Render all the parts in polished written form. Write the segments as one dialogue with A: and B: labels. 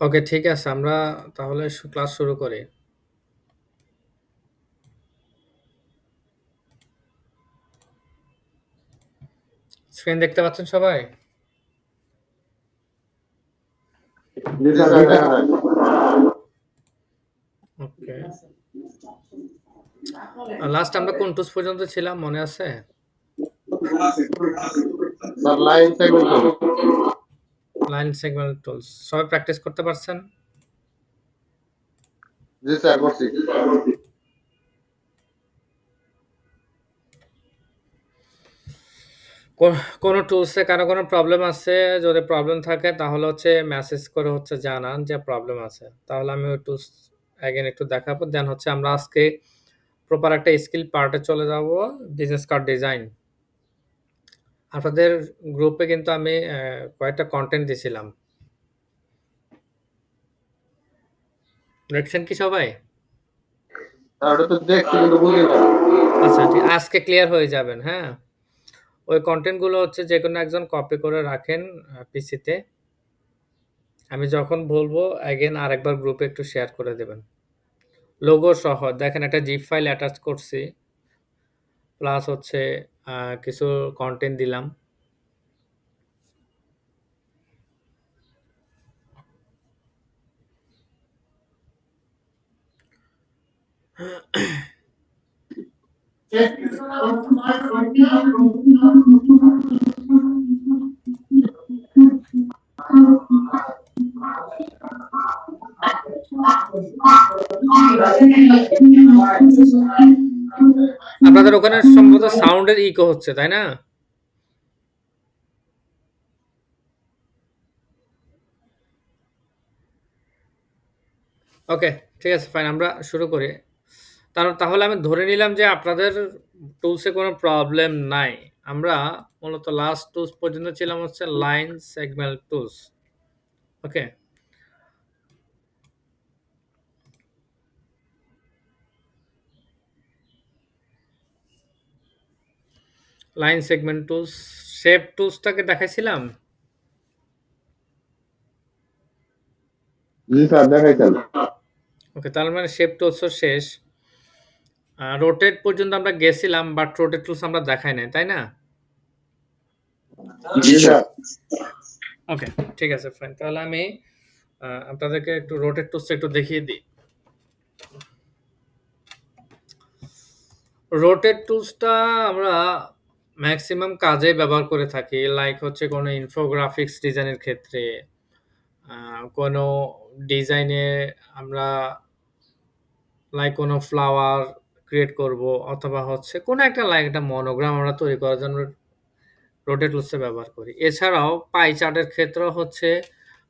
A: ওকে, ঠিক আছে। আমরা তাহলে ক্লাস শুরু করি। স্ক্রিন দেখতে পাচ্ছেন সবাই?
B: জি স্যার, দেখা যায়।
A: ওকে। লাস্ট আমরা কোন টুলস পর্যন্ত ছিলাম মনে আছে?
B: স্যার লাইন সেগমেন্ট করুন।
A: লাইন সেগমেন্ট টুলস সবাই প্র্যাকটিস করতে পারছেন?
B: জি স্যার, করছি।
A: কোনো টুলসে কারো কোনো প্রবলেম আছে? যদি প্রবলেম থাকে তাহলে হচ্ছে মেসেজ করে হচ্ছে জানান যে প্রবলেম আছে। তাহলে আমি ওই টুলস অ্যাগেন একটু দেখাবো। দেন হচ্ছে আমরা আজকে প্রপার একটা স্কিল পার্টে চলে যাব, বিজনেস কার্ড ডিজাইন। আপনাদের গ্রুপে কিন্তু আমি কয়েকটা কন্টেন্ট দিছিলাম। দেখছেন কি সবাই?
B: স্যার ওটা তো দেখছি কিন্তু বুঝি না।
A: আচ্ছা, ঠিক আজকে ক্লিয়ার হয়ে যাবেন, হ্যাঁ? ওই কনটেন্ট গুলো হচ্ছে যেকোনো একজন কপি করে রাখেন পিসিতে। আমি যখন বলবো অ্যাগেন আরেকবার গ্রুপে একটু শেয়ার করে দেবেন। লোগো সহ দেখেন একটা জিপ ফাইল অ্যাটাচ করছি। প্লাস হচ্ছে কিছু কনটেন্ট দিলাম। আপনাদের ওখানে সম্ভবত সাউন্ডের ইকো হচ্ছে, তাই না? ওকে, ঠিক আছে, ফাইন। আমরা শুরু করি। তাহলে আমি ধরে নিলাম যে আপনাদের টুলসে কোনো প্রবলেম নাই। আমরা মূলত লাস্ট টুলস পর্যন্ত ছিলাম হচ্ছে লাইন সেগমেন্ট টুলস। ওকে। লাইন সেগমেন্ট টুলস, শেপ টুলসটাকে দেখাইছিলাম।
B: জি স্যার, দেখাইছেন।
A: ওকে, তার মানে শেপ টুলসও শেষ। রোটেট পর্যন্ত আমরা গেছিলাম, বাট রোটেট টুলস আমরা দেখাই নাই, তাই না?
B: জি স্যার।
A: ওকে, ঠিক আছে, ফাইন। তাহলে আমি আপনাদেরকে একটু রোটেট টুলস একটু দেখিয়ে দিই। রোটেট টুলসটা আমরা ম্যাক্সিমাম কাজে ব্যবহার করে থাকি। লাইক হচ্ছে কোনো ইনফোগ্রাফিক্স ডিজাইনের ক্ষেত্রে, কোনো ডিজাইনে আমরা লাইক কোনো ফ্লাওয়ার ক্রিয়েট করব, অথবা হচ্ছে কোনো একটা লাইক একটা মনোগ্রাম আমরা তৈরি করার জন্য রোটেট টুলসে ব্যবহার করি। এছাড়াও পাই চার্টের ক্ষেত্রেও হচ্ছে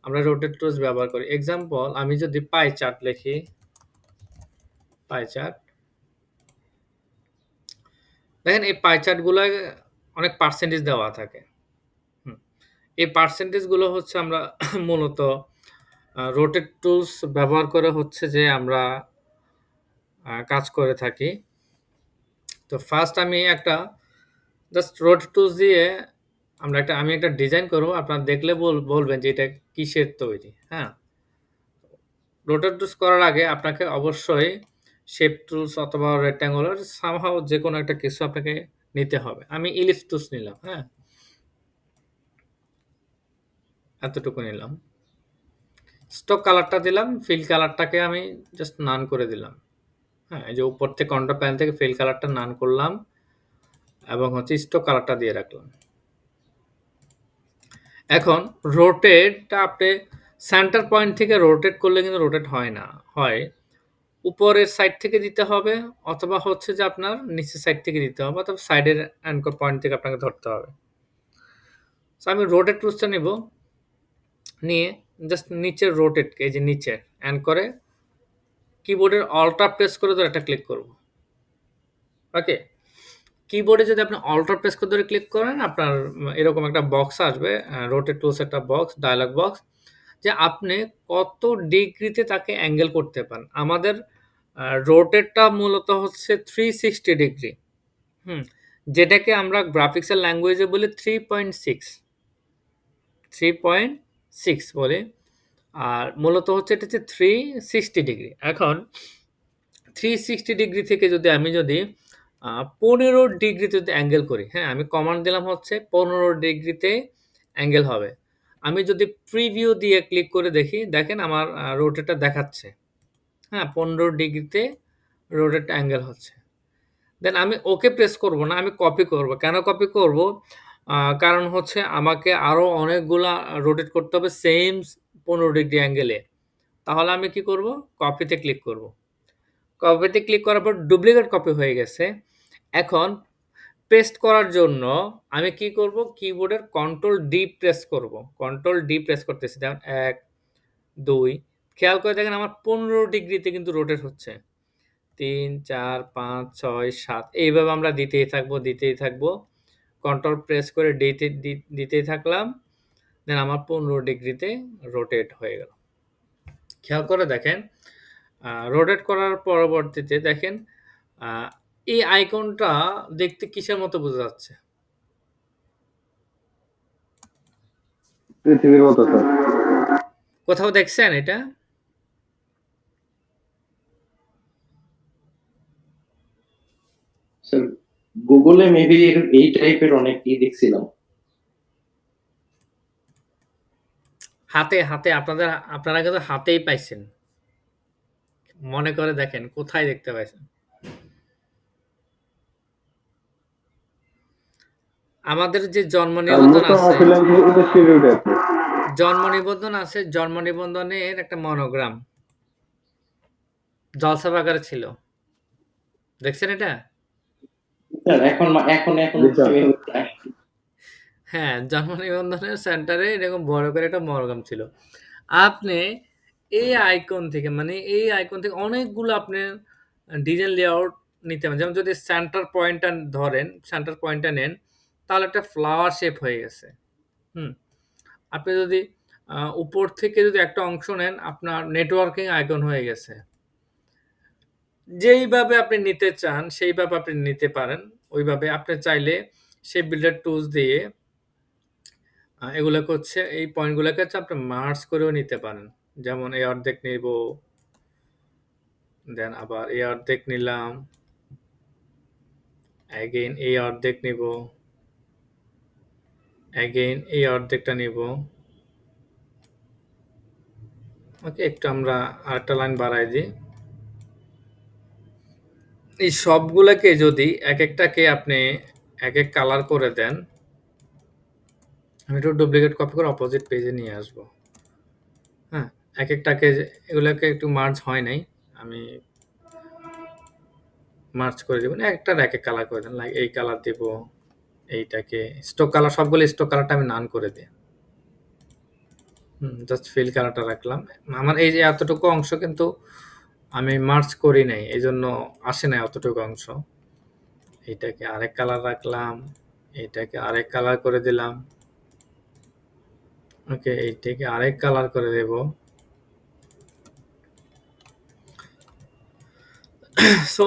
A: আমরা রোটেট টুলস ব্যবহার করি। এক্সাম্পল, আমি যদি পাই চার্ট লিখি, পাই চার্ট, দেখেন এই পাই চার্টগুলো অনেক পার্সেন্টেজ দেওয়া থাকে। এই পার্সেন্টেজগুলো হচ্ছে আমরা মূলত রোটেট টুলস ব্যবহার করে হচ্ছে যে আমরা কাজ করে থাকি। তো ফার্স্ট আমি একটা জাস্ট রোটেট টুলস দিয়ে আমি একটা ডিজাইন করব। আপনারা দেখলে বলবেন যে এটা কিসের তৈরি, হ্যাঁ? রোটেট টুলস করার আগে আপনাকে অবশ্যই শেপ টুলস অথবা রেক্ট্যাঙ্গুলার সামহাউ যেকোনো একটা কিছু আপনাকে নিতে হবে। আমি ইলিপস টুলস নিলাম, হ্যাঁ? এতটুকু নিলাম। স্টক কালারটা দিলাম, ফিল কালারটাকে আমি জাস্ট নান করে দিলাম। হ্যাঁ, এই যে উপর থেকে কন্ট্রোল প্যানেল থেকে ফিল কালারটা নান করলাম এবং হচ্ছে স্টক কালারটা দিয়ে রাখলাম। এখন রোটেটটা আপনি সেন্টার পয়েন্ট থেকে রোটেট করলে কিন্তু রোটেট হয় না। হয় উপরের সাইড থেকে দিতে হবে, অথবা হচ্ছে যে আপনার নিচের সাইড থেকে দিতে হবে, অথবা সাইডের অ্যাঙ্কর পয়েন্ট থেকে আপনাকে ধরতে হবে। সো আমি রোটেট টুলসটা নিব, নিয়ে জাস্ট নিচের রোটেটকে, এই যে নিচে অ্যাঙ্করে কিবোর্ডের অল্টার প্রেস করে ধরে একটা ক্লিক করব। ওকে, কিবোর্ডে যদি আপনি অল্টার প্রেস করে ধরে ক্লিক করেন, আপনার এরকম একটা বক্স আসবে, রোটেট টুলস একটা বক্স, ডায়ালগ বক্স, যে আপনি কত ডিগ্রিতে তাকে অ্যাঙ্গেল করতে পারেন। আমাদের রোটেটটা মূলত হচ্ছে 360 ডিগ্রি। হুম, যেটাকে আমরা গ্রাফিক্সের ল্যাঙ্গুয়েজে বলি 3.6 বলি। আর মূলত হচ্ছে এটা হচ্ছে 360 ডিগ্রি। এখন 360 ডিগ্রি থেকে যদি আমি 15 ডিগ্রিতে যদি অ্যাঙ্গেল করি, হ্যাঁ? আমি কমান্ড দিলাম হচ্ছে 15 ডিগ্রিতে অ্যাঙ্গেল হবে। আমি যদি প্রিভিউ দিয়ে ক্লিক করে দেখি, দেখেন আমার রোটেটটা দেখাচ্ছে। হ্যাঁ? 15 ডিগ্রিতে রোটেট অ্যাঙ্গেল হচ্ছে। দেন আমি ওকে প্রেস করব না, আমি কপি করব। কেন কপি করব? কারণ হচ্ছে আমাকে আরো অনেকগুলা রোটেট করতে হবে সেইম 15 ডিগ্রি অ্যাঙ্গেলে। তাহলে আমি কি করব? কপিতে ক্লিক করব। কপিতে ক্লিক করার পর ডুপ্লিকেট কপি হয়ে গেছে। এখন পেস্ট করার জন্য আমি কি করব? কিবোর্ডের কন্ট্রোল ডি প্রেস করব। কন্ট্রোল ডি প্রেস করতেছি। দেখুন ১, ২ খেয়াল করে দেখেন আমার ১৫ ডিগ্রিতে কিন্তু রোটেট হচ্ছে। ৩, ৪, ৫, ৬, ৭ এইভাবে আমরা দিতেই থাকবো। কন্ট্রোল প্রেস করে দিতেই থাকলাম। দেন আমার ১৫ ডিগ্রিতে রোটেট হয়ে গেল। খেয়াল করে দেখেন, রোটেট করার পরবর্তীতে দেখেন আ এই আইকনটা দেখতে কিসের মতো বোঝা যাচ্ছে?
B: পৃথিবীর মতো স্যার।
A: কোথাও দেখছেন এটা?
C: স্যার গুগলে মেবি এই টাইপের অনেক দেখছিলাম।
A: হাতে আপনারা কিন্তু হাতেই পাইছেন। মনে করে দেখেন কোথায় দেখতে পাইছেন? আমাদের যে জন্ম নিবন্ধন আছে, জন্ম নিবন্ধনের একটা মনোগ্রাম জলছাপ আকারে ছিল। দেখছেন এটা?
C: স্যার এখন এখন এখন
B: জি স্যার।
A: হ্যাঁ, জন্ম নিবন্ধনের সেন্টারে এরকম বড় করে একটা মনোগ্রাম ছিল। আপনি এই আইকন থেকে অনেকগুলো আপনি ডিজাইন লেআউট নিতে পারেন। যেমন যদি সেন্টার পয়েন্টটা নেন, তাহলে একটা ফ্লাওয়ার শেপ হয়ে গেছে। হুম? আপনি যদি উপর থেকে যদি একটা অংশ নেন, আপনার নেটওয়ার্কিং আইকন হয়ে গেছে। যেইভাবে আপনি নিতে চান, সেইভাবে আপনি নিতে পারেন। ওইভাবে আপনি চাইলে সেই বিল্ডার টুলস দিয়ে এগুলোকে হচ্ছে এই পয়েন্টগুলোকে হচ্ছে আপনি মার্জ করেও নিতে পারেন। যেমন এই অর্ধেক নিব, দেন আবার এই অর্ধেক নিলাম, অ্যাগেইন এই অর্ধেক নিব, অ্যাগেইন এই অর্ধেকটা নিব। ওকে, একটু আমরা আরেকটা লাইন বাড়াই দিই। এই সবগুলাকে যদি একেকটাকে আপনি একেক কালার করে দেন, আমি একটু ডুপ্লিকেট কপি করে অপোজিট পেজে নিয়ে আসব। হ্যাঁ? একেকটাকে এগুলাকে একটু মার্জ হয় নাই। আমি মার্জ করে দিব। একটার একেক কালার করে দেন। লাইক এই কালার দিব, এইটাকে স্টোক কালার, সবগুলো স্টোক কালারটা আমি নান করে দিই। জাস্ট ফিল কালারটা রাখলাম। আমার এই যে এতটুকু অংশ কিন্তু আমি মার্জ করি নাই। এজন্য আসে নাই অতটুকু অংশ। এইটাকে আরেক কালার রাখলাম, এইটাকে আরেক কালার করে দিলাম। ওকে, এইটাকে আরেক কালার করে দেব। সো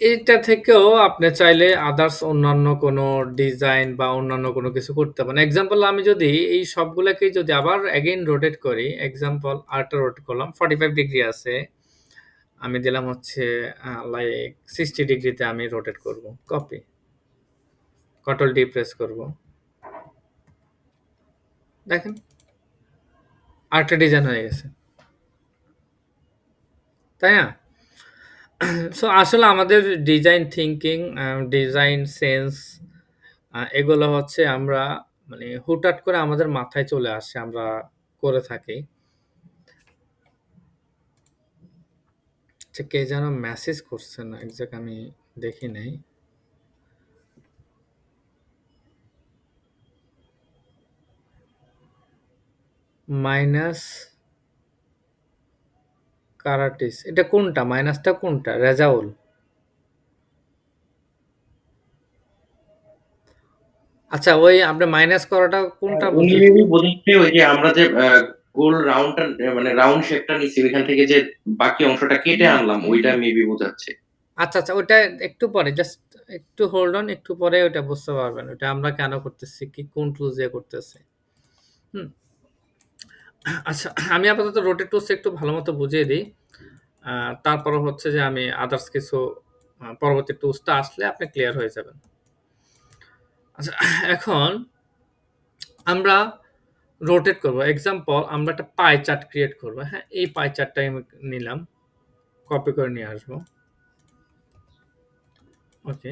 A: এইটা থেকেও আপনি চাইলে আদার্স অন্যান্য কোনো ডিজাইন বা অন্যান্য কোনো কিছু করতে পারেন। এক্সাম্পল আমি যদি এই সবগুলাকেই যদি আবার এগেইন রোটেট করি, এক্সাম্পল আরেকটা রোটেট করলাম, 45 ডিগ্রি আছে। আমি দিলাম হচ্ছে লাইক 60 ডিগ্রিতে আমি রোটেট করব। কপি। কন্ট্রোল ডি প্রেস করব। দেখেন আরেকটা ডিজাইন হয়ে গেছে। তাই না? সো আসলে আমাদের ডিজাইন থিংকিং, ডিজাইন সেন্স এগুলো হচ্ছে আমরা মানে হুটহাট করে আমাদের মাথায় চলে আসে, আমরা করে থাকি। আচ্ছা, কে যেন মেসেজ করছেন এক্সাক্ট আমি দেখি নাই। মাইনাস কারাটিস, এটা কোনটা? মাইনাসটা কোনটা? রেজাউল? আচ্ছা, ওই আপনি মাইনাস করাটা কোনটা
C: উনি
A: বুঝলেন?
C: মেবি বোঝাচ্ছে ওই যে আমরা যে গোল রাউন্ডটা মানে রাউন্ড শেপটা নিছি ওইখান থেকে যে বাকি অংশটা কেটে আনলাম ওইটা মেবি বোঝাচ্ছে।
A: আচ্ছা, আচ্ছা, ওইটা একটু পরে, জাস্ট একটু হোল্ড অন, একটু পরে ওটা বুঝতে পারবেন। ওটা আমরা কেন করতেছি, কি কোন টুলস দিয়ে করতেছি। হুম? আচ্ছা, আমি আপাতত রোটেট টুলস একটু ভালোমতো বুঝিয়ে দিই। তারপরে হচ্ছে যে আমি আদার্স কিছু পরবর্তী টুলসটা আসলে আপনি ক্লিয়ার হয়ে যাবেন। আচ্ছা, এখন আমরা রোটেট করব। এক্সাম্পল আমরা একটা পাই চার্ট ক্রিয়েট করব। হ্যাঁ? এই পাই চার্টটাই আমি নিলাম। কপি করে নিয়ে আসবো। ওকে।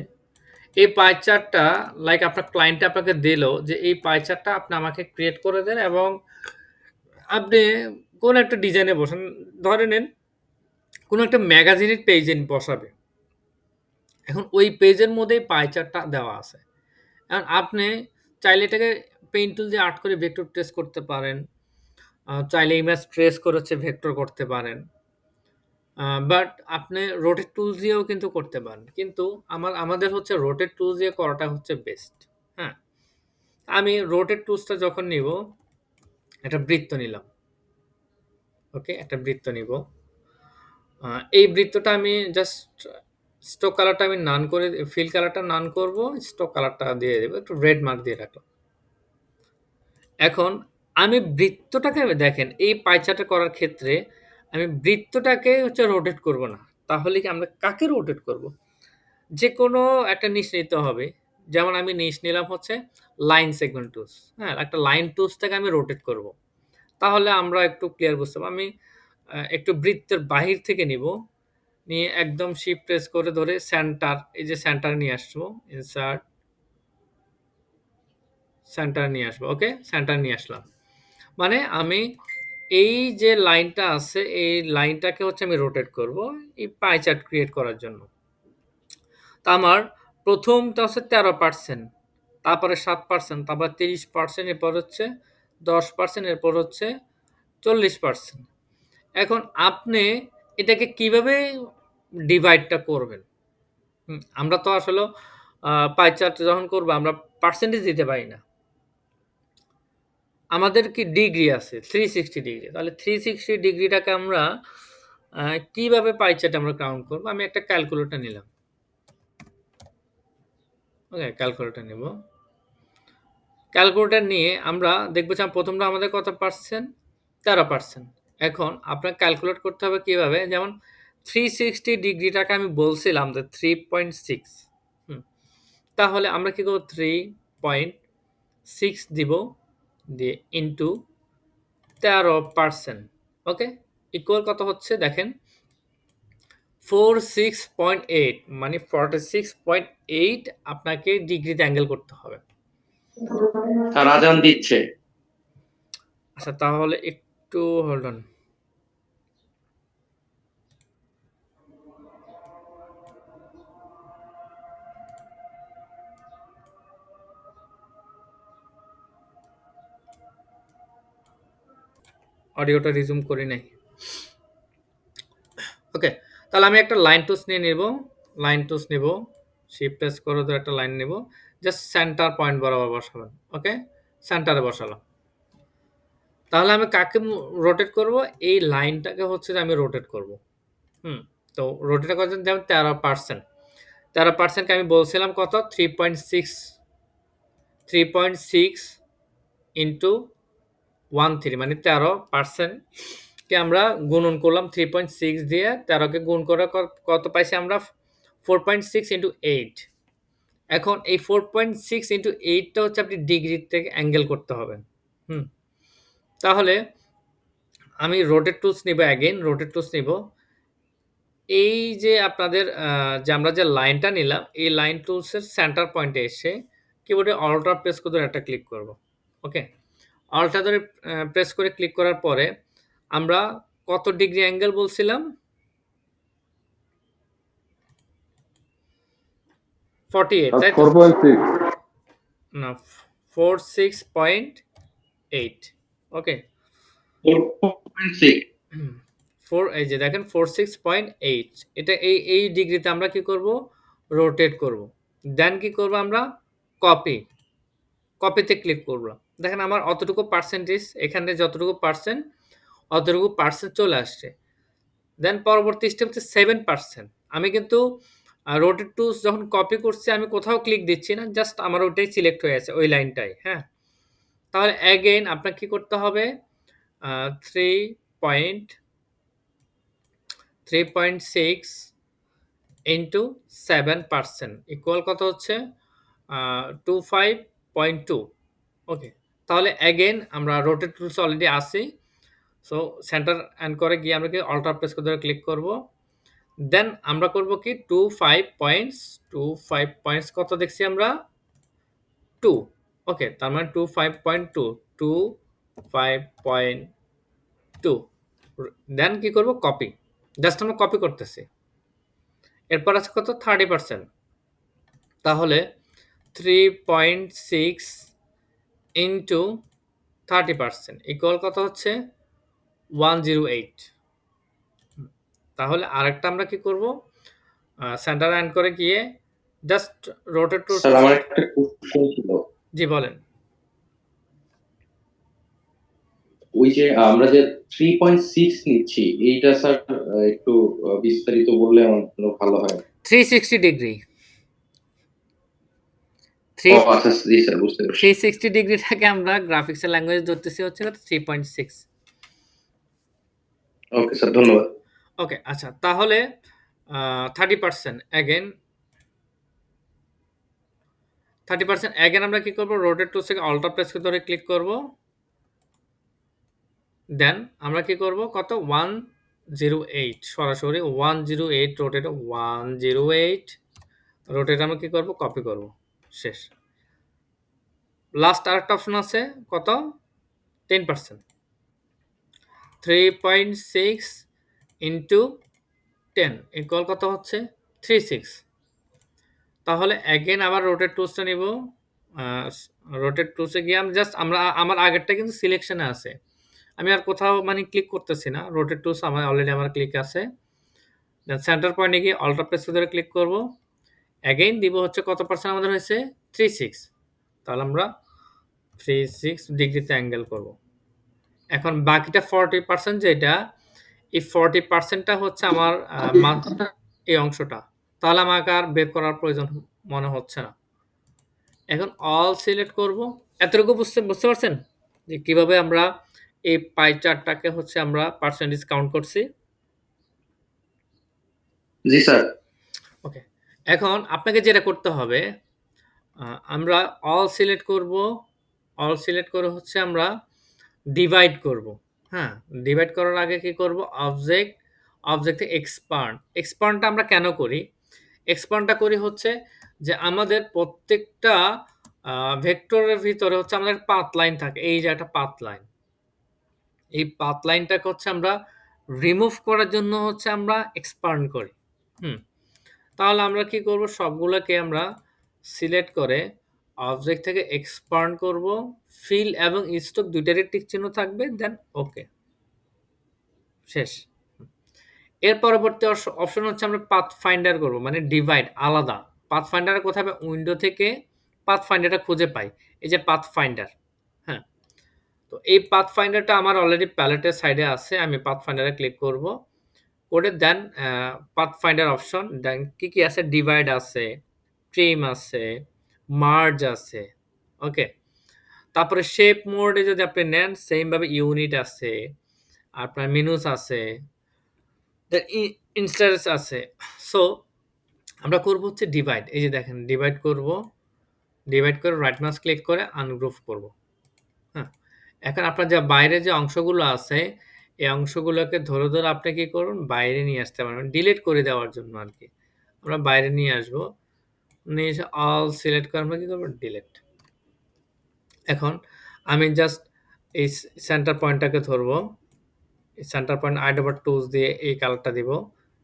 A: এই পাই চার্টটা লাইক আপনার ক্লায়েন্ট আপনাকে দিল যে এই পাই চার্টটা আপনি আমাকে ক্রিয়েট করে দেন এবং আপনি কোন একটা ডিজাইনে বসান। ধরে নেন কোন একটা ম্যাগাজিনের পেজে বসাবে। এখন ওই পেজের মধ্যেই পাই চার্টটা দেওয়া আছে। এখন আপনি চাইলে এটাকে পেইন্ট টুল দিয়ে আর্ট করে ভেক্টর ট্রেস করতে পারেন। চাইলে ইমেজ ট্রেস করে হচ্ছে ভেক্টর করতে পারেন। বাট আপনি রোটেট টুলস দিয়েও কিন্তু করতে পারেন। কিন্তু আমাদের হচ্ছে রোটেট টুলস দিয়ে করাটা হচ্ছে বেস্ট। হ্যাঁ? আমি রোটেট টুলসটা যখন নিব, একটা বৃত্ত নিলাম। ওকে? একটা বৃত্ত নিব। এই বৃত্তটা আমি জাস্ট স্ট্রোক কালারটা আমি নান করে ফিল কালারটা নান করব। স্ট্রোক কালারটা দিয়ে দেব। একটু রেড মার্ক দিয়ে রাখলাম। এখন আমি বৃত্তটাকে দেখেন এই পাই চার্টে করার ক্ষেত্রে আমি বৃত্তটাকে হচ্ছে রোটেট করব না। তাহলে কি আমরা কাকে রোটেট করব? যেকোনো একটা নিচ নিতে হবে। যেমন আমি নিচ নিলাম হচ্ছে লাইন সেগমেন্ট টুলস। হ্যাঁ? একটা লাইন টুলস থেকে আমি রোটেট করব। তাহলে আমরা একটু ক্লিয়ার বুঝতে পারব। আমি একটু বৃত্তের বাহির থেকে নিব। নিয়ে একদম শিফট প্রেস করে ধরে সেন্টার, এই যে সেন্টার নিয়ে আসবো। ইনসার্ট, সেন্টার নিয়ে আসবো। ওকে? সেন্টার নিয়ে আসলাম। মানে আমি এই যে লাইনটা আছে, এই লাইনটাকে হচ্ছে আমি রোটেট করব এই পাই চার্ট ক্রিয়েট করার জন্য। তো আমার ১ম টা হচ্ছে ১৩%, তারপরে ৭%, তারপর ৩০%, এরপর হচ্ছে ১০%, এরপর হচ্ছে ৪০%। এখন আপনি এটাকে কিভাবে ডিভাইডটা করবেন? আমরা তো আসলে পাই চার্ট যখন করব আমরা পার্সেন্টেজ দিতে পারি না। আমাদের কি ডিগ্রি আছে 360 ডিগ্রি। তাহলে 360 ডিগ্রিটাকে আমরা কিভাবে পাই চার্টে আমরা কাউন্ট করব? আমি একটা ক্যালকুলেটর নিলাম। ওকে, ক্যালকুলেটর নিব। ক্যালকুলেটর নিয়ে আমরা দেখব যে ১ম টা আমাদের কত পার্সেন্ট? ১৩%। এখন আপনার ক্যালকুলেট করতে হবে কিভাবে? যেমন 360 ডিগ্রিটাকে আমি বলছিলাম যে 3.6। হুম। তাহলে আমরা কি করব? 3.6 দিব, দিয়ে ইনটু ১৩%। ওকে? ইকুয়াল কত হচ্ছে দেখেন 46.8, মানে 46.8 আপনাকে ডিগ্রিতে অ্যাঙ্গেল করতে হবে।
C: স্যার আজান দিচ্ছে।
A: আচ্ছা, তাহলে একটু হোল্ড অন। অডিওটা রিজুম করি নাই। ওকে, তাহলে আমি একটা লাইন টুলস নিয়ে নিব। লাইন টুলস নিব। শিফট প্রেস করে ধরে একটা লাইন নিব। জাস্ট সেন্টার পয়েন্ট বরাবর বসাবেন। ওকে? সেন্টারে বসালাম। তাহলে আমি কাকে রোটেট করব? এই লাইনটাকে হচ্ছে যে আমি রোটেট করব। হুম। তো রোটেট করার জন্য যেমন 13%। 13% কে আমি বলছিলাম কত? 3.6 ইনটু 13, মানে 13% কে আমরা গুণন করলাম 3.6 দিয়ে। 13 কে গুণ করে কত পাইছি আমরা? 4.6 ইনটু 8। এখন এই 4.6 ইনটু 8 টা হচ্ছে আপনি ডিগ্রি থেকে অ্যাঙ্গেল করতে হবে। হুম। তাহলে আমি রোটেট টুলস নিব, অ্যাগেইন রোটেট টুলস নিব। এই যে আপনাদের যে আমরা যে লাইনটা নিলাম, এই লাইন টুলসের সেন্টার পয়েন্টে এসে কিবোর্ডে অল্টার প্রেস করে ধরে একটা ক্লিক করব। ওকে? অল্টার ধরে প্রেস করে ক্লিক করার পরে আমরা কত ডিগ্রি অ্যাঙ্গেল বলছিলাম? 48, তাই তো?
B: 4.6।
A: না, 46.8। ওকে?
C: 4.6
A: এই যে দেখেন 46.8, এটা এই ডিগ্রিতে আমরা কি করব? রোটেট করব। দেন কি করব আমরা? কপি। কপিতে ক্লিক করব। দেখেন আমার অতটুকু পার্সেন্টেজ, এখানে যতটুকু পার্সেন্ট অতটুকু পার্সেন্ট চলে আসছে। দেন পরবর্তী স্টেপ হচ্ছে 7%। আমি কিন্তু রোটেট টুলস যখন কপি করছি আমি কোথাও ক্লিক দিচ্ছি না। জাস্ট আমার ওটাই সিলেক্ট হয়ে আছে ওই লাইনটাই। হ্যাঁ? তাহলে এগেইন আপনার কি করতে হবে? 3.6 ইন্টু 7% ইকুয়াল কত হচ্ছে 25.2। ওকে, তাহলে অ্যাগেন আমরা রোটেট টুলস অলরেডি আসি। সো সেন্টার অ্যান্ড করে গিয়ে আমরা কি অল্টার প্রেস করে ধরে ক্লিক করব। দেন আমরা করব কি 25 পয়েন্টস কত দেখছি আমরা 2। ওকে, তার মানে 25.2 দেন কি করব কপি, জাস্ট আমরা কপি করতেছি। এরপর আছে কত 30%, তাহলে 3.6 ইন্টু 30% ইকুয়াল কত হচ্ছে 108। তাহলে আরেকটা আমরা কি করব, সেন্টার অ্যান্ড করে গিয়ে জাস্ট রোটেট টু।
C: স্যার আমার একটা কোশ্চেন ছিল।
A: জি বলেন।
C: ওই যে আমরা যে 3.6 নিচ্ছি এইটা স্যার একটু বিস্তারিত বললে আমার জন্য ভালো হয়।
A: 360 ডিগ্রি,
C: ও আচ্ছা, জি স্যার বুঝতে পেরেছি।
A: 360 ডিগ্রিটাকে আমরা গ্রাফিক্সের ল্যাঙ্গুয়েজ ধরতেছি হচ্ছে 3.6।
C: ওকে স্যার, ধন্যবাদ।
A: ওকে, আচ্ছা তাহলে 30% অ্যাগেন 30% অ্যাগেন আমরা কি করব, রোটেট টুলস থেকে অল্টার প্রেস করে ধরে ক্লিক করব। দেন আমরা কি করব কত 108, সরাসরি 108 রোটেট 108 রোটেট আমরা কি করব কপি করব, শেষ। লাস্ট আরেকটা অপশন আছে কত 10%, 3.6 ইন্টু 10 ইকুয়াল কত হচ্ছে 36। তাহলে অ্যাগেন আবার রোটেট টুলসটা নিব। রোটেট টুলসে গিয়ে আমি জাস্ট আমার আগেরটা কিন্তু সিলেকশনে আছে, আমি আর কোথাও মানে ক্লিক করতেছি না। রোটেট টুলস আমার অলরেডি আমার ক্লিক আছে। দেন সেন্টার পয়েন্টে গিয়ে অল্টার প্রেস করে ক্লিক করব। অ্যাগেইন দিব হচ্ছে কত পার্সেন্ট আমাদের হয়েছে 36। তাহলে আমরা 36 ডিগ্রিতে অ্যাঙ্গেল করব। এখন বাকিটা 40% যেটা, এই 40%টা হচ্ছে আমার এই অংশটা। তাহলে আমাকে আর বের করার প্রয়োজন মনে হচ্ছে না। এখন অল সিলেক্ট করব। এতটুকু বুঝতে পারছেন যে কিভাবে আমরা এই পাই চার্টটাকে হচ্ছে আমরা পার্সেন্টেজ কাউন্ট করছি।
C: জি স্যার।
A: ওকে, এখন আপনাকে যেটা করতে হবে, আমরা অল সিলেক্ট করব। অল সিলেক্ট করে হচ্ছে আমরা ডিভাইড করব। হ্যাঁ, ডিভাইড করার আগে কি করব, অবজেক্টে এক্সপান্ডটা আমরা কেন করি, এক্সপান্ডটা করি হচ্ছে যে আমাদের প্রত্যেকটা ভেক্টরের ভিতরে হচ্ছে আমাদের পাথ লাইন থাকে। এই যে একটা পাথ লাইন, এই পাথ লাইনটাকে হচ্ছে আমরা রিমুভ করার জন্য হচ্ছে আমরা এক্সপান্ড করি। তাহলে আমরা কি করব, সবগুলোকে আমরা সিলেক্ট করে অবজেক্ট থেকে এক্সপান্ড করব। ফিল এবং স্টক দুইটারই টিক চিহ্ন থাকবে। দেন ওকে, শেষ। এর পরবর্তী অপশন হচ্ছে আমরা পাথ ফাইন্ডার করব, মানে ডিভাইড আলাদা। পাথ ফাইন্ডার কোথায় পাই, উইন্ডো থেকে পাথ ফাইন্ডারটা খুঁজে পাই, এই যে পাথ ফাইন্ডার। হ্যাঁ, তো এই পাথ ফাইন্ডারটা আমার অলরেডি প্যালেটের সাইডে আছে। আমি পাথ ফাইন্ডারে ক্লিক করব, করে দেন পাথ ফাইন্ডার অপশন। দেন কি আছে, ডিভাইড আছে, ট্রিম আছে, মার্জ আছে। ওকে, তারপরে শেপ মোডে যদি আপনি নেন সেম ভাবে ইউনিট আছে, আপনার মেনুস আছে, ইনস্ট্যান্স আছে। সো আমরা করব হচ্ছে ডিভাইড। এই যে দেখেন ডিভাইড করব, ডিভাইড করে রাইট মাউস ক্লিক করে আনগ্রুপ করব। হ্যাঁ, এখন আপনার যা বাইরে যে অংশগুলো আছে এই অংশগুলোকে ধরে ধরে আপনি কি করুন, বাইরে নিয়ে আসতে পারবেন ডিলিট করে দেওয়ার জন্য আর কি। আমরা বাইরে নিয়ে আসব, নিয়ে এসে অল সিলেক্ট করে আমরা কি করব, ডিলিট। এখন আমি জাস্ট এই সেন্টার পয়েন্টটাকে ধরবো, এই সেন্টার পয়েন্ট আইডোবার টুলস দিয়ে এই কালারটা দিব,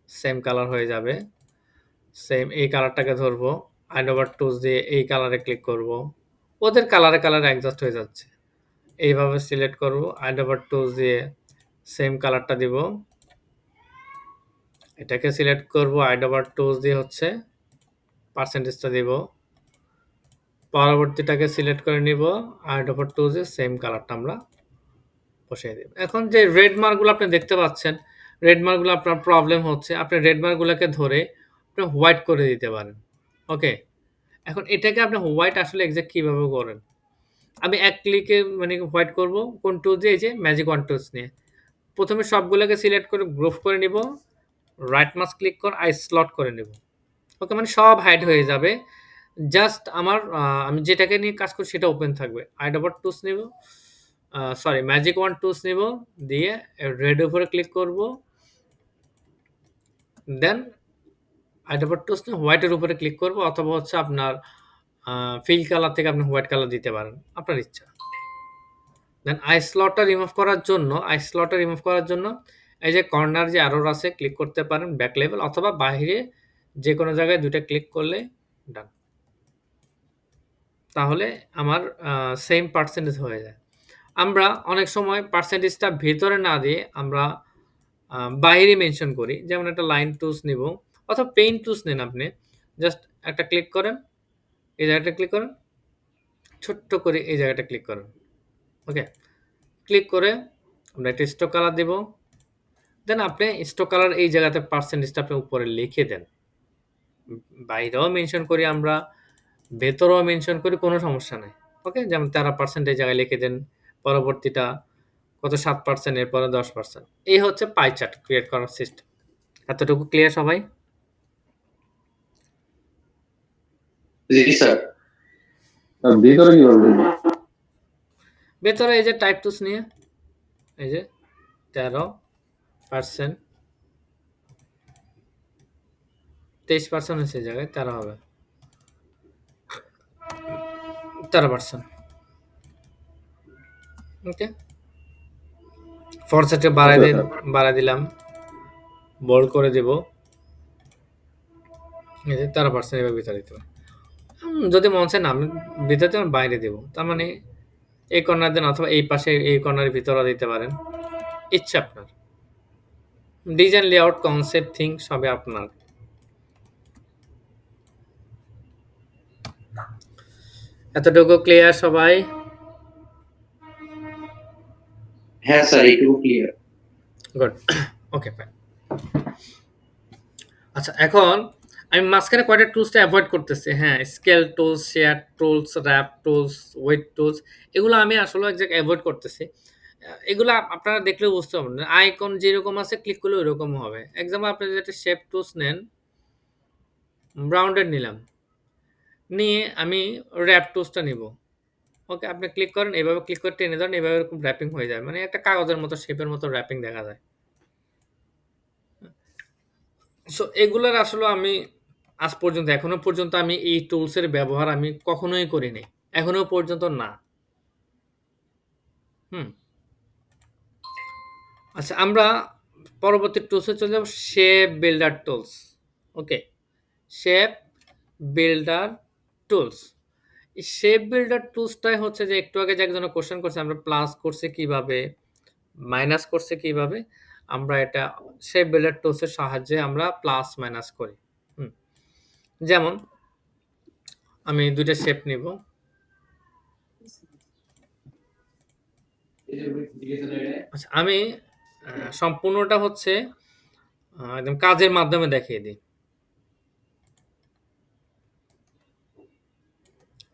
A: সেম কালার হয়ে যাবে। সেম এই কালারটাকে ধরবো, আইডোবার টুলস দিয়ে এই কালারে ক্লিক করব, ওদের কালারে অ্যাডজাস্ট হয়ে যাচ্ছে। এইভাবে সিলেক্ট করব, আইডোবার টুলস দিয়ে সেম কালারটা দিব, এটাকে সিলেক্ট করব, আইডোবার টুলস দিয়ে হচ্ছে পার্সেন্টেজটা দিব, পরবর্তীটাকে সিলেক্ট করে নিব, আইডোবার টুলস দিয়ে সেম কালারটা আমরা বসিয়ে দেব। এখন যে রেড মার্কগুলো আপনি দেখতে পাচ্ছেন, রেড মার্কগুলো আপনার প্রবলেম হচ্ছে, আপনি রেড মার্কগুলোকে ধরে আপনি হোয়াইট করে দিতে পারেন। ওকে, এখন এটাকে আপনি হোয়াইট আসলে এক্সাক্ট কিভাবে করেন, আমি এক ক্লিকে মানে হোয়াইট করব কোন টুলস দিয়ে? এই যে ম্যাজিক ওয়ান টুলস নিয়ে। প্রথমে সবগুলোকে সিলেক্ট করে গ্রুপ করে নিব, রাইট মাউস ক্লিক করে আই স্লট করে নেব। ওকে, মানে সব হাইড হয়ে যাবে। জাস্ট আমার আমি যেটাকে নিয়ে কাজ করি সেটা ওপেন থাকবে। আই ডবল টুলস নিব, সরি ম্যাজিক ওয়ান টুলস নিব, দিয়ে রেড উপরে ক্লিক করব, দেন আই ডবল টুলস নিয়ে হোয়াইটের উপরে ক্লিক করব, অথবা হচ্ছে আপনার ফিল কালার থেকে আপনি হোয়াইট কালার দিতে পারেন, আপনার ইচ্ছা। দেন আই স্লটটা রিমুভ করার জন্য এই যে কর্নার যে অ্যারোর আছে ক্লিক করতে পারেন ব্যাক লেভেল, অথবা বাইরে যে কোনো জায়গায় ২ টা ক্লিক করলে ডান। তাহলে আমার সেম পার্সেন্টেজ হয়ে যায়। আমরা অনেক সময় পার্সেন্টেজটা ভেতরে না দিয়ে আমরা বাইরে মেনশন করি। যেমন একটা লাইন টুলস নিব, অথবা পেইন্ট টুলস নেন আপনি। জাস্ট একটা ক্লিক করেন, এই জায়গাটা ক্লিক করেন, ছোট্ট করে এই জায়গাটা ক্লিক করেন। ওকে? ক্লিক করে আমরা একটা স্ট্রোক কালার দিব। দেন আপনি স্ট্রোক কালার এই জায়গাতে পার্সেন্টেজটা আপনি উপরে লিখে দেন। বাইরেও মেনশন করি আমরা, ভেতরেও মেনশন করি, কোনো সমস্যা নাই। ওকে? যেমন 13% এই জায়গায় লিখে দেন। পরবর্তীটা কত 7%, এরপরে 10%। এই হচ্ছে পাই চার্ট ক্রিয়েট করার সিস্টেম। এতটুকু ক্লিয়ার সবাই?
C: জি স্যার।
B: আর ভিতরে কিভাবে ঢুকবো?
A: ভেতরে এই যে টাইপ টুলস নিয়ে এই যে 13%, 23% হচ্ছে এই জায়গায় 13 হবে। 13%। ওকে? ফরম্যাটটা বাড়ায়
B: ওকে
A: দেন,
B: স্যার।
A: বাড়ায় দিলাম, বোল্ড করে দেব। এই যে 13% এভাবে ভিতরে দিতে হবে। যদি মন চায় না আমি ভিতরে দেব, বাইরে দেব। তার মানে এই কর্নার দেন, অথবা এই পাশে এই কর্নারের ভিতরে দিতে পারেন। ইচ্ছা আপনার। ডিজাইন, লেআউট, কনসেপ্ট, থিং সবই আপনার। এতটুকু ক্লিয়ার সবাই?
C: হ্যাঁ স্যার, এইটুকু ক্লিয়ার।
A: গুড। Okay fine. আচ্ছা, এখন আমি মাঝখানে কয়টা টুলসটা এভয়েড করতেছি। হ্যাঁ, scale tools, shear tools, wrap tools, weight tools, এগুলো আমি আসলে এক জায়গায় এভয়েড করতেছি। এগুলা আপনারা দেখলেও বুঝতে পারবেন না। আইকন যেরকম আছে ক্লিক করলে ওইরকম হবে। এক্সাম্পল আপনি যদি একটা শেপ টুলস নেন, রাউন্ডেড নিলাম। নিয়ে আমি র‍্যাপ টুলসটা নিব। ওকে, আপনি ক্লিক করেন, এভাবে ক্লিক করে টেনে ধরেন, এভাবে এরকম র‍্যাপিং হয়ে যায়। মানে একটা কাগজের মতো শেপের মতো র‍্যাপিং দেখা যায়। সো এগুলার আসলে আমি আজ পর্যন্ত এখনো পর্যন্ত আমি এই টুলস এর ব্যবহার আমি কখনোই করিনি। এখনো পর্যন্ত না। হুম? আচ্ছা, আমরা পরবর্তী টুলসে চলে যাব, shape builder tools. Okay? Shape builder tools. এই শেপ বিল্ডার টুলসটাই হচ্ছে যে একটু আগে যে একজন কোয়েশ্চেন করছে আমরা প্লাস করছে কিভাবে, মাইনাস করছে কিভাবে, আমরা এটা শেপ বিল্ডার টুলস এর সাহায্যে আমরা প্লাস মাইনাস করি। হুম? যেমন আমি ২ টা শেপ নিব। আচ্ছা, আমি সম্পূর্ণটা হচ্ছে একদম কাজের মাধ্যমে দেখিয়ে দিই।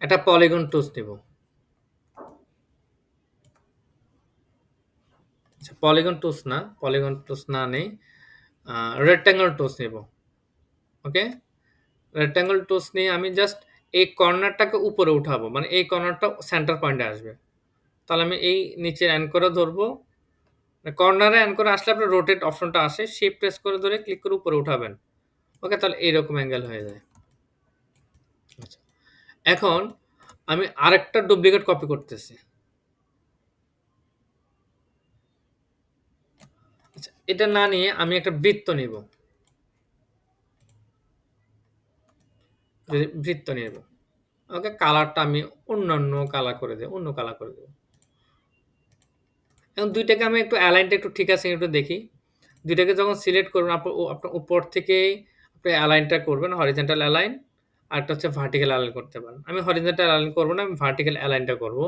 A: একটা পলিগন টুলস নিব। আচ্ছা, পলিগন টুলস না নেই, রেক্ট্যাঙ্গল টুলস নিব। ওকে? রেক্ট্যাঙ্গল টুলস নিয়ে আমি জাস্ট এই কর্নারটাকে উপরে উঠাবো। মানে এই কর্নারটা সেন্টার পয়েন্টে আসবে। তাহলে আমি এই নিচে অ্যাঙ্করে ধরবো। কর্নারে অ্যাঙ্করে আসলে আপনার রোটেট অপশনটা আসে। শিফট প্রেস করে ধরে ক্লিক করে উপরে উঠাবেন। ওকে? তাহলে এইরকম অ্যাঙ্গেল হয়ে যায়। আচ্ছা। এখন আমি আরেকটা ডুপ্লিকেট কপি করতেছি। আচ্ছা, এটা না নিয়ে আমি একটা বৃত্ত নিব। বৃত্ত নিব। ওকে? কালারটা আমি অন্যান্য কালার করে দেব, অন্য কালার করে দেব। এখন ২ টাকে আমি একটু অ্যালাইনটা একটু ঠিক আছে একটু দেখি। ২ টাকে যখন সিলেক্ট করবেন আপনার উপর থেকেই আপনি অ্যালাইনটা করবেন, হরিজন্টাল অ্যালাইন। আরেকটা হচ্ছে ভার্টিক্যাল অ্যালাইন করতে পারেন। আমি হরিজন্টাল অ্যালাইন করব না, আমি ভার্টিক্যাল অ্যালাইনটা করব।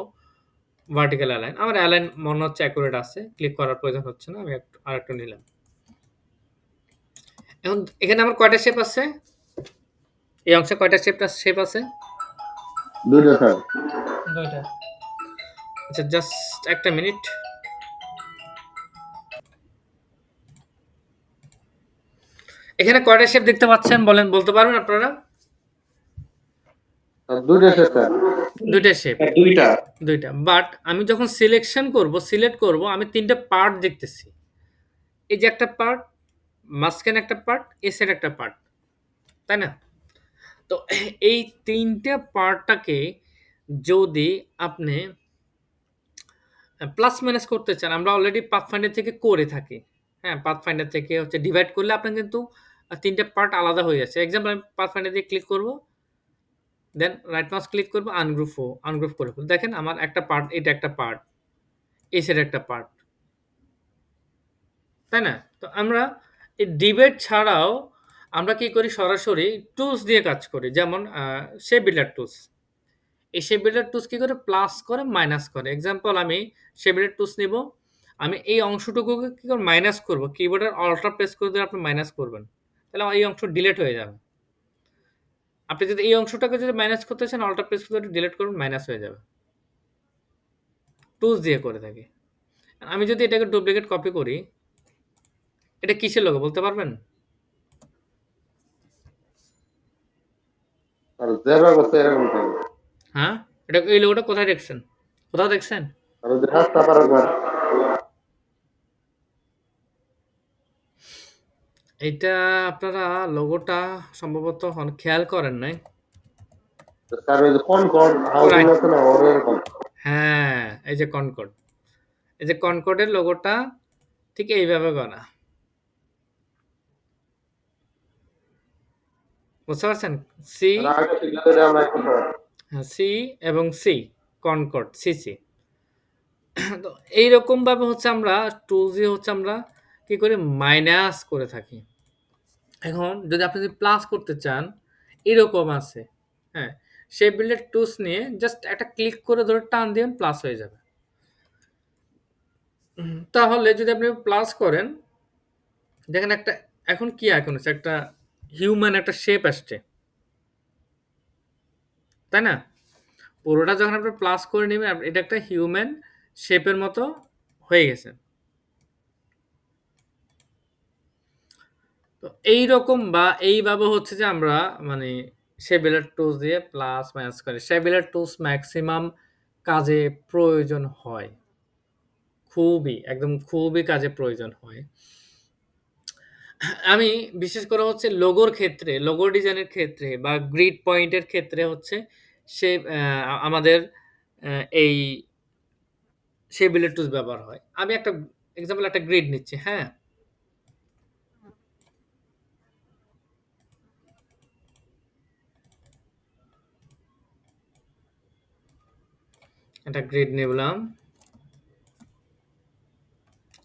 A: Vertical align. আমার অ্যালাইন মনে হচ্ছে অ্যাকুরেট আছে। ক্লিক করার প্রয়োজন হচ্ছে না। আমি আরেকটু নিলাম। এখন এখানে আমার কয়টা শেপ আছে? এই অংশে কয়টা শেপ আছে?
B: ২ টা স্যার।
A: ২ টা। আচ্ছা, জাস্ট একটা মিনিট। এখানে কয়টা শেপ দেখতে পাচ্ছেন বলেন, বলতে পারবেন আপনারা?
B: স্যার ২ টা শেপ স্যার।
A: ২ টা শেপ,
C: হ্যাঁ, ২ টা।
A: ২ টা। বাট আমি যখন সিলেক্ট করব, আমি ৩ টা পার্ট দেখতেছি। এই যে একটা পার্ট, মাঝখানে একটা পার্ট, এই সাইডে একটা পার্ট। তাই না? তো এই ৩ টে পার্টটাকে যদি আপনি প্লাস মাইনাস করতে চান, আমরা অলরেডি পাথফাইন্ডার থেকে করে থাকি। হ্যাঁ? পাথফাইন্ডার থেকে হচ্ছে ডিভাইড করলে আপনার কিন্তু ৩ টা পার্ট আলাদা হয়ে যাচ্ছে। এক্সাম্পল আমি পাথফাইন্ডার দিয়ে ক্লিক করব, দেন রাইট মাউস ক্লিক করব, আনগ্রুপ করে ফেলব। দেখেন আমার একটা পার্ট, এটা একটা পার্ট, এই সাইডে একটা পার্ট। তাই না? তো আমরা এই ডিবেট ছাড়াও আমরা কি করি, সরাসরি টুলস দিয়ে কাজ করি। যেমন শেপ বিল্ডার টুলস। এই শেপ বিল্ডার টুলস কি করে? প্লাস করে, মাইনাস করে। এক্সাম্পল আমি শেপ বিল্ডার টুলস নিব। আমি এই অংশটুকুকে কি করে মাইনাস করব? কিবোর্ডের অল্টার প্রেস করে ধরে আপনি মাইনাস করবেন। তাহলে আমার এই অংশ ডিলিট হয়ে যাবে। আপনি যদি এই অংশটাকে যদি মাইনাস করতে চান, অল্টার প্রেস করে ডিলিট করবেন, মাইনাস হয়ে যাবে। টুলস দিয়ে করে থাকি। আমি যদি এটাকে ডুপ্লিকেট কপি করি, এটা কিসের লোগো বলতে পারবেন?
B: আর যেভাবে করছে এরকম থাকে।
A: হ্যাঁ? এটা, এই লোগোটা কোথায় দেখছেন? কোথাও দেখছেন?
B: আর ওই যে রাস্তা পার হবার
A: এইটা আপনারা লোগোটা সম্ভবত খেয়াল করেন নাই।
B: স্যার ওই যে কনকর্ড হাউজিং
A: রাইট।
B: আছে না ওর এরকম।
A: হ্যাঁ, এই যে কনকর্ড। এই যে কনকর্ডের লোগোটা ঠিক এইভাবে করা। বুঝতে পারছেন? সি,
B: আর আগে শিখলে তো এটা আমরা একটু সহজ।
A: হ্যাঁ, সি এবং সি, কনকর্ড, সিসি। তো এইরকমভাবে হচ্ছে আমরা টুলস দিয়ে হচ্ছে আমরা কি করি? মাইনাস করে থাকি। এখন যদি আপনি যদি প্লাস করতে চান, এরকম আছে। হ্যাঁ? শেপ বিল্ডার টুলস নিয়ে জাস্ট একটা ক্লিক করে ধরে টান দিবেন, প্লাস হয়ে যাবে। তাহলে যদি আপনি প্লাস করেন, দেখেন একটা, এখন কি আইকন হচ্ছে? একটা হিউম্যান একটা শেপ আসছে। তাই না? পুরোটা যখন আপনি প্লাস করে নিবেন, এটা একটা হিউম্যান শেপের মতো হয়ে গেছে। তো এইরকম বা এইভাবে হচ্ছে যে আমরা মানে শেপ-বিল্ডার টুলস দিয়ে প্লাস মাইনাস করি। শেপ-বিল্ডার টুলস মেক্সিমাম কাজে প্রয়োজন হয়। খুবই, একদম খুবই কাজে প্রয়োজন হয়। আমি বিশেষ করে হচ্ছে লোগোর ক্ষেত্রে, লোগো ডিজাইনের ক্ষেত্রে বা গ্রিড পয়েন্টের ক্ষেত্রে হচ্ছে সে আমাদের আ এই শেপ-বিল্ডার টুলস ব্যবহার হয়। আমি একটা এক্সাম্পল, একটা গ্রিড নিচ্ছি, হ্যাঁ? একটা গ্রিড নিলাম,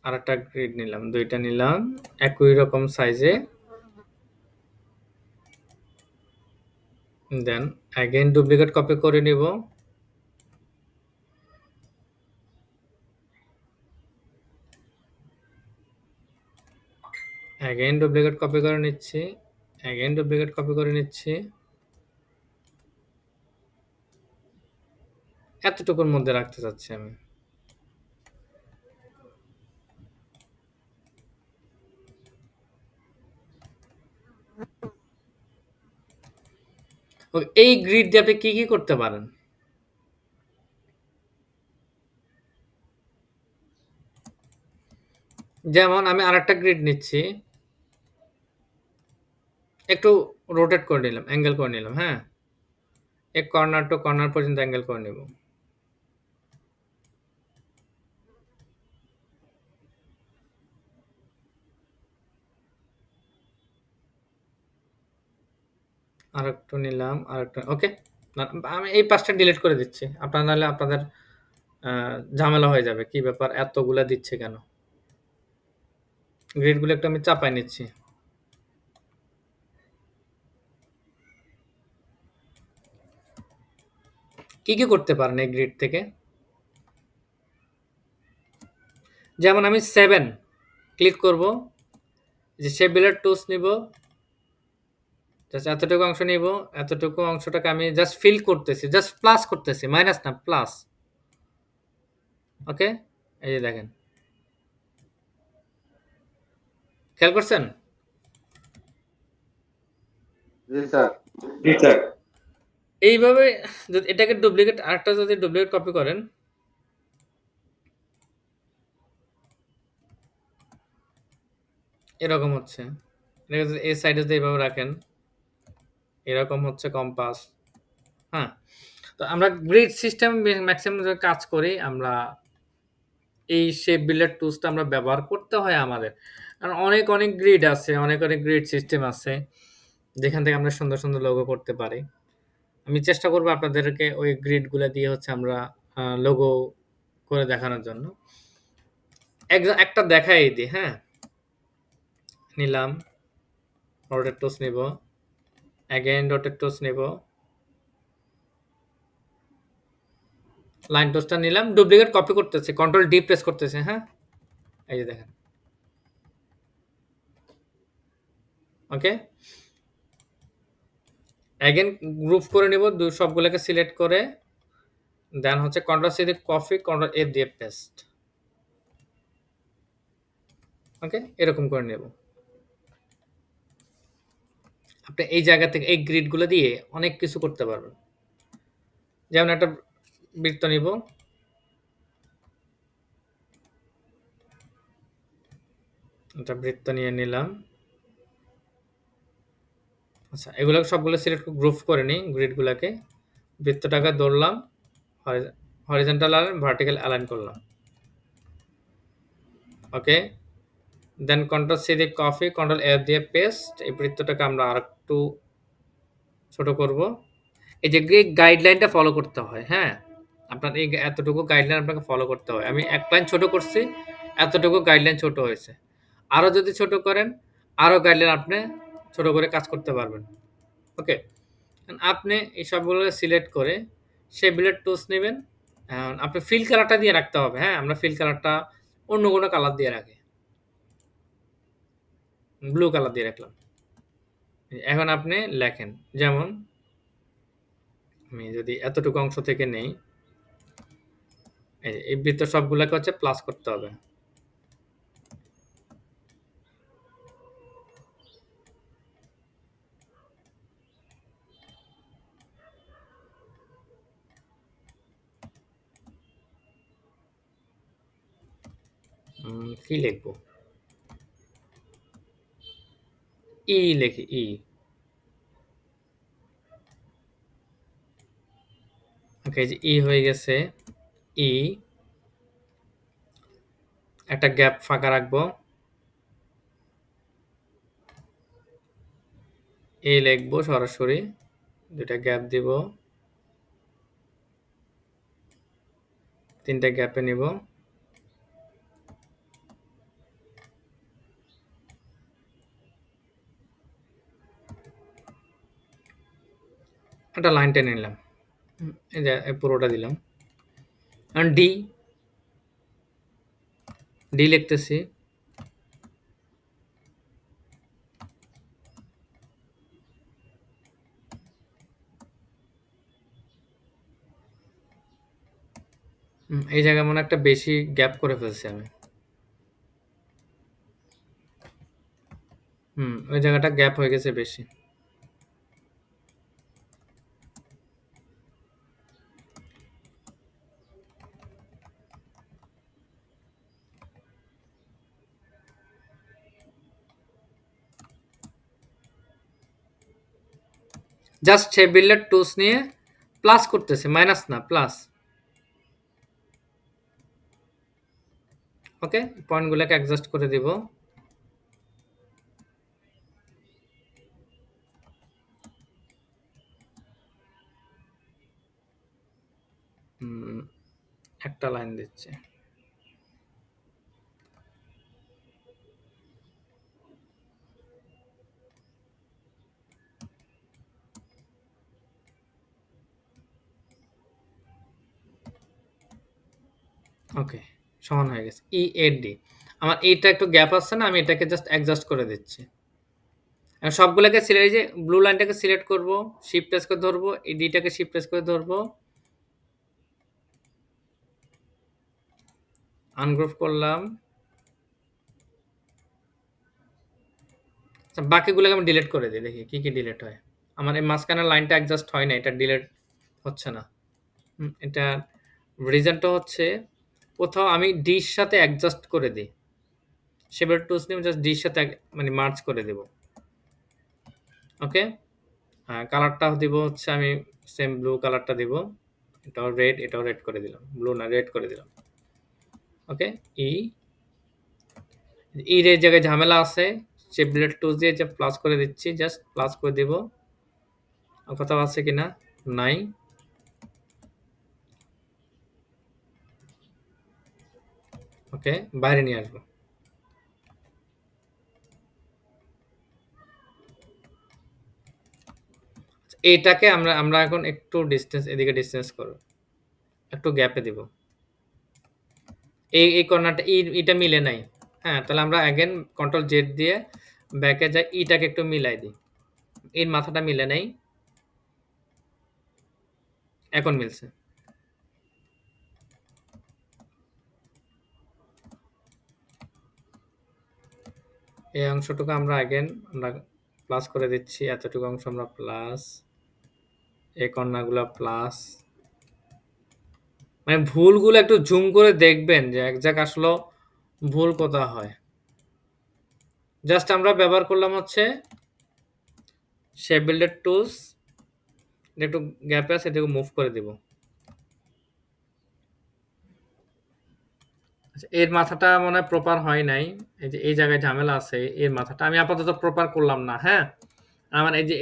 A: আরেকটা গ্রিড নিলাম, ২ টা নিলাম একই রকম সাইজে। দেন এগেইন ডুপ্লিকেট কপি করে নিব। এগেইন ডুপ্লিকেট কপি করে নিচ্ছি। এগেইন ডুপ্লিকেট কপি করে নিচ্ছি। এতটুকুর মধ্যে রাখতে চাচ্ছি আমি। ওকে, এই গ্রিড দিয়ে আপনি কি করতে পারেন? যেমন আমি আরেকটা গ্রিড নিচ্ছি। একটু রোটেট করে নিলাম, অ্যাঙ্গেল করে নিলাম, হ্যাঁ? এক কর্নার টু কর্নার পর্যন্ত অ্যাঙ্গেল করে নিব। আরেকটু নিলাম, আরেকটা, ওকে। না, আমি এই পাঁচটা ডিলিট করে দিচ্ছি। আপনার নাহলে আপনাদের ঝামেলা হয়ে যাবে। কি ব্যাপার এতগুলা দিচ্ছে কেন? গ্রিডগুলো একটু আমি চাপায় নিচ্ছি। কি করতে পারেন এই গ্রিড থেকে? যেমন আমি 7 ক্লিক করব, যে শেপ বিল্ডার টুলস নিব, জাস্ট এতটুকু অংশ নিব, এতটুকু অংশটাকে আমি জাস্ট ফিল করতেছি, জাস্ট প্লাস করতেছি, মাইনাস না, প্লাস। ওকে? এই যে দেখেন। খেয়াল করছেন?
B: জি স্যার।
C: জি স্যার।
A: এইভাবে যদি এটাকে ডুপ্লিকেট আরেকটা যদি ডুপ্লিকেট কপি করেন এরকম হচ্ছে। এটাকে যদি এই সাইডে যদি এভাবে রাখেন, এরকম হচ্ছে কম্পাস। হ্যাঁ? তো আমরা গ্রিড সিস্টেম ম্যাক্সিমাম যে কাজ করি আমরা এই শেপ বিল্ডার টুলসটা আমরা ব্যবহার করতে হয় আমাদের। কারণ অনেক গ্রিড আছে, অনেক গ্রিড সিস্টেম আছে। যেখান থেকে আমরা সুন্দর লোগো করতে পারি। আমি চেষ্টা করব আপনাদেরকে ওই গ্রিড গুলা দিয়ে হচ্ছে আমরা লোগো করে দেখানোর জন্য। একটা দেখাই দিই, হ্যাঁ? নিলাম, রোটেট টুলস নিব, অ্যাগেইন রোটেট টুলস নিব, লাইন টুলসটা নিলাম, ডুপ্লিকেট কপি করতেছি, কন্ট্রোল ডি প্রেস করতেছি, হ্যাঁ? এই যে দেখেন। ওকে? অ্যাগেইন গ্রুপ করে নিব, সবগুলোকে সিলেক্ট করে দেন হচ্ছে কন্ট্রোল সি দিয়ে কপি, কন্ট্রোল এফ দিয়ে পেস্ট। ওকে? এরকম করে নেব। আপনি এই জায়গা থেকে এই গ্রিড গুলো দিয়ে অনেক কিছু করতে পারবেন। যেমন একটা বৃত্ত নিব, একটা বৃত্ত নিয়ে নিলাম। আচ্ছা, এগুলোকে সবগুলো সিলেক্ট গ্রুপ করে নিই গ্রিড গুলাকে। বৃত্তটাকে ধরলাম, হরিজন্টাল অ্যালাইন, ভার্টিক্যাল অ্যালাইন করলাম। ওকে? দেন কন্ট্রোল সি দিয়ে কপি, কন্ট্রোল এফ দিয়ে পেস্ট। এই বৃত্তটাকে আমরা আরেকটু ছোট করব। এই যে গাইডলাইনটা ফলো করতে হয়, হ্যাঁ? আপনার এই এতটুকু গাইডলাইন আপনাকে ফলো করতে হয়। আমি এক লাইন ছোট করছি, এতটুকু গাইডলাইন ছোট হয়েছে। আরো যদি ছোট করেন, আরো গাইডলাইন আপনি ছোট করে কাজ করতে পারবেন। ওকে? আপনি এই সবগুলো সিলেক্ট করে সেই বুলেট টুলস নেবেন। আপনি ফিল কালারটা দিয়ে রাখতে হবে, হ্যাঁ? আমরা ফিল কালারটা অন্য কোনো কালার দিয়ে রাখি। ব্লু কালার দিয়ে রাখলাম। এখন আপনি লেখেন। যেমন আমি যদি এতটুকু অংশ থেকে নেই, এই বৃত্ত সবগুলাকে হচ্ছে প্লাস করতে হবে। কি লিখবো? ই লিখি, ই। ওকে, যে ই হয়ে গেছে। ই, একটা গ্যাপ ফাঁকা রাখবো। এ লিখবো সরাসরি, দুটা গ্যাপ দিব, তিনটা গ্যাপে নিব। একটা লাইন টেনে নিলাম। এই যে পুরোটা দিলাম। এখন ডি, ডি লিখতেছি। এই জায়গায় মনে একটা বেশি গ্যাপ করে ফেলছি আমি। ওই জায়গাটা গ্যাপ হয়ে গেছে বেশি। জাস্ট সে বিল্ডার টুলস নিয়ে প্লাস করতেছে, মাইনাস না, প্লাস। ওকে? পয়েন্টগুলোকে অ্যাডজাস্ট করে দিব। একটা লাইন দিচ্ছি। ওকে, সমান হয়ে গেছে। ই এর ডি। আমার এইটা একটু গ্যাপ আছে না, আমি এটাকে জাস্ট অ্যাডজাস্ট করে দিচ্ছি। সবগুলোকে সিলেক্ট, এই যে ব্লু লাইনটাকে সিলেক্ট করব, শিফট প্রেস করে ধরবো, এই ডিটাকে শিফট প্রেস করে ধরবো। আনগ্রুপ করলাম। আচ্ছা, বাকিগুলোকে আমি ডিলিট করে দিই, দেখি কি ডিলিট হয়। আমার এই মাঝখানের লাইনটা অ্যাডজাস্ট হয় না, এটা ডিলিট হচ্ছে না। এটা রিজনটা হচ্ছে কোথাও আমি ডির সাথে অ্যাডজাস্ট করে দিই। শেপের টুলস নিয়ে জাস্ট ডির সাথে মানে মার্জ করে দেব। ওকে, কালারটা দিব হচ্ছে আমি সেম ব্লু কালারটা দিব। এটাও রেড করে দিলাম, ব্লু না রেড করে দিলাম। ওকে, এর জায়গায় ঝামেলা আছে, শেপ বিল্ডার টুলস দিয়ে যে প্লাস করে দিচ্ছি, জাস্ট প্লাস করে দিব। কোথাও আছে কিনা, নাই। ওকে, বাইরে নিয়ে আসবো। এটাকে আমরা আমরা এখন একটু ডিসটেন্স, এদিকে ডিসটেন্স করব, একটু গ্যাপে দিব। এই কর্নারটা এটা মিলে নাই। হ্যাঁ, তাহলে আমরা অ্যাগেন কন্ট্রোল জেড দিয়ে ব্যাকে যাই, ইটাকে একটু মিলাই দিই। এর মাথাটা মিলে নাই, এখন মিলছে। এই অংশটুকু আমরা আমরা প্লাস করে দিচ্ছি, এতটুকু অংশ আমরা প্লাস, এই কর্নারগুলো প্লাস। মানে ভুলগুলো একটু জুম করে দেখবেন যে একজাক্ট আসলে ভুল কোথা হয়। জাস্ট আমরা ব্যবহার করলাম হচ্ছে শেপ বিল্ডার টুলস, একটু গ্যাপে আছে, এটাকে মুভ করে দিব। আচ্ছা, এর মাথাটা মনে হয় প্রপার হয় নাই, এই যে এই জায়গায় ঝামেলা আছে, এর মাথাটা আমি আপাতত প্রপার করলাম না। হ্যাঁ, আমার এই যে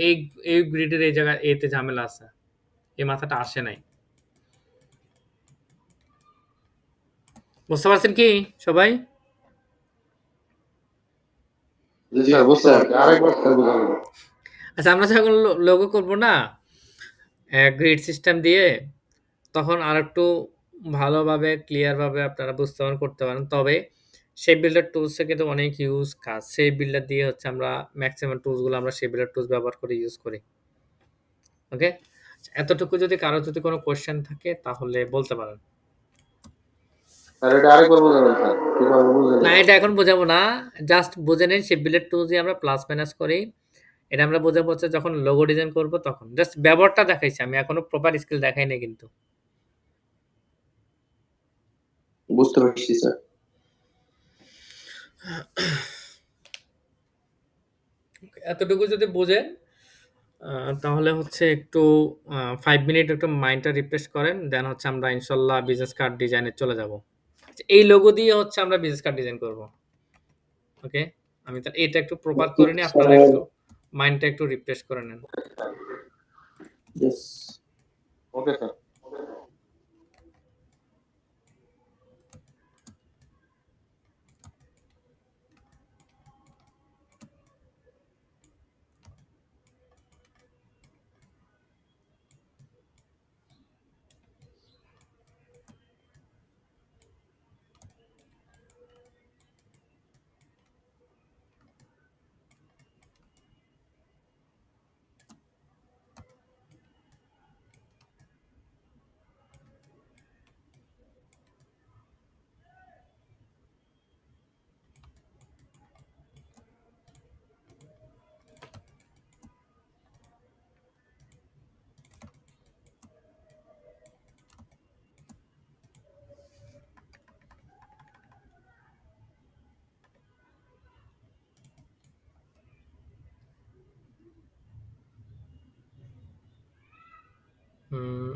A: এই গ্রিডের এই জায়গায় এতে ঝামেলা আছে, এই মাথাটা আসে নাই। বুঝতে পারছেন কি সবাই?
B: জি স্যার, বুঝতে পারছি। আরেকবার স্যার বুঝাবেন।
A: আচ্ছা, আমরা যখন লোগো করব না গ্রিড সিস্টেম দিয়ে, তখন আরেকটু ভালোভাবে ক্লিয়ারভাবে আপনারা বুঝতে পারেন, করতে পারেন। তবে শেপ বিল্ডার টুলসে কিন্তু অনেক ইউজ কাজ। শেপ বিল্ডার দিয়ে হচ্ছে আমরা ম্যাক্সিমাম টুলসগুলো আমরা শেপ বিল্ডার টুলস ব্যবহার করে ইউজ করি। ওকে, এতটুকু যদি কারো যদি কোনো কোয়েশ্চেন থাকে তাহলে বলতে পারেন।
B: স্যার এটা আরেকবার বুঝাবেন স্যার, কিভাবে বুঝলেন?
A: না, এটা এখন বোঝাবো না, জাস্ট বুঝে নিন শেপ বিল্ডার টুলস দিয়ে আমরা প্লাস মাইনাস করি। এটা আমরা বোঝাবো হচ্ছে যখন লোগো ডিজাইন করব তখন। জাস্ট ব্যবহারটা দেখাইছি, আমি এখনো প্রপার স্কিল দেখাই নাই কিন্তু।
C: বুঝতে পারছি স্যার।
A: এতটুকু যদি বোঝেন তাহলে হচ্ছে একটু 5 মিনিট একটু মাইন্ডটা রিফ্রেশ করেন, দেন হচ্ছে আমরা ইনশাল্লাহ বিজনেস কার্ড ডিজাইনে চলে যাব। এই লোগো দিয়ে হচ্ছে আমরা বিজনেস কার্ড ডিজাইন করব। ওকে, আমি তাহলে এটা একটু প্রপার করে নিই, আপনারা একটু মাইন্ডটা একটু রিফ্রেশ করে নেন।
C: ইয়েস।
B: Okay sir.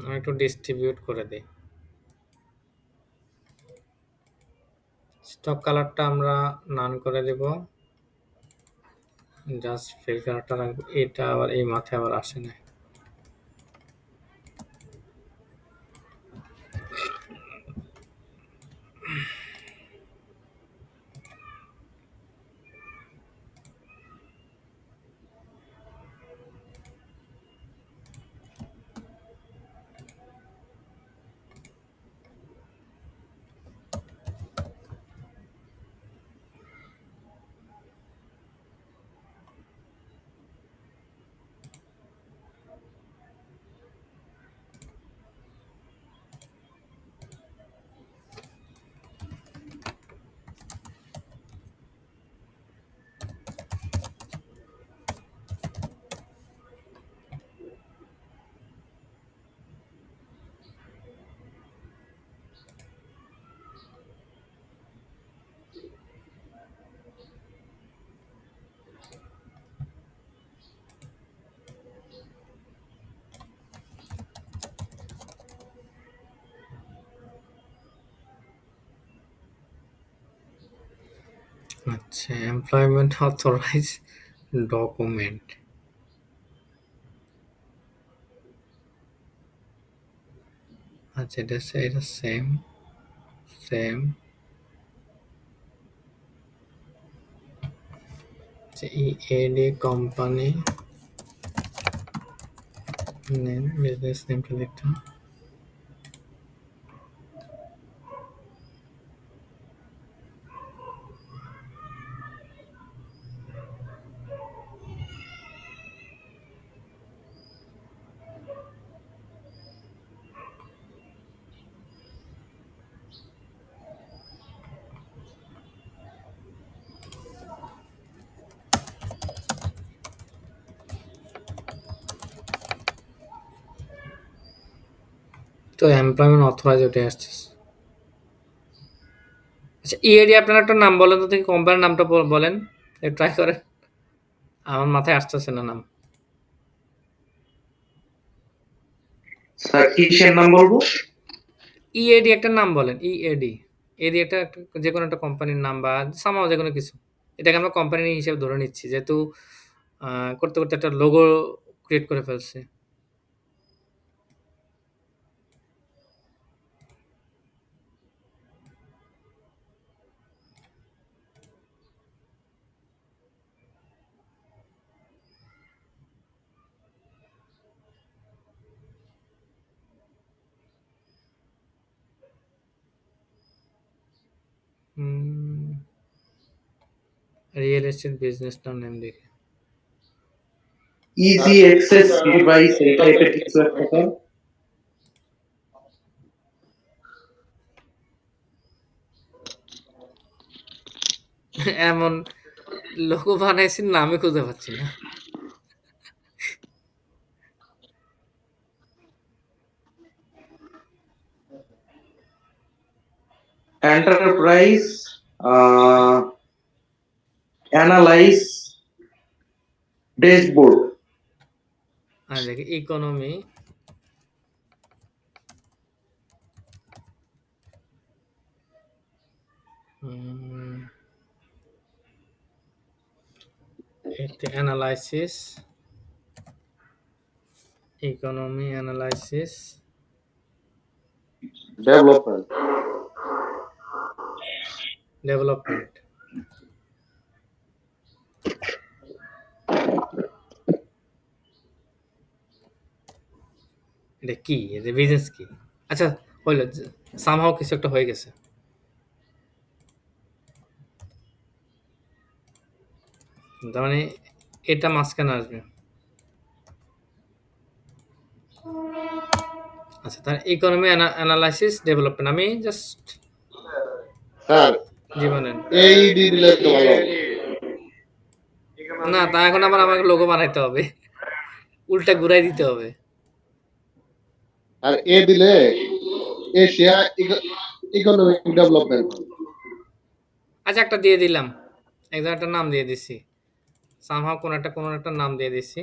A: আমি একটু ডিস্ট্রিবিউট করে দিই। স্টক কালারটা আমরা নান করে দেব, জাস্ট ফিল কালারটা রাখবো। এটা আবার এই মাথায় আবার আসে না। আচ্ছা, এমপ্লয়মেন্ট অথরাইজ ডকুমেন্ট। আচ্ছা, এটা same same. EAD company name, business নেমটা লিখতে হবে। তো এমপ্লয়মেন্ট অথরাইজ ওটাই আসছে। আচ্ছা, ইএডি আপনার একটা নাম বলেন তো দেখি, কোম্পানির নামটা বলেন, ট্রাই করেন। আমার মাথায় আসতেছে না নাম।
C: স্যার কিসের নাম বলবো?
A: ইএডি একটা নাম বলেন, ইএডি। এডি একটা যে কোনো একটা কোম্পানির নাম বা সামহাও যেকোনো কিছু। এটাকে আমরা কোম্পানি হিসেবে ধরে নিচ্ছি। যেহেতু করতে, করতে একটা লোগো ক্রিয়েট করে ফেলছি। হুম, রিয়েল এস্টেট বিজনেসটার নেম দেখি।
C: ইজি অ্যাক্সেস ডিভাইস এই টাইপের কিছু একটা স্যার।
A: এমন লোগো বানাইছি, নামই খুঁজে পাচ্ছি না।
C: Enterprise analyse dashboard.
A: দেখি ইকোনমি, এতে analysis, economy analysis,
B: development.
A: Development. এটা কি? এটা বিজনেস কি? আচ্ছা, হইল, সামহাও কিছু একটা হয়ে গেছে। তার মানে এটা মাঝখানে আসবে। আচ্ছা, তার ইকোনমি অ্যানালাইসিস ডেভেলপমেন্ট। আমি জাস্ট,
B: স্যার,
A: জি বলেন।
B: এইডি দিলে তো ভালো হবে।
A: না, তা এখন আবার আমাকে লোগো বানাইতে হবে, উল্টা ঘুরাই দিতে হবে।
B: আর এ দিলে এশিয়া ইকোনমিক ডেভেলপমেন্ট।
A: আচ্ছা, একটা দিয়ে দিলাম, একদম একটা নাম দিয়ে দিছি, সামহাও কোনো একটা নাম দিয়ে দিছি।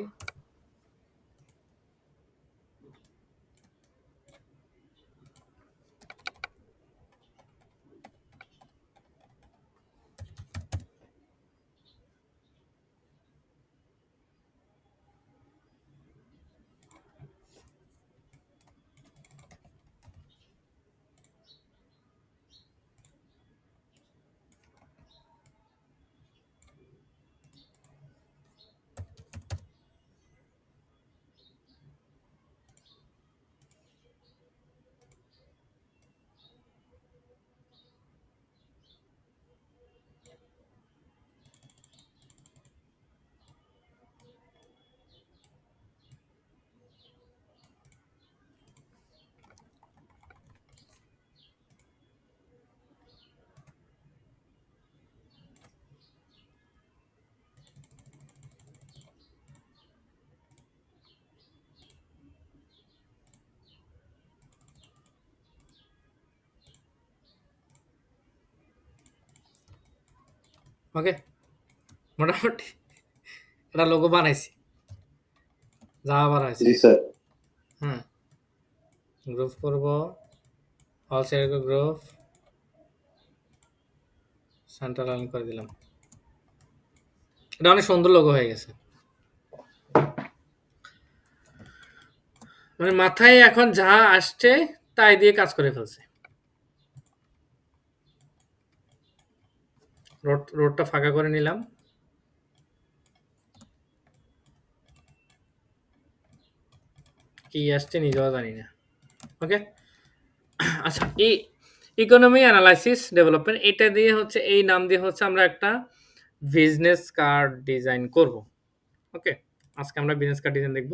A: ওকে, মোটামুটি একটা লোগো বানাইছি, যা আবার আছে।
B: জি স্যার।
A: হ্যাঁ, গ্রুপ করব, all set group, centre line করে দিলাম। এটা অনেক সুন্দর লোগো হয়ে গেছে। মানে মাথায় এখন যা আসছে তাই দিয়ে কাজ করে ফেলছে। রোডটা ফাঁকা করে নিলাম। কি আসছে নিজেও জানি না। ওকে। আচ্ছা, ইকোনমি অ্যানালাইসিস ডেভেলপমেন্ট এটা দিয়ে হচ্ছে, এই নাম দিয়ে হচ্ছে আমরা একটা বিজনেস কার্ড ডিজাইন করব। ওকে, আজকে আমরা বিজনেস কার্ড ডিজাইন দেখব।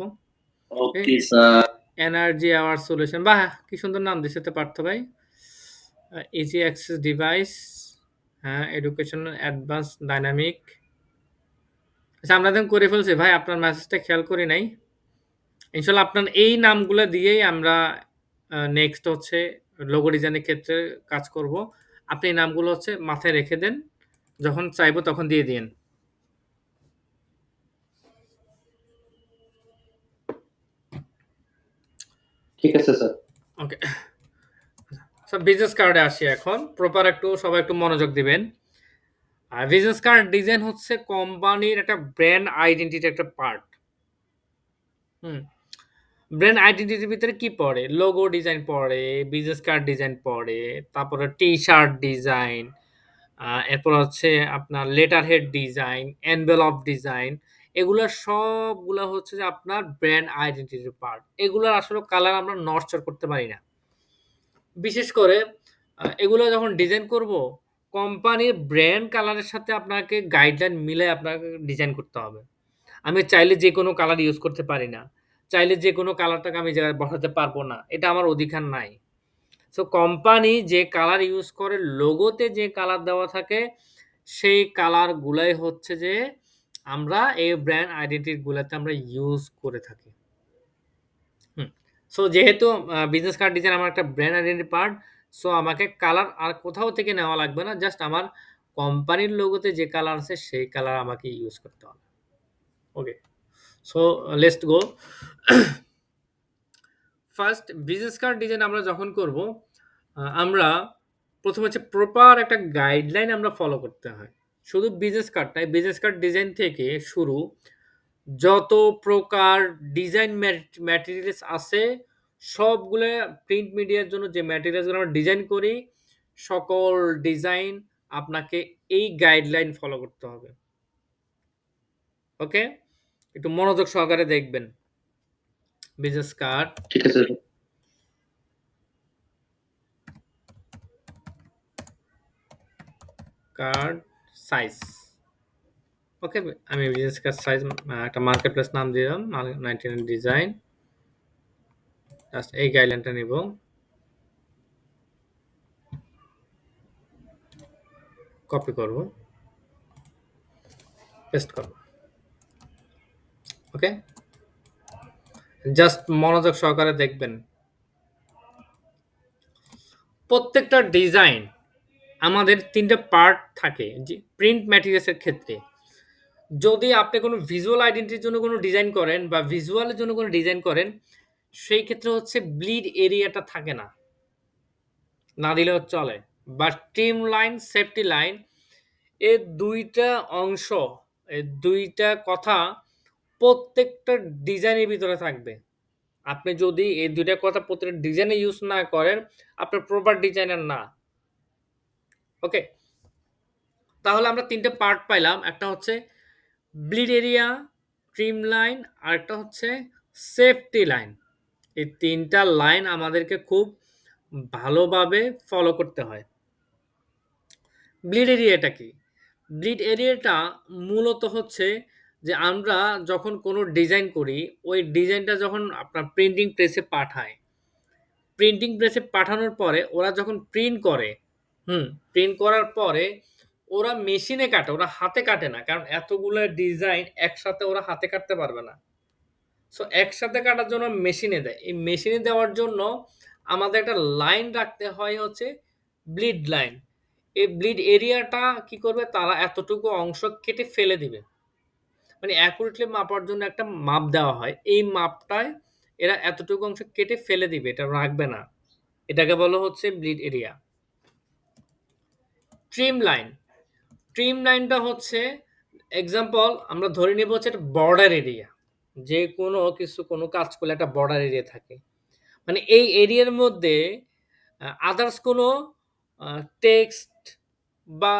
C: Okay sir.
A: Energy our solution, বাহ কি সুন্দর নাম দিছে তো পার্থ ভাই। ইজি অ্যাক্সেস ডিভাইস, হ্যাঁ, এডুকেশনাল অ্যাডভান্স ডাইনামিক। আচ্ছা, আমরা এখন করে ফেলছি ভাই, আপনার মেসেজটা খেয়াল করি নাই। ইনশাল্লাহ আপনার এই নামগুলো দিয়েই আমরা নেক্সট হচ্ছে লোগো ডিজাইনের ক্ষেত্রে কাজ করব। আপনি এই নামগুলো হচ্ছে মাথায় রেখে দেন, যখন চাইবো তখন দিয়ে দিন।
B: ঠিক আছে স্যার।
A: ওকে, সব বিজনেস কার্ডে আসি এখন। প্রপার একটু সবাই একটু মনোযোগ দিবেন। আর বিজনেস কার্ড ডিজাইন হচ্ছে কোম্পানির একটা ব্র্যান্ড আইডেন্টিটির একটা পার্ট। হুম, ব্র্যান্ড আইডেন্টিটির ভিতরে কি পড়ে? লোগো ডিজাইন পড়ে, বিজনেস কার্ড ডিজাইন পড়ে, তারপরে টি-শার্ট ডিজাইন, এরপর হচ্ছে আপনার letter head design, envelope design. এগুলা সবগুলা হচ্ছে যে আপনার ব্র্যান্ড আইডেন্টিটির পার্ট। এগুলার আসলে কালার আমরা নরচার করতে পারি না। বিশেষ করে এগুলো যখন ডিজাইন করব, কোম্পানির ব্র্যান্ড কালারের সাথে আপনাকে গাইডলাইন মিলে আপনাকে ডিজাইন করতে হবে। আমি চাইলে যেকোনো কালার ইউজ করতে পারি না। চাইলে যেকোনো কালারটাকে আমি জায়গায় বসাতে পারবো না। এটা আমার অধিকার নাই। সো কোম্পানি যে কালার ইউজ করে, লোগোতে যে কালার দেওয়া থাকে, সেই কালার গুলাই হচ্ছে যে আমরা এই ব্র্যান্ড আইডেন্টিটি গুলাতে আমরা ইউজ করে থাকি। হুম। সো যেহেতু বিজনেস কার্ড ডিজাইন আমার একটা ব্র্যান্ড আইডেন্টিটি পার্ট, সো আমাকে কালার আর কোথাও থেকে নেওয়া লাগবে না। জাস্ট আমার কোম্পানির লোগোতে যে কালার আছে সেই কালার আমাকে ইউজ করতে হবে। Okay. So let's go. First business card design আমরা যখন করব, আমরা প্রথমে হচ্ছে প্রপার একটা গাইডলাইন আমরা ফলো করতে হয়। শুধু বিজনেস কার্ড নয়, বিজনেস কার্ড ডিজাইন থেকে শুরু যত প্রকার ডিজাইন ম্যাটেরিয়ালস আছে, সবগুলো প্রিন্ট মিডিয়ার জন্য যে ম্যাটেরিয়ালসগুলো আমরা ডিজাইন করি, সকল ডিজাইন আপনাকে এই গাইডলাইন ফলো করতে হবে। ওকে, একটু মনোযোগ সহকারে দেখবেন। বিজনেস কার্ড,
B: ঠিক আছে স্যার।
A: Card size. ওকে, আমি বিজনেস কার্ড সাইজ একটা মার্কেট প্লেস নাম দিলাম, 99 ডিজাইন। জাস্ট এই গাইডলাইনটা নিব, কপি করব, পেস্ট করব। ওকে, জাস্ট মনোযোগ সহকারে দেখবেন। প্রত্যেকটা ডিজাইন আমাদের ৩ টা পার্ট থাকে যে প্রিন্ট ম্যাটেরিয়ালস এর ক্ষেত্রে। যদি আপনি কোনো ভিজুয়াল আইডেন্টিটির জন্য কোনো ডিজাইন করেন বা ভিজুয়ালের জন্য কোনো ডিজাইন করেন, সেই ক্ষেত্রে হচ্ছে ব্লিড এরিয়াটা থাকে না। না দিলেও চলে। বা ট্রিম লাইন, সেফটি লাইন, এই ২ টা অংশ, এই ২ টা কথা প্রত্যেকটা ডিজাইনের ভিতরে থাকবে। আপনি যদি এই ২ টা কথা প্রত্যেকটা ডিজাইনে ইউজ না করেন, আপনার প্রপার ডিজাইনার না। ওকে? তাহলে আমরা ৩ টে পার্ট পাইলাম। একটা হচ্ছে ব্লিড এরিয়া, ট্রিম লাইন, আরেকটা হচ্ছে সেফটি লাইন। এই ৩ টা লাইন আমাদেরকে খুব ভালোভাবে ফলো করতে হয়। ব্লিড এরিয়াটা কি? ব্লিড এরিয়াটা মূলত হচ্ছে যে আমরা যখন কোনো ডিজাইন করি, ওই ডিজাইনটা যখন আপনার প্রিন্টিং প্রেসে পাঠায়, প্রিন্টিং প্রেসে পাঠানোর পরে ওরা যখন প্রিন্ট করে, প্রিন্ট করার পরে ওরা মেশিনে কাটে, ওরা হাতে কাটে না। কারণ এতগুলা ডিজাইন একসাথে ওরা হাতে কাটতে পারবে না। সো একসাথে কাটার জন্য মেশিনে দেয়। এই মেশিনে দেওয়ার জন্য আমাদের একটা লাইন রাখতে হয় হচ্ছে ব্লিড লাইন। এই ব্লিড এরিয়াটা কি করবে? তারা এতটুকু অংশ কেটে ফেলে দিবে। মানে অ্যাকুরেটলি মাপার জন্য একটা মাপ দেওয়া হয়। এই মাপটায় এরা এতটুকু অংশ কেটে ফেলে দিবে। এটা রাখবে না। এটাকে বলা হচ্ছে bleed area. Trim line. Trim লাইনটা হচ্ছে এক্সাম্পল আমরা ধরে নিব হচ্ছে একটা বর্ডার এরিয়া। যে কোনো কিছু কোনো কাজ করলে একটা বর্ডার এরিয়া থাকে। মানে এই এরিয়ার মধ্যে আদার্স কোনো আ টেক্সট বা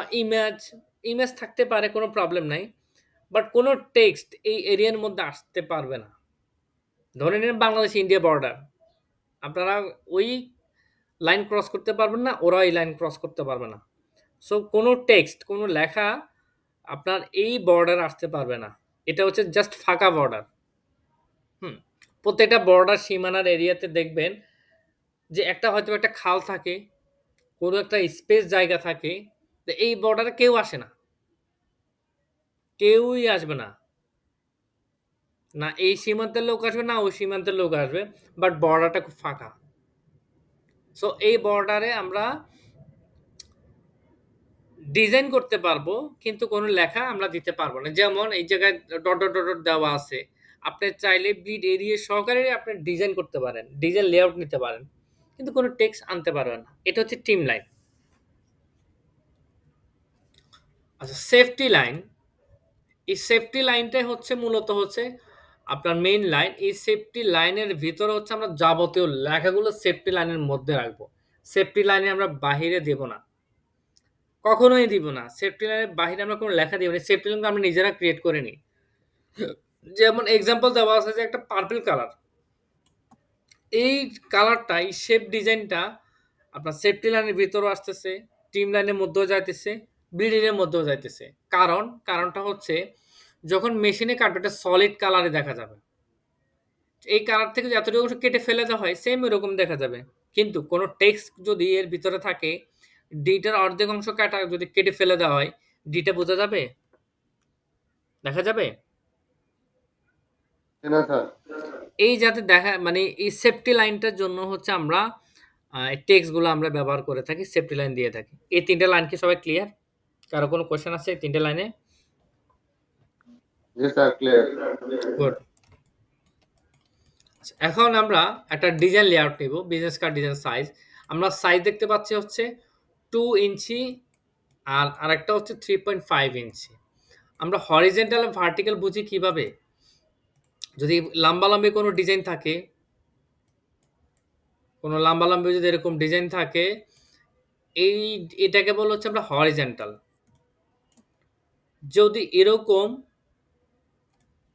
A: ইমেজ থাকতে পারে, কোনো প্রবলেম নাই। বাট কোনো টেক্সট এই এরিয়ার মধ্যে আসতে পারবে না। ধরে নিন বাংলাদেশ ইন্ডিয়া বর্ডার। আপনারা ওই লাইন ক্রস করতে পারবেন না, ওরা এই লাইন ক্রস করতে পারবে না। সো কোনো টেক্সট, কোনো লেখা আপনার এই বর্ডারে আসতে পারবে না। এটা হচ্ছে জাস্ট ফাঁকা বর্ডার। হুম? প্রত্যেকটা বর্ডার সীমানার এরিয়াতে দেখবেন যে একটা হয়তো একটা খাল থাকে, কোনো একটা স্পেস জায়গা থাকে। তো এই বর্ডারে কেউ আসে না। কেউই আসবে না। না এই সীমান্তের লোক আসবে, না ওই সীমান্তের লোক আসবে। বাট বর্ডারটা খুব ফাঁকা। সো এই বর্ডারে আমরা ডিজাইন করতে পারবো, কিন্তু কোনো লেখা আমরা দিতে পারবো না। যেমন এই জায়গায় ডট দেওয়া আছে। আপনি চাইলে বিট এরিয়া সহকারে আপনি ডিজাইন করতে পারেন। ডিজাইন লেআউট নিতে পারেন। কিন্তু কোনো টেক্সট আনতে পারবেন না। এটা হচ্ছে টিম লাইন। আচ্ছা, সেফটি লাইন। এই সেফটি লাইনটাই হচ্ছে মূলত হচ্ছে আপনার মেইন লাইন। এই সেফটি লাইনের ভিতরে হচ্ছে আমরা যাবতীয় লেখাগুলো সেফটি লাইনের মধ্যে রাখবো। সেফটি লাইনে আমরা বাহিরে দেব না। কখনোই দিব না। সেফটি লাইনের বাহিরে আমরা কোনো লেখা দিব না। সেফটি লাইন আমরা নিজেরা ক্রিয়েট করে নিই। যেমন এক্সাম্পল দেওয়া আছে যে একটা পার্পল কালার। এই কালারটা, এই শেপ ডিজাইনটা আপনার সেফটি লাইনের ভিতরেও আসতেছে, টিম লাইনের মধ্যেও যাইতেছে, ব্লিডিং এর মধ্যেও যাইতেছে। কারণটা হচ্ছে যখন মেশিনে কাটবে এটা সলিড কালারে দেখা যাবে। এই কালার থেকে যতটুকু অংশ কেটে ফেলে দেওয়া হয় সেম এরকম দেখা যাবে। কিন্তু কোনো টেক্সট যদি এর ভিতরে থাকে, ডিটার অর্ধেক অংশ কাটা যদি কেটে ফেলে দেওয়া হয়, ডিটা বোঝা যাবে? দেখা যাবে?
B: না স্যার।
A: এই যাতে দেখা মানে এই সেফটি লাইনটার জন্য হচ্ছে আমরা টেক্সট গুলো আমরা ব্যবহার করে থাকি, সেফটি লাইন দিয়ে থাকি। এই ৩ টা লাইন কি সবাই ক্লিয়ার? কারো কোনো কোয়েশ্চেন আছে এই ৩ টা লাইনে?
B: জি স্যার, ক্লিয়ার।
A: গুড। এখন আমরা একটা ডিজাইন লেআউট নিব, বিজনেস কার্ড ডিজাইন সাইজ। আমরা সাইজ দেখতে পাচ্ছি হচ্ছে 2 ইঞ্চি আর আরেকটা হচ্ছে 3.5 ইঞ্চি। আমরা হরিজন্টাল আর ভার্টিক্যাল বুঝি কিভাবে? যদি লম্বালম্বি কোনো ডিজাইন থাকে, কোনো লম্বালম্বি যদি এরকম ডিজাইন থাকে, এই এটাকে বলা হচ্ছে আমরা হরিজন্টাল। যদি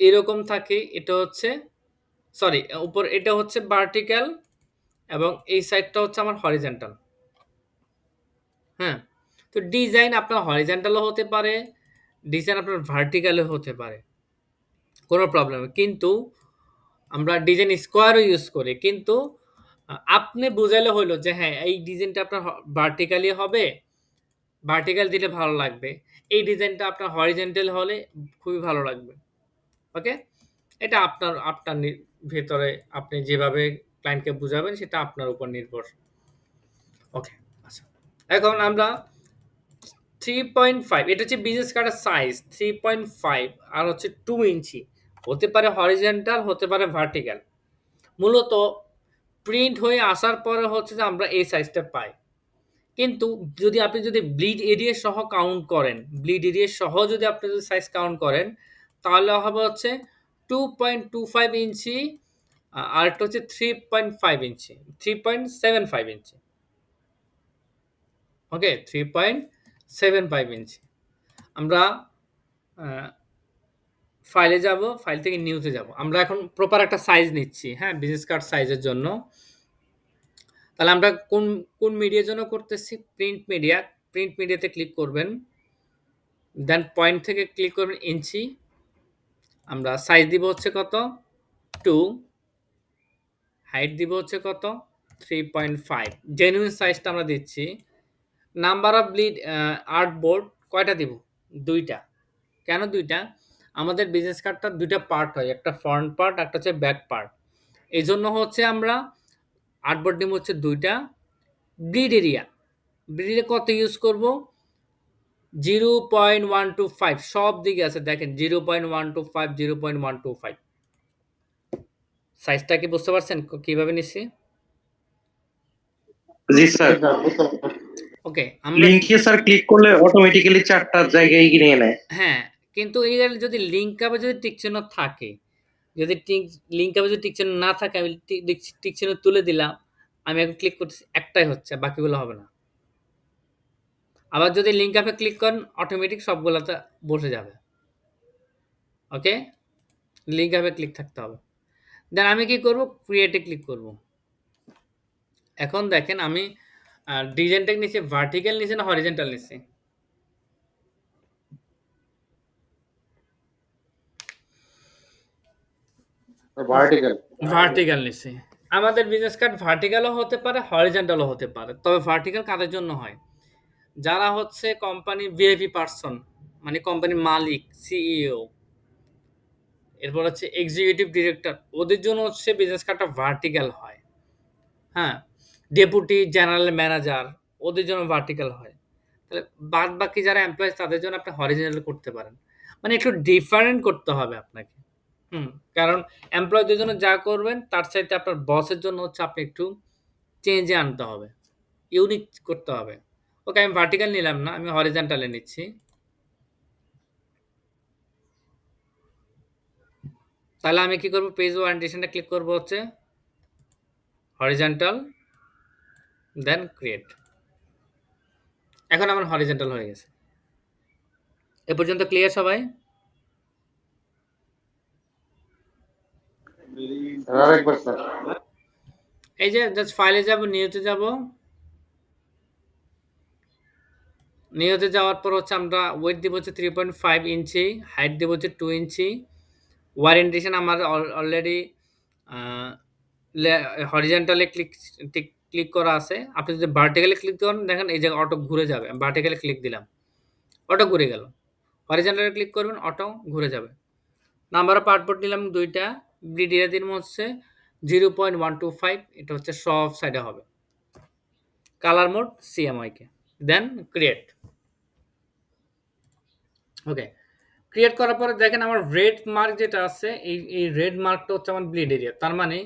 A: এরকম থাকে এটা হচ্ছে সরি উপর এটা হচ্ছে ভার্টিক্যাল এবং এই সাইডটা হচ্ছে আমার হরিজন্টাল। হ্যাঁ? তো ডিজাইন আপনার হরিজন্টালও হতে পারে, ডিজাইন আপনার ভার্টিক্যালও হতে পারে। কোনো প্রবলেম নেই। কিন্তু আমরা ডিজাইন স্কোয়ারও ইউজ করি। কিন্তু আপনি বুঝাইলে হইলো যে হ্যাঁ, এই ডিজাইনটা আপনার ভার্টিক্যালি হবে, ভার্টিক্যাল দিলে ভালো লাগবে। এই ডিজাইনটা আপনার হরিজন্টাল হলে খুবই ভালো লাগবে। ওকে? এটা আপনার ভেতরে আপনি যেভাবে ক্লায়েন্টকে বুঝাবেন সেটা আপনার উপর নির্ভর। ওকে, আচ্ছা। এখন আমরা 3.5 এটা হচ্ছে বিজনেস কার্ডের সাইজ 3.5 আর হচ্ছে 2 ইঞ্চি। হতে পারে হরিজন্টাল, হতে পারে ভার্টিক্যাল। মূলত প্রিন্ট হয়ে আসার পরে হচ্ছে যে আমরা এই সাইজটা পাই। কিন্তু আপনি যদি ব্লিড এরিয়া সহ কাউন্ট করেন, ব্লিড এরিয়া সহ যদি আপনি যদি সাইজ কাউন্ট করেন, তাহলে হবে হচ্ছে 2.25 ইঞ্চি আরেকটা হচ্ছে 3.5 ইঞ্চি, 3.75 ইঞ্চি। ওকে? 3.75 ইঞ্চি। আমরা আ ফাইলে যাবো, ফাইল থেকে নিউতে যাবো। আমরা এখন প্রপার একটা সাইজ নিচ্ছি, হ্যাঁ? বিজনেস কার্ড সাইজের জন্য। তাহলে আমরা কোন মিডিয়ার জন্য করতেছি? Print media. প্রিন্ট মিডিয়াতে ক্লিক করবেন। দেন পয়েন্ট থেকে ক্লিক করবেন ইঞ্চি। আমরা সাইজ দিব হচ্ছে কত? 2, হাইট দিব হচ্ছে কত? 3.5। জেনুইন সাইজটা আমরা দিচ্ছি। নাম্বার অফ ব্লিড আর্টবোর্ড কয়টা দিব? ২ টা। কেন ২ টা? আমাদের বিজনেস কার্ডটা ২ টা পার্ট হয়। একটা ফ্রন্ট পার্ট, একটা হচ্ছে ব্যাক পার্ট। এজন্য হচ্ছে আমরা আর্টবোর্ড নিব হচ্ছে ২ টা। ব্লিড এরিয়া কত ইউজ করব? 0.125 সব দিকে আছে দেখেন 0.125, 0.125। সাইজটা কি বুঝতে পারছেন কিভাবে নিছি?
C: জি
B: জি
C: স্যার।
B: স্যার, বুঝতে পারছি।
A: ওকে, আমরা
C: লিংকে স্যার ক্লিক করলে অটোমেটিক্যালি ৪ টা জায়গায় নিয়ে নেয়।
A: হ্যাঁ, কিন্তু এখানে যদি লিঙ্ক আপে যদি টিক চিহ্ন থাকে, যদি লিঙ্ক আপে যদি টিক চিহ্ন না থাকে, আমি টিক চিহ্ন তুলে দিলাম, আমি এখন ক্লিক করতেছি, একটাই হচ্ছে, বাকিগুলো হবে না। আবার যদি লিঙ্ক আপে ক্লিক করেন, অটোমেটিক সবগুলোতে বসে যাবে। ওকে, লিঙ্ক আপে ক্লিক থাকতে হবে। দেন আমি কি করব, ক্রিয়েটে ক্লিক করব। এখন দেখেন আমি ডিজাইনটা নিচে ভার্টিক্যাল নিচে না হরিজন্টাল নিচে?
B: ভার্টিক্যাল।
A: ভার্টিক্যাল নিচে। আমাদের বিজনেস কার্ড ভার্টিক্যালও হতে পারে, হরিজন্টালও হতে পারে। তবে ভার্টিক্যাল কাদের জন্য হয়? যারা হচ্ছে কোম্পানির ভিআইপি পারসন, মানে কোম্পানির মালিক, সিইও, এরপর হচ্ছে এক্সিকিউটিভ ডিরেক্টর, ওদের জন্য হচ্ছে বিজনেস কার্ডটা ভার্টিক্যাল হয়। হ্যাঁ, ডেপুটি জেনারেল ম্যানেজার, ওদের জন্য ভার্টিক্যাল হয়। তাহলে বাদ বাকি যারা এমপ্লয়িজ তাদের জন্য আপনি হরিজন্টাল করতে পারেন। মানে একটু ডিফারেন্ট করতে হবে আপনাকে। কারণ এমপ্লয়িদের জন্য যা করবেন তার চাইতে আপনার বসের জন্য হচ্ছে আপনি একটু চেঞ্জে আনতে হবে, ইউনিক করতে হবে। ওকে, আমি ভার্টিক্যাল নিলাম না, আমি হরিজন্টালে নিচ্ছি। তাহলে আমি কি করব, পেজ ওরিয়েন্টেশনটা ক্লিক করব হচ্ছে হরিজন্টাল, দেন ক্রিয়েট। এখন আমার হরিজন্টাল হয়ে গেছে। এ পর্যন্ত ক্লিয়ার সবাই?
B: আরেকবার স্যার।
A: এই যে জাস্ট ফাইলে যাব, নিউতে যাব। নিউতে যাওয়ার পর হচ্ছে আমরা ওয়েট দিব হচ্ছে 3.5 ইঞ্চি, হাইট দিব হচ্ছে 2 ইঞ্চি। ওয়ারেন্টেশন আমার অলরেডি হরিজন্টালে ক্লিক করা আছে। আপনি যদি ভার্টিক্যালি ক্লিক করেন, দেখেন এই জায়গায় অটো ঘুরে যাবে। আমি ভার্টিক্যালি ক্লিক দিলাম, অটো ঘুরে গেল। হরিজন্টালে ক্লিক করবেন, অটো ঘুরে যাবে। নাম্বার অফ পার্টবোর্ড নিলাম 2টা। ব্রিডিয়া দিন হচ্ছে 0.125, এটা হচ্ছে সব সাইডে হবে। কালার মোড সিএমওয়াইকে, দেন ক্রিয়েট। ওকে, ক্রিয়েট করার পরে দেখেন আমার রেড মার্ক যেটা আছে, এই রেড মার্কটা হচ্ছে আমার ব্লিড এরিয়া। তার মানে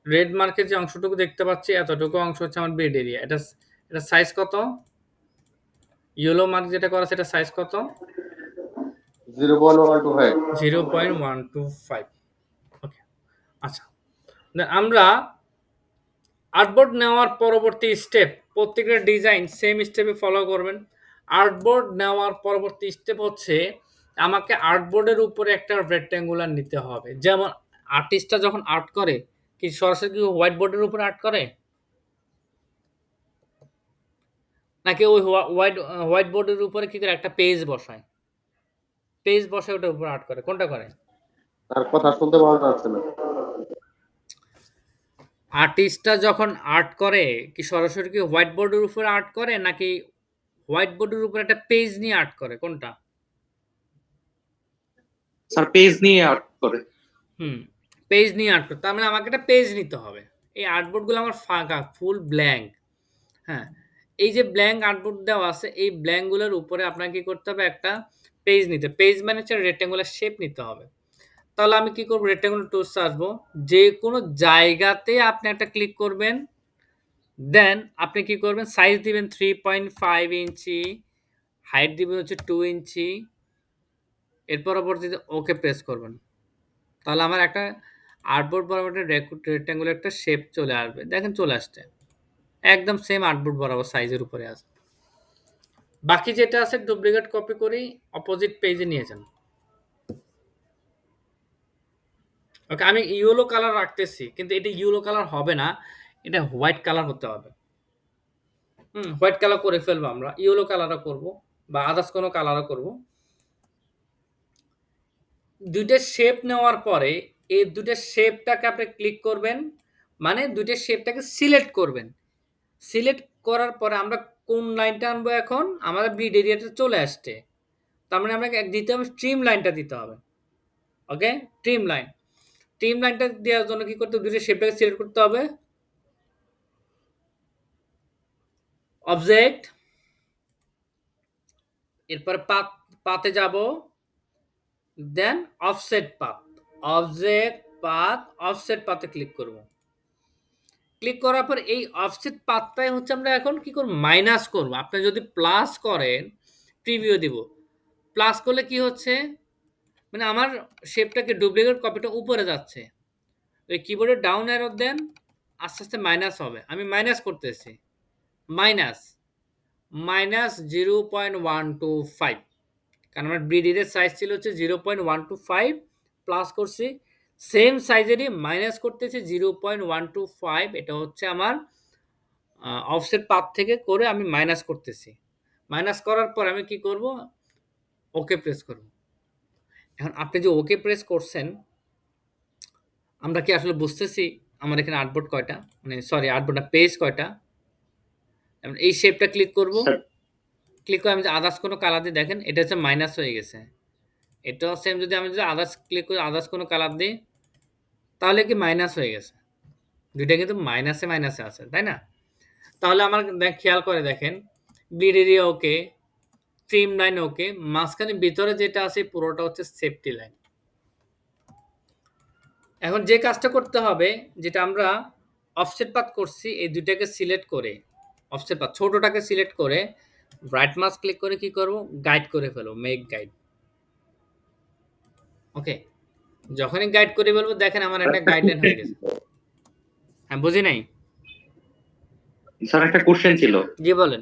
A: রেড মার্কের যে অংশটুকু দেখতে পাচ্ছি, এতটুকু অংশ হচ্ছে আমার ব্লিড এরিয়া। এটা সাইজ কত? ইয়েলো মার্ক যেটা করা সেটা সাইজ কত?
B: 0.125।
A: 0.125। ওকে, আচ্ছা। আমরা আর্টবোর্ড নেওয়ার পরবর্তী স্টেপ, প্রত্যেকটা ডিজাইন সেম স্টেপে ফলো করবেন। আর্টবোর্ড নেওয়ার পরবর্তী স্টেপ হচ্ছে আমাকে আর্টবোর্ডের উপরে একটা রেক্ট্যাঙ্গুলার নিতে হবে। যেমন আর্টিস্টটা যখন আর্ট করে, কি সরাসরি কি হোয়াইট বোর্ডের উপরে আর্ট করে, নাকি ওই হোয়াইট বোর্ডের উপরে কি করে একটা পেজ বসায়, পেজ বসায় ওটার উপর আর্ট করে, কোনটা করে?
B: তার কথা শুনতে পাওয়া যাচ্ছে না।
A: আর্টিস্টটা যখন আর্ট করে কি সরাসরি কি হোয়াইট বোর্ডের উপরে আর্ট করে, নাকি হোয়াইট বোর্ডের উপরে একটা পেজ নিয়ে আর্ট করে, কোনটা?
C: স্যার পেজ নিয়ে আর্ট করে।
A: পেজ নিয়ে আর্ট করতে, তার মানে আমাকে একটা পেজ নিতে হবে। এই আর্টবোর্ডগুলো আমার ফাঁকা, ফুল ব্ল্যাঙ্ক। হ্যাঁ, এই যে ব্ল্যাঙ্ক আর্টবোর্ড দেওয়া আছে, এই ব্ল্যাঙ্কগুলোর উপরে আপনাকে কি করতে হবে, একটা পেজ নিতে। পেজ মানে হচ্ছে রেক্ট্যাঙ্গুলার শেপ নিতে হবে। তাহলে আমি কি করব, রেক্ট্যাঙ্গুলার টুলসে আসবো, যে কোনো জায়গাতে আপনি একটা ক্লিক করবেন। দেন আপনি কি করবেন, সাইজ দিবেন 3.5 ইঞ্চি, হাইট দিবেন হচ্ছে 2 ইঞ্চি। এর পরবর্তীতে ওকে প্রেস করবেন। তাহলে আমার একটা আর্টবোর্ড বরাবর রেক্ট্যাঙ্গুলার একটা শেপ চলে আসবে। দেখেন চলে আসছে, একদম সেম আর্টবোর্ড বরাবর সাইজের উপরে আছে। বাকি যেটা আছে ডুপ্লিকেট কপি করি, অপোজিট পেজে নিয়ে যান। ওকে, আমি ইয়েলো কালার রাখতেছি, কিন্তু এটা ইয়েলো কালার হবে না, এটা হোয়াইট কালার হতে হবে। হোয়াইট কালার করে ফেলবো আমরা, ইয়েলো কালারও করব বা আদার্স কোনো কালারও করব। দুইটা শেপ নেওয়ার পরে এই দুইটা শেপটাকে আপনি ক্লিক করবেন, মানে দুইটা শেপটাকে সিলেক্ট করবেন। সিলেক্ট করার পরে আমরা কোন লাইনটা আনবো, এখন আমাদের ব্লিড এরিয়াটা চলে আসছে। তার মানে আপনাকে দিতে হবে ট্রিম লাইনটা দিতে হবে। ওকে, ট্রিম লাইন। ট্রিম লাইনটা দেওয়ার জন্য কি করতে হবে, দুইটা শেপটাকে সিলেক্ট করতে হবে। অবজেক্ট, এরপরে পাতে যাব, then offset path. Object path, offset পাথে ক্লিক করব। ক্লিক করার পর এই অফসেট পাথটাই হচ্ছে আমরা এখন কি করব, মাইনাস করব। আপনি যদি প্লাস করেন, প্রিভিউ দিব। প্লাস করলে কি হচ্ছে? মানে আমার শেপটাকে ডুপ্লিকেট কপিটা উপরে যাচ্ছে। ওই কিবোর্ডে ডাউন অ্যারো দেন, আস্তে, আস্তে মাইনাস হবে। আমি মাইনাস করতেছি। মাইনাস, -0.125 কারণ আমার BDD এর সাইজ ছিল হচ্ছে 0.125 প্লাস করছি। সেম সাইজেরই মাইনাস করতেছি 0.125 এটা হচ্ছে আমার অফসেট পাথ থেকে করে আমি মাইনাস করতেছি। মাইনাস করার পর আমি কি করব? ওকে প্রেস করব। এখন আপনি যে ওকে প্রেস করছেন, আমরা কি আসলে বুঝতেছি আমার এখানে আর্টবোর্ড কয়টা? মানে সরি আর্টবোর্ড না, পেজ কয়টা? এখন এই শেপটা ক্লিক করব।
C: স্যার
A: ক্লিক করে আমি যে আদার্স কোনো কালার দিয়ে দেখেন, এটা হচ্ছে মাইনাস হয়ে গেছে। এটাও সেম যদি আমি যদি আদার্স ক্লিক করে আদার্স কোনো কালার দিই, তাহলে কি মাইনাস হয়ে গেছে। ২ টা কিন্তু মাইনাসে, মাইনাসে আছে, তাই না? তাহলে আমার খেয়াল করে দেখেন, ব্লিড এরিয়া ওকে, ট্রিম লাইন ওকে, মাঝখানে ভিতরে যেটা আছে পুরোটা হচ্ছে সেফটি লাইন। এখন যে কাজটা করতে হবে, যেটা আমরা অফসেট পাথ করছি, এই ২ টাকে সিলেক্ট করে, অফসেট পাথ ছোটটাকে সিলেক্ট করে রাইট মাউস ক্লিক করে কি করব? গাইড করে ফেলবো, মেক গাইড। ওকে? যখনই গাইড করে ফেলবো দেখেন আমার একটা গাইডলাইন হয়ে গেছে। হ্যাঁ, বুঝি নাই?
C: স্যার একটা কোশ্চেন ছিল।
A: জি বলেন।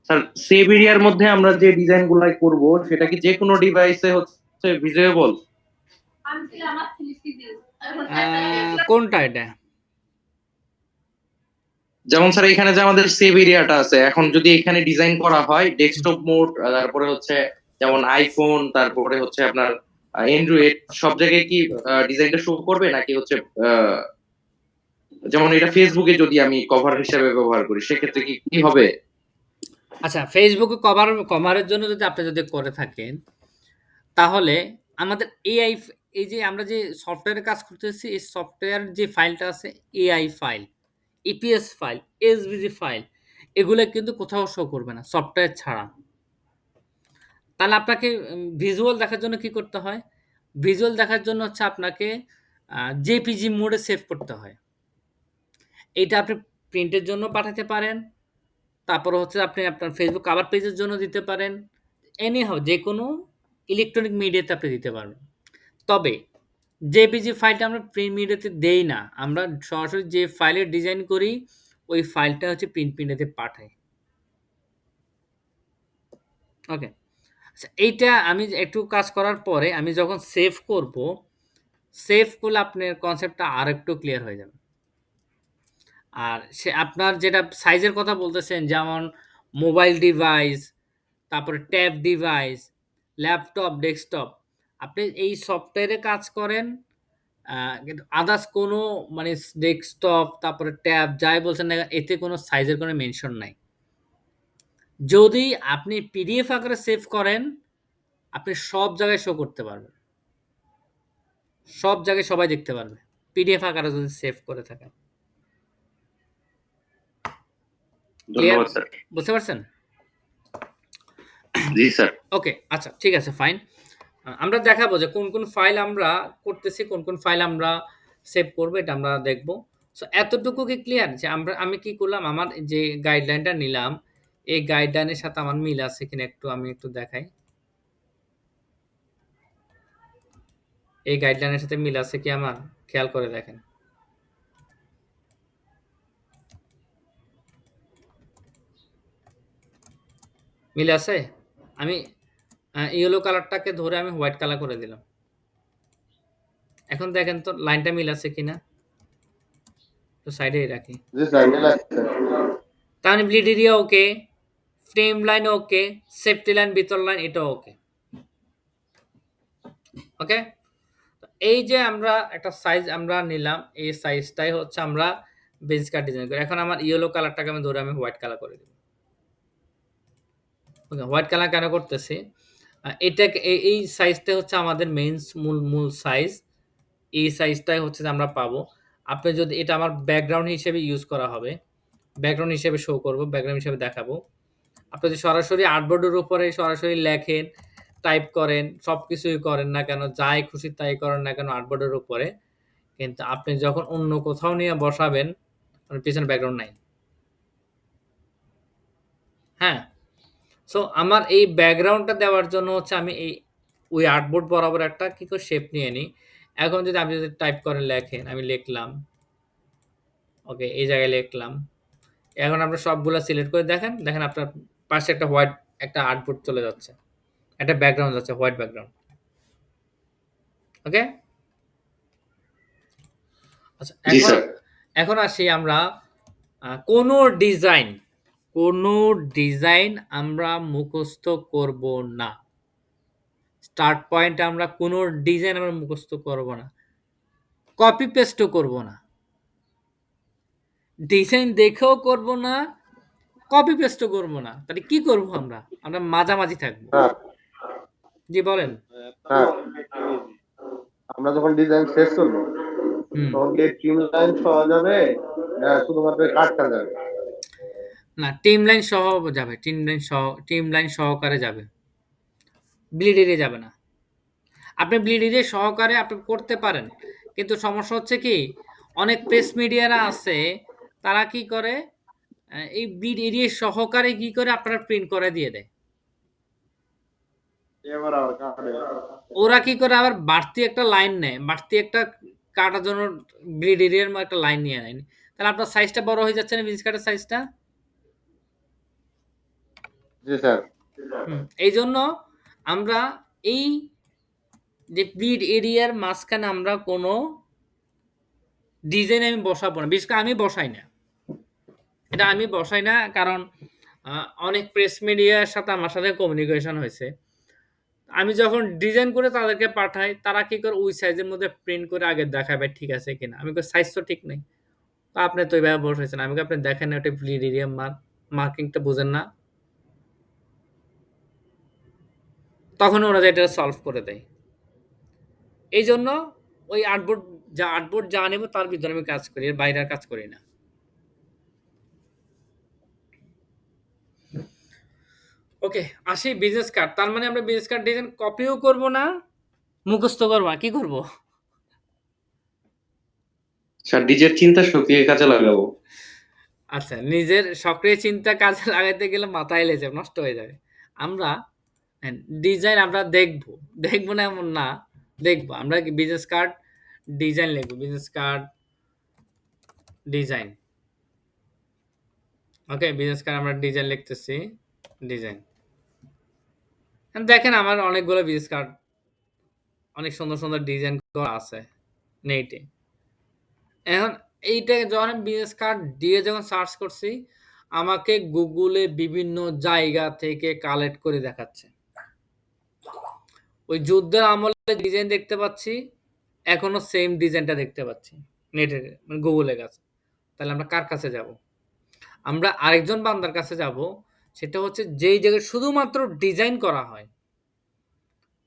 C: স্যার সেভ এরিয়ার মধ্যে আমরা যে ডিজাইন গুলাই করব সেটা কি যে কোনো ডিভাইসে হচ্ছে ভিজিবল?
A: কোনটা এটা?
C: যেমন স্যার এখানে যে আমাদের সেভ এরিয়াটা আছে, এখন যদি এখানে ডিজাইন করা হয় ডেস্কটপ মোড, তারপরে হচ্ছে যেমন আইফোন, তারপরে হচ্ছে আপনার অ্যান্ড্রয়েড, সব জায়গায় কি ডিজাইনটা শো করবে নাকি হচ্ছে যেমন এটা ফেসবুকে যদি আমি কভার হিসেবে ব্যবহার করি সেক্ষেত্রে কি কি হবে?
A: আচ্ছা, ফেসবুকে কভারের জন্য যদি আপনি যদি করে থাকেন, তাহলে আমাদের এআই এই যে আমরা যে সফটওয়্যারে কাজ করতেছি, এই সফটওয়্যার যে ফাইলটা আছে AI file, EPS file, SVG file, এগুলা কিন্তু কোথাও শো করবে না সফটওয়্যার ছাড়া। তাহলে আপনাকে ভিজুয়াল দেখার জন্য কি করতে হয়? ভিজুয়াল দেখার জন্য হচ্ছে আপনাকে জেপিজি মোডে সেভ করতে হয়। এইটা আপনি প্রিন্টের জন্য পাঠাতে পারেন। তারপরে হচ্ছে আপনি আপনার Facebook কভার পেজের জন্য দিতে পারেন। এনিহাউ যেকোনো ইলেকট্রনিক মিডিয়াতে আপনি দিতে পারবেন। তবে জেপিজি ফাইলটা আমরা প্রিন্ট মিডিয়াতে দেই না। আমরা সরাসরি যে ফাইলের ডিজাইন করি, ওই ফাইলটা হচ্ছে প্রিন্ট মিডিয়াতে পাঠাই। ওকে? আচ্ছা, এইটা আমি একটু কাজ করার পরে আমি যখন সেভ করব, সেভ করলে আপনার কনসেপ্টটা আরেকটু ক্লিয়ার হয়ে যাবে। আর সে আপনার যেটা সাইজের কথা বলতেছেন, যেমন মোবাইল ডিভাইস, তারপরে ট্যাব ডিভাইস, ল্যাপটপ, ডেস্কটপ। আপনি এই সফটওয়্যারে কাজ করেন, কিন্তু আদার্স কোনো মানে ডেস্কটপ, তারপরে ট্যাব যাই বলছেন না, এতে কোনো সাইজের কোনো মেনশন নাই। যদি আপনি পিডিএফ আকারে সেভ করেন, আপনি সব জায়গায় শো করতে পারবেন। সব জায়গায় সবাই দেখতে পারবে। পিডিএফ আকারে যদি সেভ করে থাকেন। ক্লিয়ার?
C: ধন্যবাদ স্যার।
A: বুঝতে পারছেন?
C: জি স্যার।
A: ওকে, আচ্ছা ঠিক আছে, ফাইন। আমরা দেখাবো যে কোন, কোন ফাইল আমরা করতেছি, কোন, কোন ফাইল আমরা সেভ করব, এটা আমরা দেখব। সো এতটুকু কি ক্লিয়ার? যে আমি কি করলাম, আমার যে গাইডলাইনটা নিলাম, এই গাইডলাইনের সাথে আমার মিল আছে কিনা আমি একটু দেখাই। এই গাইডলাইনের সাথে মিল আছে কি আমার? খেয়াল করে দেখেন। মিল আছে? আমি ইয়েলো কালারটাকে ধরে আমি হোয়াইট কালার করে দিলাম। এখন দেখেন তো লাইনটা মিল আছে কিনা? তো সাইডেই রাখি।
B: জি স্যার, মিল আছে।
A: তার মানে ব্লিড এরিয়া ওকে, ফ্রেম লাইন ওকে, সেফটি লাইন, ভিতর লাইন এটাও ওকে। ওকে? এই যে আমরা একটা সাইজ আমরা নিলাম, এই সাইজটাই হচ্ছে আমরা বেস কার্ড ডিজাইন করি। এখন আমার ইয়েলো কালারটাকে আমি ধরে আমি হোয়াইট কালার করে দিব। ওকে, হোয়াইট কালার কেন করতেছি? এটাকে এই সাইজটা হচ্ছে আমাদের মেইন মূল সাইজ। এই সাইজটাই হচ্ছে যে আমরা পাবো। আপনি যদি এটা আমার ব্যাকগ্রাউন্ড হিসেবে ইউজ করা হবে। ব্যাকগ্রাউন্ড হিসেবে শো করব, ব্যাকগ্রাউন্ড হিসেবে দেখাবো। আপনি যদি সরাসরি আর্টবোর্ডের উপরে সরাসরি লেখেন, টাইপ করেন, সবকিছুই করেন না কেন, যাই খুশি তাই করেন না কেন আর্টবোর্ডের উপরে, কিন্তু আপনি যখন অন্য কোথাও নিয়ে বসাবেন, আপনার পিছনে ব্যাকগ্রাউন্ড নাই। হ্যাঁ? সো আমার এই ব্যাকগ্রাউন্ডটা দেওয়ার জন্য হচ্ছে আমি ওই আর্টবোর্ড বরাবর একটা কি করে শেপ নিয়ে নিই। এখন যদি আপনি যদি টাইপ করে লেখেন, আমি লিখলাম। ওকে, এই জায়গায় লিখলাম। এখন আপনার সবগুলা সিলেক্ট করে দেখেন, দেখেন আপনার পাশে একটা হোয়াইট একটা আর্টবোর্ড চলে যাচ্ছে। একটা ব্যাকগ্রাউন্ড যাচ্ছে, হোয়াইট ব্যাকগ্রাউন্ড। ওকে? আচ্ছা,
C: জি
A: এখন
C: স্যার।
A: এখন আসি আমরা কোনো ডিজাইন, কোনো ডিজাইন আমরা মুখস্থ করব না। স্টার্ট পয়েন্ট আমরা কোনো ডিজাইন আমরা মুখস্থ করব না। কপি পেস্টও করব না। ডিজাইন দেখেও করব না, কপি পেস্টও করব না। তাহলে কি করব আমরা? আমরা মাঝামাঝি থাকবো।
B: স্যার
A: জি বলেন।
B: স্যার আমরা যখন ডিজাইন শেষ করবো
A: হুম।
B: তখন কি ট্রিম লাইন পাওয়া যাবে না শুধুমাত্র কাটটা যাবে?
A: না, টিম লাইন সহ যাবে। টিম লাইন সহকারে যাবে। ব্লিড এরিয়া যাবে না। আপনি ব্লিড এরিয়া সহকারে আপনি করতে পারেন। কিন্তু সমস্যা হচ্ছে কি, অনেক প্রেস মিডিয়ারা আছে, তারা কি করে এই ব্লিড এরিয়া সহকারে কি করে আপনার প্রিন্ট করে দিয়ে দেয়।
B: এবার আর কাটে
A: ওরা কি করে আবার বাড়তি একটা লাইন নেয়। বাড়তি একটা কাটার জন্য ব্লিড এরিয়ার মতো একটা লাইন নিয়ে নেয়। তাহলে আপনার সাইজটা বড় হয়ে যাচ্ছে না, বিজ কাটার সাইজটা?
B: জি স্যার।
A: এইজন্য আমরা এই যে ব্লিড এরিয়ার মাঝখানে আমরা কোনো ডিজাইন আমি বসাবো না। বিশেষ করে আমি বসাই না। এটা আমি বসাই না, কারণ অনেক প্রেস মিডিয়ার সাথে আমার সাথে কমিউনিকেশন হয়েছে। আমি যখন ডিজাইন করে তাদেরকে পাঠাই, তারা কি করে ওই সাইজের মধ্যে প্রিন্ট করে আগে দেখায় ভাই ঠিক আছে কিনা। আমি কই সাইজ তো ঠিক নেই। তো আপনি তো এভাবে বসাইছেন। আমি কই আপনি দেখেন না ওটা ব্লিড এরিয়া মার্কিংটা বুঝেন না? তখন ওরা এটা সলভ করে দেয়। এইজন্য ওই আর্টবোর্ড যা নেব তার ভিতরে আমি কাজ করি। এর বাইরে আর কাজ করি না। ওকে, আসি বিজনেস কার্ড। তার মানে আমরা বিজনেস কার্ড ডিজাইন কপিও করব না, মুখস্থ করব না। কি করব?
C: স্যার নিজের চিন্তা শক্তিকে কাজে লাগাবো।
A: আচ্ছা, নিজের সক্রিয় চিন্তা কাজে লাগাইতে গেলে মাথায় লেগে নষ্ট হয়ে যাবে। আমরা ডিজাইন আমরা দেখব। দেখব না এমন না, দেখব। আমরা বিজনেস কার্ড ডিজাইন লিখব। Business card design. Okay, business card আমরা ডিজাইন লিখতেছি। ডিজাইন। দেখেন আমার অনেকগুলো বিজনেস কার্ড, অনেক সুন্দর, সুন্দর ডিজাইন করা আছে নেটে। এখন এইটা যখন আমি বিজনেস কার্ড দিয়ে যখন সার্চ করছি, আমাকে গুগলে বিভিন্ন জায়গা থেকে কালেক্ট করে দেখাচ্ছে। ওই যুদ্ধের আমলে ডিজাইন দেখতে পাচ্ছি, এখনো সেম ডিজাইনটা দেখতে পাচ্ছি নেটের মানে গুগলের কাছে। তাহলে আমরা কার কাছে যাব? আমরা আরেকজন বান্দার কাছে যাব, সেটা হচ্ছে যেই জায়গায় শুধুমাত্র ডিজাইন করা হয়।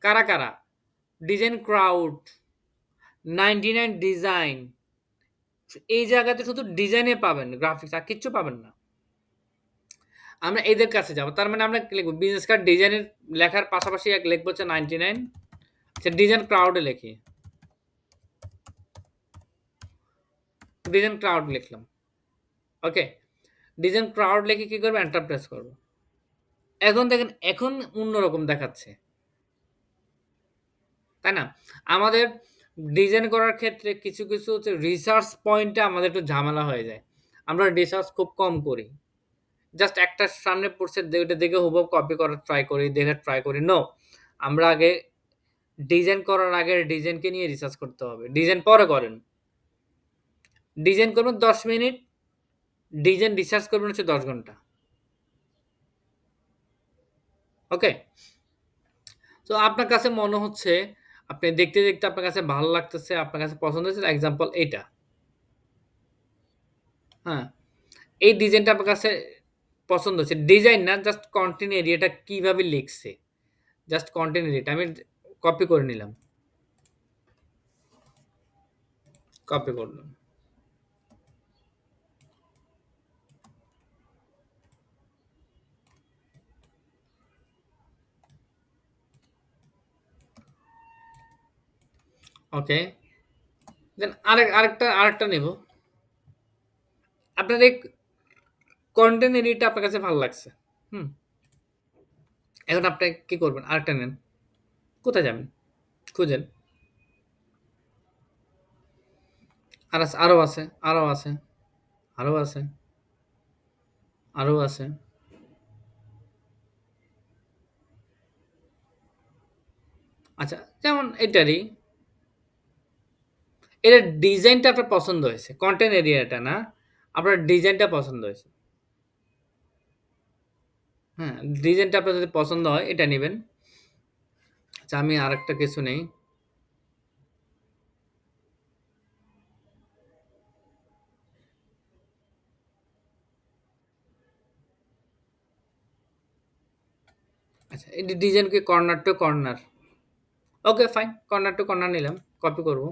A: কারা, কারা? Design crowd, 99 design. এই জায়গাতে শুধু ডিজাইনে পাবেন, গ্রাফিক্স আর কিচ্ছু পাবেন না। আমরা এদের কাছে যাব। তার মানে আমরা কি লিখব? বিজনেস কার্ড ডিজাইনের লেখার পাশাপাশি লিখব হচ্ছে 99। আচ্ছা, ডিজাইন ক্রাউডে লিখি। ডিজাইন ক্রাউড লিখলাম। ওকে, ডিজাইন ক্রাউড লিখে কি করব? এন্টার প্রেস করব। এখন দেখেন, এখন অন্যরকম দেখাচ্ছে। তাই না? আমাদের ডিজাইন করার ক্ষেত্রে কিছু, কিছু হচ্ছে রিসার্চ পয়েন্টে আমাদের একটু ঝামেলা হয়ে যায়। আমরা রিসার্চ খুব কম করি। জাস্ট একটা সামনে পড়ছে ওইটা দেখে হুবহু কপি করার ট্রাই করি, দেখে ট্রাই করি। নো! আমরা আগে ডিজাইন করার আগে ডিজাইনকে নিয়ে রিসার্চ করতে হবে। ডিজাইন পরে করেন। ডিজাইন করবেন ১০ মিনিট, ডিজাইন রিসার্চ করবেন হচ্ছে ১০ ঘন্টা। ওকে? তো আপনার কাছে মনে হচ্ছে আপনি দেখতে, দেখতে আপনার কাছে ভালো লাগতেছে, আপনার কাছে পছন্দ হয়েছে, এক্সাম্পল এইটা। হ্যাঁ? এই ডিজাইনটা আপনার কাছে পছন্দ হচ্ছে। ডিজাইন না, জাস্ট কনটেন্ট এরিয়াটা কিভাবে লিখছে। জাস্ট কনটেন্ট এরিয়াটা আমি কপি করে নিলাম। কপি করলাম। ওকে। দেন আরেকটা নেব। আপনার এই কনটেন্ট এরিয়াটা আপনার কাছে ভালো লাগছে। হুম? এখন আপনি কি করবেন? আরেকটা নেন। কোথায় যাবেন? খুঁজেন। আরো আছে, আরো আছে, আরো আছে, আরো আছে। আচ্ছা, যেমন এটারই এটার ডিজাইনটা আপনার পছন্দ হয়েছে। কনটেন্ট এরিয়াটা না, আপনার ডিজাইনটা পছন্দ হয়েছে। হ্যাঁ, ডিজাইনটা আপনার যদি পছন্দ হয় এটা নিবেন। আচ্ছা, আমি আরেকটা কিছু নেই। আচ্ছা, এই ডিজাইন কি corner to corner? Okay fine, corner to corner নিলাম। কপি করব।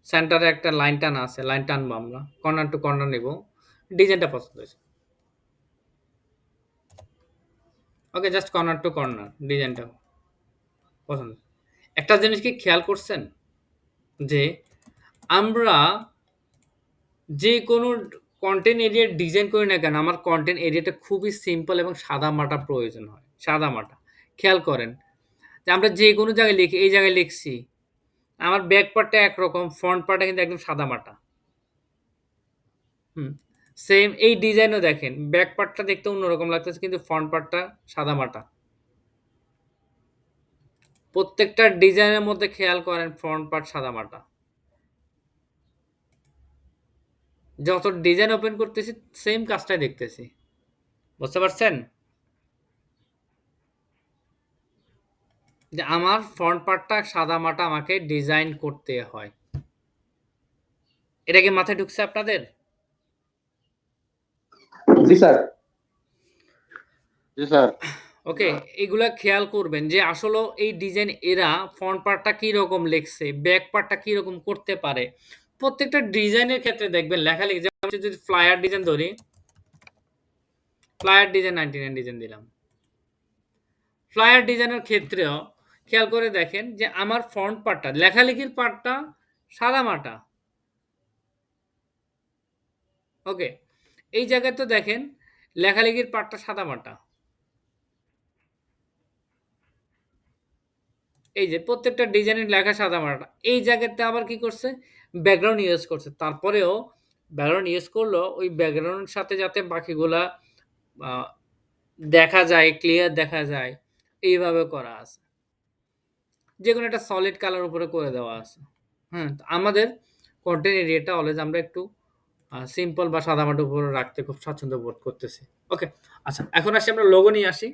A: সেন্টারে একটা লাইন টানা আছে, লাইন টানবো আমরা। কর্নার টু কর্নার নিব। ডিজাইনটা পছন্দ হয়েছে। ওকে, জাস্ট কর্নার টু কর্নার ডিজাইনটা পছন্দ। একটা জিনিস কি খেয়াল করছেন? যে আমরা যে কোনো কনটেন্ট এরিয়া ডিজাইন করি না কেন, আমার কনটেন্ট এরিয়াটা খুবই সিম্পল এবং সাদামাটা প্রয়োজন হয়। সাদামাটা। খেয়াল করেন যে আমরা যে কোনো জায়গায় লিখি, এই জায়গায় লিখছি। আমার ব্যাক পার্টটা একরকম, ফ্রন্ট পার্টটা কিন্তু একদম সাদামাটা। হুম। সেম এই ডিজাইনও দেখেন। ব্যাক পার্টটা দেখতে অন্যরকম লাগতেছে কিন্তু ফ্রন্ট পার্টটা সাদামাটা। প্রত্যেকটা ডিজাইনের মধ্যে খেয়াল করেন ফ্রন্ট পার্ট সাদামাটা। যত ডিজাইন ওপেন করতেছি সেম কাজটাই দেখতেছি। বুঝতে পারছেন? যে আমার ফ্রন্ট পার্টটা সাদামাটা আমাকে ডিজাইন করতে হয়। এটা কি মাথায় ঢুকছে আপনাদের?
C: জি স্যার।
B: জি স্যার।
A: ওকে, এগুলা খেয়াল করবেন যে আসলেও এই ডিজাইন এরা ফ্রন্ট পার্টটা কিরকম লিখছে, ব্যাক পার্টটা কিরকম করতে পারে। প্রত্যেকটা ডিজাইনের ক্ষেত্রে দেখবেন লেখালেখি। যেমন যদি ফ্লায়ার ডিজাইন ধরি, ফ্লায়ার ডিজাইন 99 ডিজাইন দিলাম। ফ্লায়ার ডিজাইনের ক্ষেত্রেও খেয়াল করে দেখেন যে আমার ফ্রন্ট পার্টটা, লেখালেখির পার্টটা সাদামাটা। ওকে, এই জায়গায় তো দেখেন লেখালেখির পার্টটা সাদামাটা। এই যে প্রত্যেকটা ডিজাইনের লেখা সাদামাটা। এই জায়গাতে আবার কি করছে? ব্যাকগ্রাউন্ড ইউজ করছে। তারপরেও ব্যাকগ্রাউন্ড ইউজ করলেও ওই ব্যাকগ্রাউন্ডের সাথে যাতে বাকিগুলা আ দেখা যায়, ক্লিয়ার দেখা যায়, এইভাবে করা আছে। যেকোনো একটা সলিড কালার উপরে করে দেওয়া আছে। হ্যাঁ? তো আমাদের কনটেন্ট এরিয়াটা অলওয়েজ আমরা একটু সিম্পল বা সাদামাটার উপরে রাখতে খুব স্বাচ্ছন্দ্য বোধ করতেছি। ওকে, আচ্ছা এখন আসি আমরা লোগো নিয়ে আসি।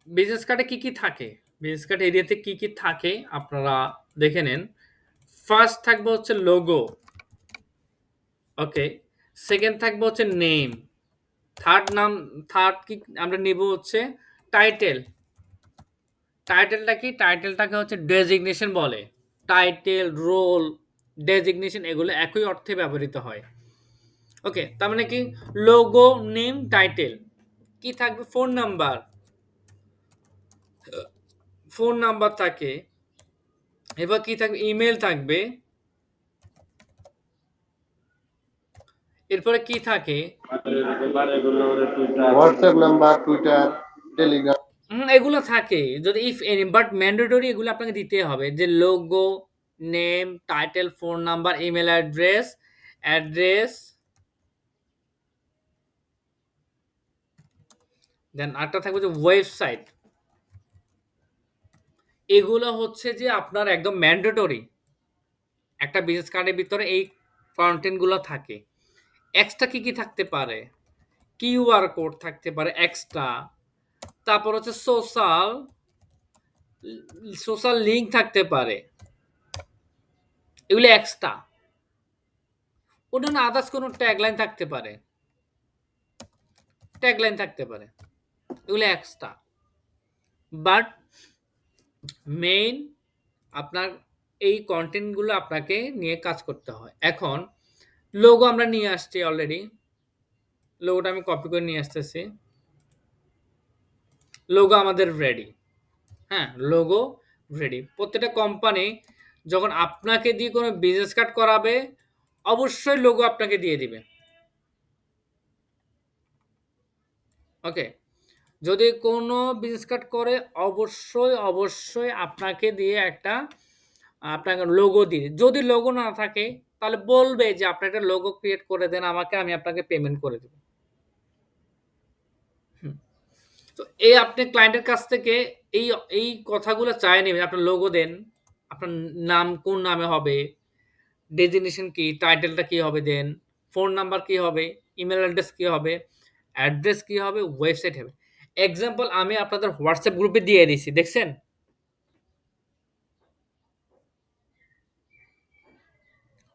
A: বিজনেস কার্ডে কি, কি থাকে? বিজনেস কার্ড এরিয়াতে কি, কি থাকে আপনারা দেখে নেন। ফার্স্ট থাকবে হচ্ছে লোগো। ওকে। সেকেন্ড থাকবে হচ্ছে নেম। থার্ড কি আমরা নিব হচ্ছে টাইটেল। টাইটেলটা কি? টাইটেলটাকে হচ্ছে ডেজিগনেশন বলে। টাইটেল, রোল, ডেজিগনেশন এগুলো একই অর্থে ব্যবহৃত হয়। ওকে, তার মানে কি? Logo, name, title. কি থাকবে? Phone number. ফোন নাম্বার থাকে। এবার কি থাকবে? ইমেল থাকবে। এরপরে কি থাকে?
B: WhatsApp number, Twitter, Telegram.
A: এগুলো থাকে। যদি ইফ এনি বাট ম্যান্ডেটরি এগুলো আপনাকে দিতে হবে। যে logo, name, title, phone number, email address, then আরেকটা থাকবে যে ওয়েবসাইট। এগুলো হচ্ছে যে আপনার একদম ম্যান্ডেটরি। একটা বিজনেস কার্ডের ভিতরে এই কনটেন্ট গুলো থাকে। এক্সট্রা কি, কি থাকতে পারে? কিউআর কোড থাকতে পারে এক্সট্রা। তারপর হচ্ছে সোশ্যাল লিঙ্ক থাকতে পারে। এগুলো এক্সট্রা। অন্যান্য আদার্স কোনো ট্যাগলাইন থাকতে পারে। ট্যাগলাইন থাকতে পারে। এগুলো এক্সট্রা। বাট মেইন আপনার এই কনটেন্ট গুলো আপনাকে নিয়ে কাজ করতে হয়। এখন লোগো আমরা নিয়ে আসছি অলরেডি। লোগোটা আমি কপি করে নিয়ে আসতেছি। লোগো আমাদের রেডি। হ্যাঁ, লোগো রেডি। প্রত্যেকটা কোম্পানি যখন আপনাকে দিয়ে কোনো বিজনেস কার্ড করাবে, অবশ্যই লোগো আপনাকে দিয়ে দিবে। ওকে? যদি কোনো বিজনেস কার্ড করে অবশ্যই আপনাকে দিয়ে একটা আপনাকে লোগো দিয়ে যদি লোগো না থাকে তাহলে বলবে যে আপনি একটা লোগো ক্রিয়েট করে দেন আমাকে, আমি আপনাকে পেমেন্ট করে দেব। হুম। তো আপনি ক্লায়েন্টের কাছ থেকে এই এই কথাগুলো চায় নিবেন। আপনার লোগো দেন, আপনার নাম কোন নামে হবে, ডেজিগনেশন কি, টাইটেলটা কি হবে দেন, ফোন নাম্বার কি হবে, ইমেইল অ্যাড্রেস কি হবে, অ্যাড্রেস কি হবে, ওয়েবসাইট হবে। এক্সাম্পল আমি আপনাদের WhatsApp গ্রুপে দিয়ে দিছি। দেখছেন?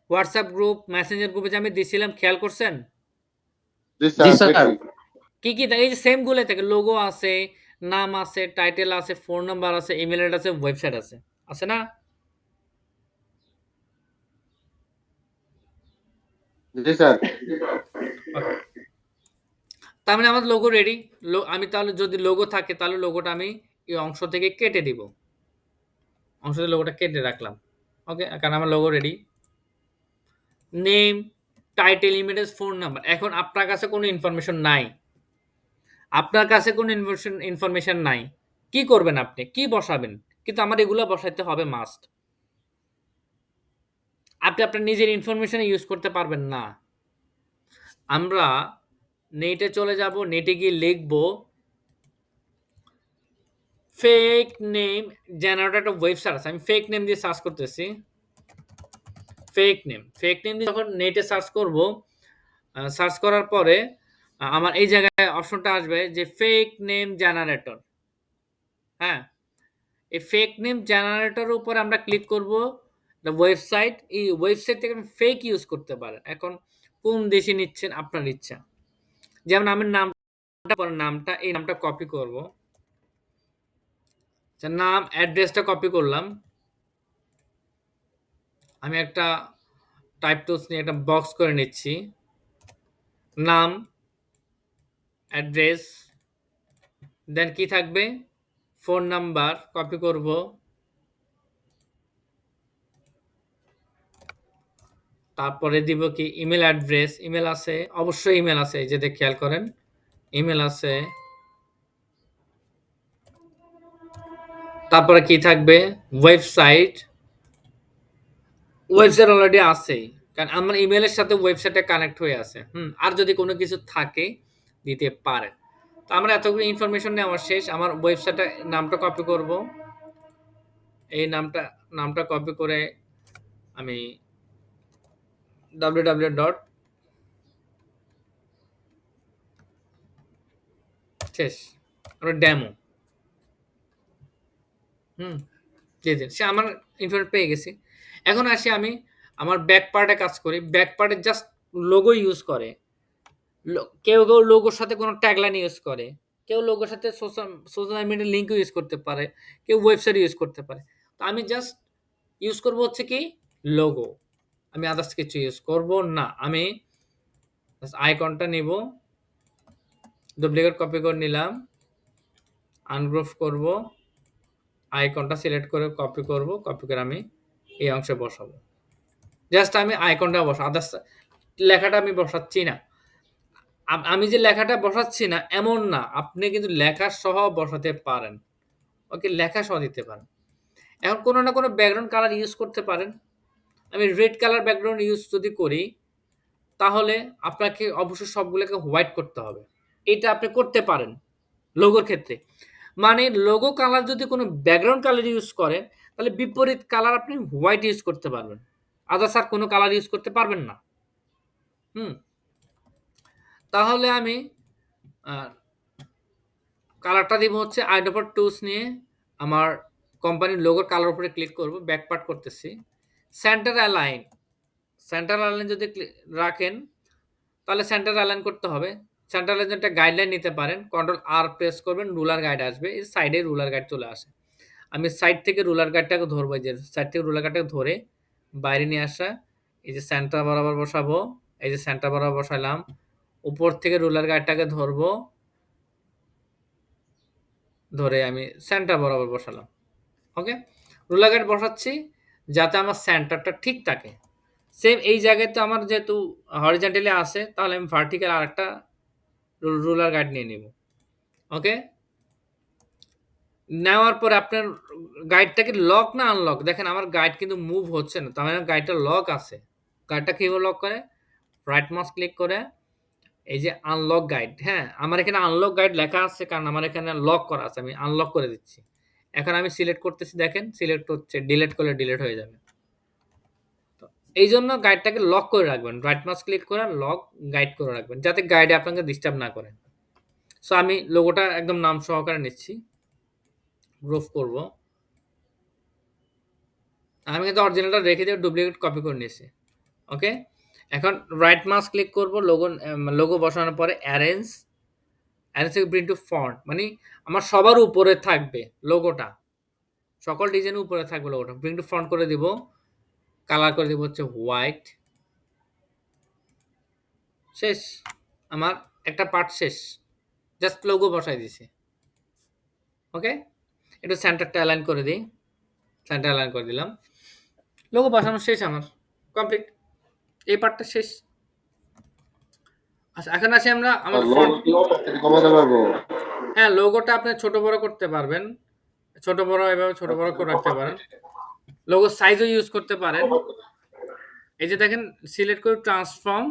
A: WhatsApp গ্রুপ, মেসেঞ্জার গ্রুপে যে আমি দিছিলাম খেয়াল করছেন?
B: জি
C: জি
B: স্যার,
C: স্যার।
B: দেখছি।
A: কি, কি থাকে? এই যে সেম গুলাই থাকে। লোগো আছে, নাম আছে, টাইটেল আছে, ফোন নাম্বার আছে, ইমেইল অ্যাড্রেস আছে, ওয়েবসাইট আছে। আছে না?
B: জি স্যার।
A: ওকে। তার মানে আমার লোগো রেডি। আমি তাহলে যদি লোগো থাকে তাহলে লোগোটা আমি এই অংশ থেকে কেটে দিব। অংশ থেকে লোগোটা কেটে রাখলাম। ওকে? কারণ আমার logo ready. Name, title, image, phone number. এখন আপনার কাছে কোনো ইনফরমেশন নাই। আপনার কাছে কোনো ইনফরমেশন নাই। কি করবেন আপনি? কি বসাবেন? কিন্তু আমার এগুলা বসাইতে হবে মাস্ট। আপনি আপনার নিজের ইনফরমেশন ইউজ করতে পারবেন না। আমরা নেটে চলে যাব। নেটে গিয়ে লিখব ফেক নেম জেনারেটর একটা ওয়েবসাইট আছে। আমি ফেক নেম দিয়ে সার্চ করতেছি। ফেক নেম দিয়ে যখন নেটে সার্চ করব, সার্চ করার পরে আমার এই জায়গায় অপশনটা আসবে যে ফেক নেম জেনারেটর। হ্যাঁ? এই ফেক নেম জেনারেটরের উপরে আমরা ক্লিক করব। ওয়েবসাইট, এই ওয়েবসাইট থেকে আপনি ফেক ইউজ করতে পারেন। এখন কোন দেশে নিচ্ছেন আপনার ইচ্ছা। যেমন আমি নামটা এই নামটা কপি করব। আচ্ছা, নাম অ্যাড্রেসটা কপি করলাম। আমি একটা টাইপ টুলস নিয়ে একটা বক্স করে নিচ্ছি। নাম, অ্যাড্রেস, দেন কি থাকবে? ফোন নাম্বার কপি করব। তারপরে দিব কি ইমেল অ্যাড্রেস, ইমেল আছে, অবশ্যই ইমেল আছে। এই যে খেয়াল করেন ইমেল আছে। তারপরে কি থাকবে? ওয়েবসাইট। ওয়েবসাইট অলরেডি আছেই। কারণ আমার ইমেইলের সাথে ওয়েবসাইটটা কানেক্ট হয়ে আছে। আর যদি কোনো কিছু থাকে দিতে পারেন। তো আমরা এতগুলো ইনফরমেশন নেওয়া শেষ। আমার ওয়েবসাইটে নামটা কপি করব। এই নামটা কপি করে আমি www ডট শেষ। আমরা ডেমো। হুম, জি। সে আমার ইনফরমেশন পেয়ে গেছি। এখন আসি আমি আমার ব্যাক পার্টে কাজ করি। ব্যাক পার্টে জাস্ট লোগো ইউজ করে। কেউ লোগোর সাথে কোনো ট্যাগলাইন ইউজ করে। কেউ লোগোর সাথে সোশ্যাল মিডিয়া লিঙ্কও ইউজ করতে পারে। কেউ ওয়েবসাইট ইউজ করতে পারে। তো আমি জাস্ট ইউজ করব হচ্ছে কি লোগো। আমি আদার্স কিছু ইউজ করব না। আমি জাস্ট আইকনটা নিব, ডুপ্লিকেট কপি করে নিলাম, আনগ্রুপ করব, আইকনটা সিলেক্ট করে কপি করব, কপি করে আমি এই অংশে বসাবো। জাস্ট আমি আইকনটা আদার্স লেখাটা আমি বসাচ্ছি না। আমি যে লেখাটা বসাচ্ছি না এমন না। আপনি কিন্তু লেখা সহ বসাতে পারেন। ওকে, লেখা সহ দিতে পারেন। এখন কোনো না কোনো ব্যাকগ্রাউন্ড কালার ইউজ করতে পারেন। আমি রেড কালার ব্যাকগ্রাউন্ড ইউজ যদি করি তাহলে আপনাকে অবশ্যই সবগুলোকে হোয়াইট করতে হবে। এটা আপনি করতে পারেন লোগোর ক্ষেত্রে। মানে লোগো কালার যদি কোনো ব্যাকগ্রাউন্ড কালার ইউজ করেন তাহলে বিপরীত কালার আপনি হোয়াইট ইউজ করতে পারবেন। আদার্স আর কোনো কালার ইউজ করতে পারবেন না। হুম? তাহলে আমি আ কালারটা দিব হচ্ছে আইডোপর টুলস নিয়ে আমার কোম্পানির লোগোর কালার উপরে ক্লিক করব। ব্যাক পার্ট করতেছি। Centre align. সেন্টার অ্যালাইন যদি রাখেন তাহলে সেন্টার অ্যালাইন করতে হবে। সেন্টার অ্যালাইন একটা গাইডলাইন নিতে পারেন। কন্ট্রোল আর প্রেস করবেন, রুলার গাইড আসবে। এই সাইডে রুলার গাইড চলে আসে। আমি সাইড থেকে রুলার গাইডটাকে ধরবো। এই যে সাইড থেকে রুলার গাইডটাকে ধরে বাইরে নিয়ে আসা। এই যে সেন্টার বরাবর বসাবো। এই যে সেন্টার বরাবর বসাইলাম। উপর থেকে রুলার গাইডটাকে ধরবো। ধরে আমি সেন্টার বরাবর বসালাম। ওকে? রুলার গাইড বসাচ্ছি যাতে আমার সেন্টারটা ঠিক থাকে। সেম এই জায়গায় তো আমার যেহেতু হরিজন্টালি আছে তাহলে আমি ভার্টিক্যাল আরেকটা রুলার গাইড নিয়ে নিব। ওকে? নেওয়ার পরে আপনার গাইডটা কি লক না আনলক? দেখেন আমার গাইড কিন্তু মুভ হচ্ছে না। তার মানে গাইডটা লক আছে। গাইডটা কিভাবে লক করে? রাইট মাউস ক্লিক করে এই যে আনলক গাইড, হ্যাঁ? আমার এখানে আনলক গাইড লেখা আছে কারণ আমার এখানে লক করা আছে। আমি আনলক করে দিচ্ছি। এখন আমি সিলেক্ট করতেছি দেখেন, সিলেক্ট হচ্ছে। ডিলিট করলে ডিলিট হয়ে যাবে। তো এইজন্য গাইডটাকে লক করে রাখবেন। রাইট মাউস ক্লিক করে লক গাইড করে রাখবেন। যাতে গাইডে আপনাকে ডিস্টার্ব না করে। সো আমি লোগোটা একদম নাম সহকারে নিচ্ছি। গ্রুপ করব। আমি কিন্তু অরিজিনালটা রেখে দিয়ে ডুপ্লিকেট কপি করে নিয়েছি। ওকে? এখন রাইট মাউস ক্লিক করব লোগো বসানোর পরে অ্যারেঞ্জ থেকে ব্রিং টু ফন্ট মানে আমার সবার উপরে থাকবে লোগোটা। সকল ডিজাইনের উপরে থাকবে লোগোটা। ব্রিং টু ফন্ট করে দিব। কালার করে দিব হচ্ছে হোয়াইট। শেষ। আমার একটা পার্ট শেষ। জাস্ট লোগো বসাই দিছি। ওকে? একটু সেন্টারটা অ্যালাইন করে দিই। সেন্টার অ্যালাইন করে দিলাম। লোগো বসানো শেষ আমার। কমপ্লিট। এই পার্টটা শেষ। আচ্ছা এখন আসি আমরা আমার
B: লোগো
A: ফন্ট।
B: কি অপারেশন কমাতে পারবো?
A: হ্যাঁ, লোগোটা আপনি ছোট বড় করতে পারবেন। ছোট বড় এভাবে ছোট বড় করে রাখতে পারেন। লোগো সাইজও ইউজ করতে পারেন। এই যে দেখেন সিলেক্ট করে ট্রান্সফর্ম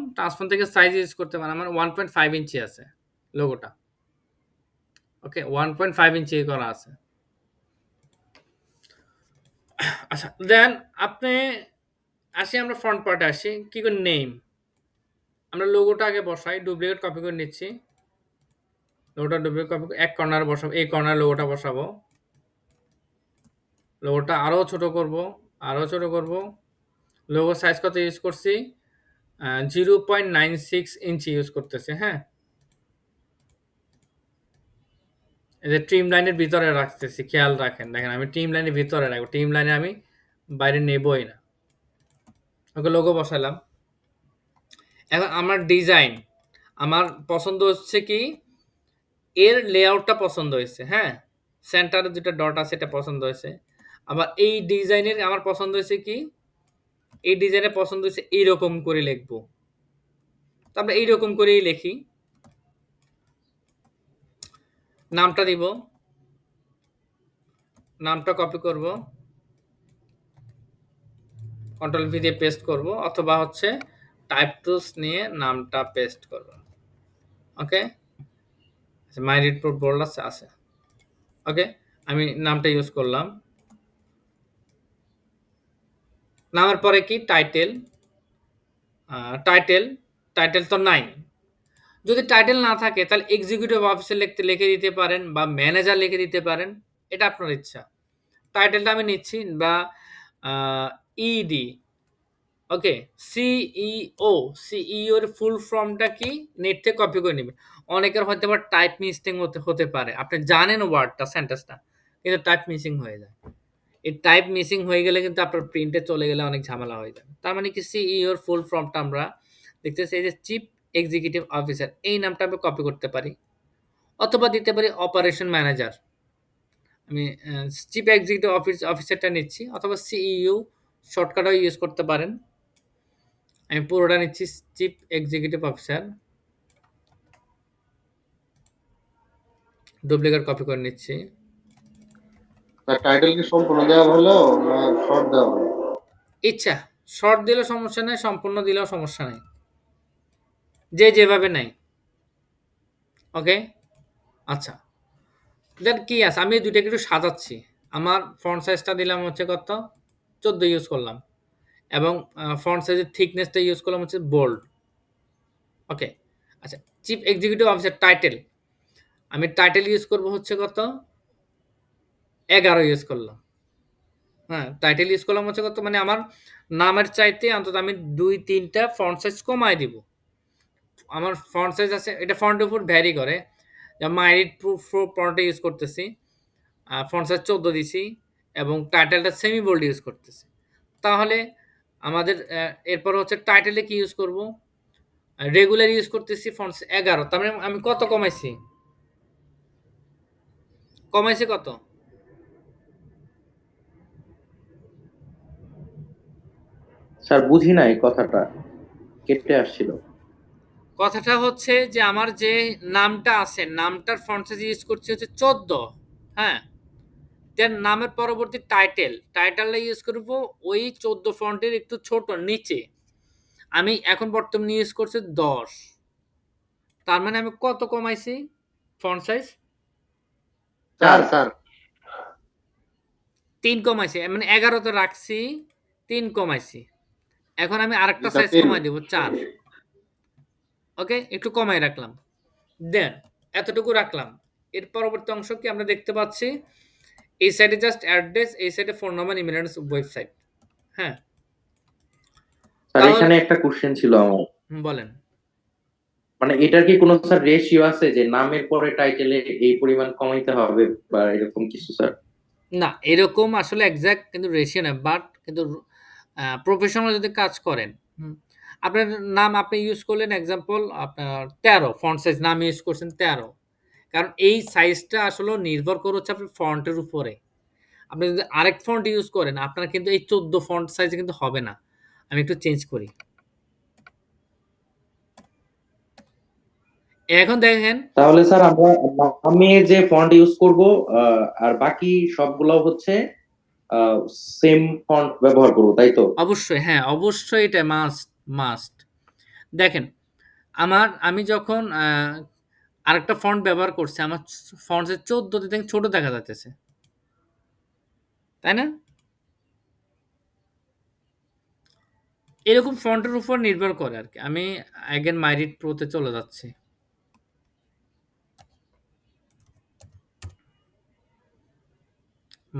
A: থেকে সাইজ ইউজ করতে পারেন। আমার 1.5 ইঞ্চি আছে লোগোটা। ওকে 1.5 ইঞ্চি করা আছে। আচ্ছা দেন আপনি আসি আমরা ফ্রন্ট পার্টে আসি। কি করে নেম? আমরা লোগোটা আগে বসাই। ডুপ্লিকেট কপি করে নিচ্ছি। লোগোটা ডুপ্লিকেট কপি এক কর্নারে বসাবো। এই কর্নারে লোগোটা বসাবো। লোগোটা আরো ছোট করব, আরো ছোট করব। লোগো সাইজ কত ইউজ করছি? 0.96 ইঞ্চি ইউজ করতেছি, হ্যাঁ? এই যে ট্রিম লাইনের ভিতরে রাখতেছি, খেয়াল রাখেন। দেখেন আমি ট্রিম লাইনের ভিতরে রাখবো। ট্রিম লাইনে আমি বাইরে নেবই না। ওকে লোগো বসালাম। এখন আমার ডিজাইন, আমার পছন্দ হচ্ছে কি এর লেআউটটা পছন্দ হয়েছে, হ্যাঁ? সেন্টারে দুটো ডট আছে এটা পছন্দ হয়েছে। আবার এই ডিজাইনের আমার পছন্দ হয়েছে কি এই ডিজাইনের পছন্দ হয়েছে এইরকম করে লিখবো। তো আমরা এইরকম করেই লিখি। নামটা দিব। নামটা কপি করব। কন্ট্রোল ভি দিয়ে পেস্ট করব অথবা হচ্ছে টাইপ টুলস নিয়ে নামটা পেস্ট করব। ওকে? মাই রিড প্রুফ বোল্ড আছে। ওকে? আমি নামটা ইউজ করলাম। নামের পরে কি টাইটেল। টাইটেল টাইটেল তো নাই। যদি টাইটেল না থাকে তাহলে এক্সিকিউটিভ অফিসার লিখে দিতে পারেন বা ম্যানেজার লিখে দিতে পারেন। এটা আপনার ইচ্ছা। টাইটেলটা আমি নিচ্ছি বা ইডি। ওকে? সিইও। সিইও এর ফুল ফর্মটা কি? নেট থেকে কপি করে নিবেন। অনেকের হয়তো আবার টাইপ মিস্টেক হতে পারে। আপনি জানেন ওয়ার্ডটা, সেন্টেন্সটা কিন্তু টাইপ মিসিং হয়ে যায়। এই টাইপ মিসিং হয়ে গেলে কিন্তু আপনার প্রিন্টে চলে গেলে অনেক ঝামেলা হয়ে যাবে। তার মানে কি সিইও এর ফুল ফর্মটা আমরা দেখতেছি এই যে চিফ এক্সিকিউটিভ অফিসার এই নামটা আমি কপি করতে পারি অথবা দিতে পারি অপারেশন ম্যানেজার। আমি চিফ এক্সিকিউটিভ অফিসারটা নিচ্ছি অথবা সিইও শর্টকাটও ইউজ করতে পারেন। আমি পুরোটা নিচ্ছি chief executive officer. Duplicate copy করে নিচ্ছি।
B: তার টাইটেল কি সম্পূর্ণ দেওয়া হলো না শর্ট দেওয়া হলো?
A: ইচ্ছা শর্ট দিলেও সমস্যা নেই, সম্পূর্ণ দিলেও সমস্যা নেই। যে যেভাবে নেয়। ওকে? আচ্ছা। দেন কি আছে? আমি এই দুইটাকে একটু সাজাচ্ছি। আমার ফন্ট সাইজটা দিলাম হচ্ছে কত? 14 ইউজ করলাম। এবং ফন্ট সাইজের থিকনেসটা ইউজ করলাম হচ্ছে বোল্ড। ওকে? আচ্ছা চিফ এক্সিকিউটিভ অফিসার টাইটেল। আমি টাইটেল ইউজ করব হচ্ছে কত? 11 ইউজ করলাম। হ্যাঁ, টাইটেল ইউজ করলাম হচ্ছে কত? মানে আমার নামের চাইতে অন্তত আমি ২-৩ টা ফন্ট সাইজ কমায় দিব। আমার ফন্ট সাইজ আছে এটা ফন্টের উপর ভ্যারি করে। যেমন মাই রিড প্রুফ ফন্টটা ইউজ করতেছি। ফন্ট সাইজ ১৪ দিছি এবং টাইটেলটা সেমি বোল্ড ইউজ করতেছি। তাহলে আমাদের এরপর হচ্ছে টাইটেলে কি ইউজ করব? রেগুলার ইউজ করতেছি ফন্ট 11 তার মানে আমি কত কমাইছি? কমাইছি কত?
C: স্যার বুঝি নাই কথাটা, কেটে আসছিল।
A: কথাটা হচ্ছে যে আমার যে নামটা আছে নামটার ফন্ট সাইজ ইউজ করছি হচ্ছে 14, হ্যাঁ, দেন নামের পরবর্তী টাইটেলটা ইউজ করব ওই 14 ফন্টের একটু ছোট নিচে। আমি এখন বর্তমানে ইউজ করছি 10, তার মানে আমি কত কমাইছি ফন্ট সাইজ?
B: 4 স্যার।
A: 3 কমাইছি, মানে 11 তে রাখছি, 3 কমাইছি। এখন আমি
B: জি
A: আরেকটা
B: স্যার,
A: সাইজ
B: 3।
A: কমাই দেব 4। ওকে, একটু কমাই রাখলাম, দেন এতটুকু রাখলাম। এর পরবর্তী অংশ কি আমরা দেখতে পাচ্ছি? এই সাইডে জাস্ট অ্যাড্রেস, এই সাইডে phone number, email address, website. হ্যাঁ,
C: স্যার
A: তাহলে
C: এখানে একটা কোশ্চেন ছিল আমার।
A: বলেন।
C: মানে এটার কি কোনো স্যার রেশিও আছে যে নামের পরে টাইটেলে এই পরিমাণ কমাইতে হবে বা এরকম কিছু স্যার?
A: না, এরকম আসলে এক্সাক্ট কিন্তু রেশিও না, বাট কিন্তু প্রফেশনাল যদি কাজ করেন, আপনার নাম আপনি ইউজ করলেন এক্সাম্পল আপনার 13 ফন্ট সাইজ, নাম ইউজ করছেন 13, কারণ এই সাইজটা আসলে নির্ভর করে হচ্ছে আপনার ফন্টের উপরে। আপনি যদি আরেক ফন্ট ইউজ করেন আপনার কিন্তু এই 14 ফন্ট সাইজে কিন্তু হবে না। আমি একটু চেঞ্জ করি। এখন দেখেন,
C: তাহলে স্যার আমরা নামে যে ফন্ট ইউজ করব আর বাকি সবগুলো হচ্ছে সেম ফন্ট ব্যবহার করব, তাই তো?
A: অবশ্যই হ্যাঁ, অবশ্যই এটা মাস্ট, মাস্ট। দেখেন, আমি যখন আরেকটা ফন্ট ব্যবহার করছি, আমার ফন্টের 14 তে দেখেন ছোট দেখা যাইতেছে, তাই না? এরকম ফন্টের উপর নির্ভর করে আরকি। আমি এগেইন মাইরিড প্রো তে চলে যাচ্ছি।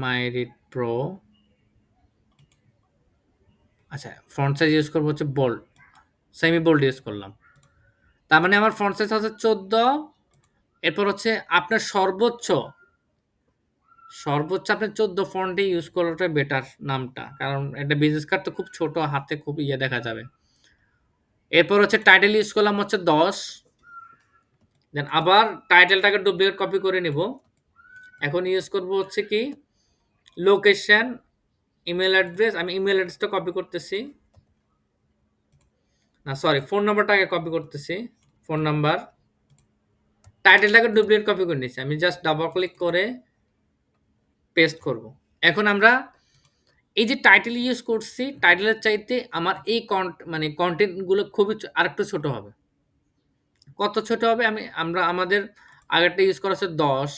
A: মাইরিড প্রো, আচ্ছা, ফন্ট সাইজ ইউজ করব হচ্ছে বোল্ড, সেমি বোল্ড ইউজ করলাম। তার মানে আমার ফন্ট সাইজ হচ্ছে 14, এরপর হচ্ছে আপনার সর্বোচ্চ আপনার 14 ফন্টে ইউজ করাটা বেটার নামটা। কারণ একটা বিজনেস কার্ড তো খুব ছোট, হাতে খুব দেখা যাবে। এরপর হচ্ছে টাইটেল ইউজ করলাম হচ্ছে 10, দেন আবার টাইটেলটাকে ডুপ্লিকেট কপি করে নিব। এখন ইউজ করব হচ্ছে কি লোকেশন, ইমেল অ্যাড্রেস, আমি ইমেল অ্যাড্রেসটা কপি করতেছি, না সরি, ফোন নাম্বারটাকে কপি করতেছি, ফোন নাম্বার। টাইটেলটাকে ডুপ্লিকেট কপি করে নিচ্ছি, আমি জাস্ট ডাবল ক্লিক করে পেস্ট করব। এখন আমরা এই যে টাইটেল ইউজ করছি, টাইটেলের চাইতে আমার এই মানে কন্টেন্ট গুলো খুবই আরেকটু ছোট হবে। কত ছোট হবে? আমরা আমাদের আগেরটা ইউজ করা হচ্ছে 10,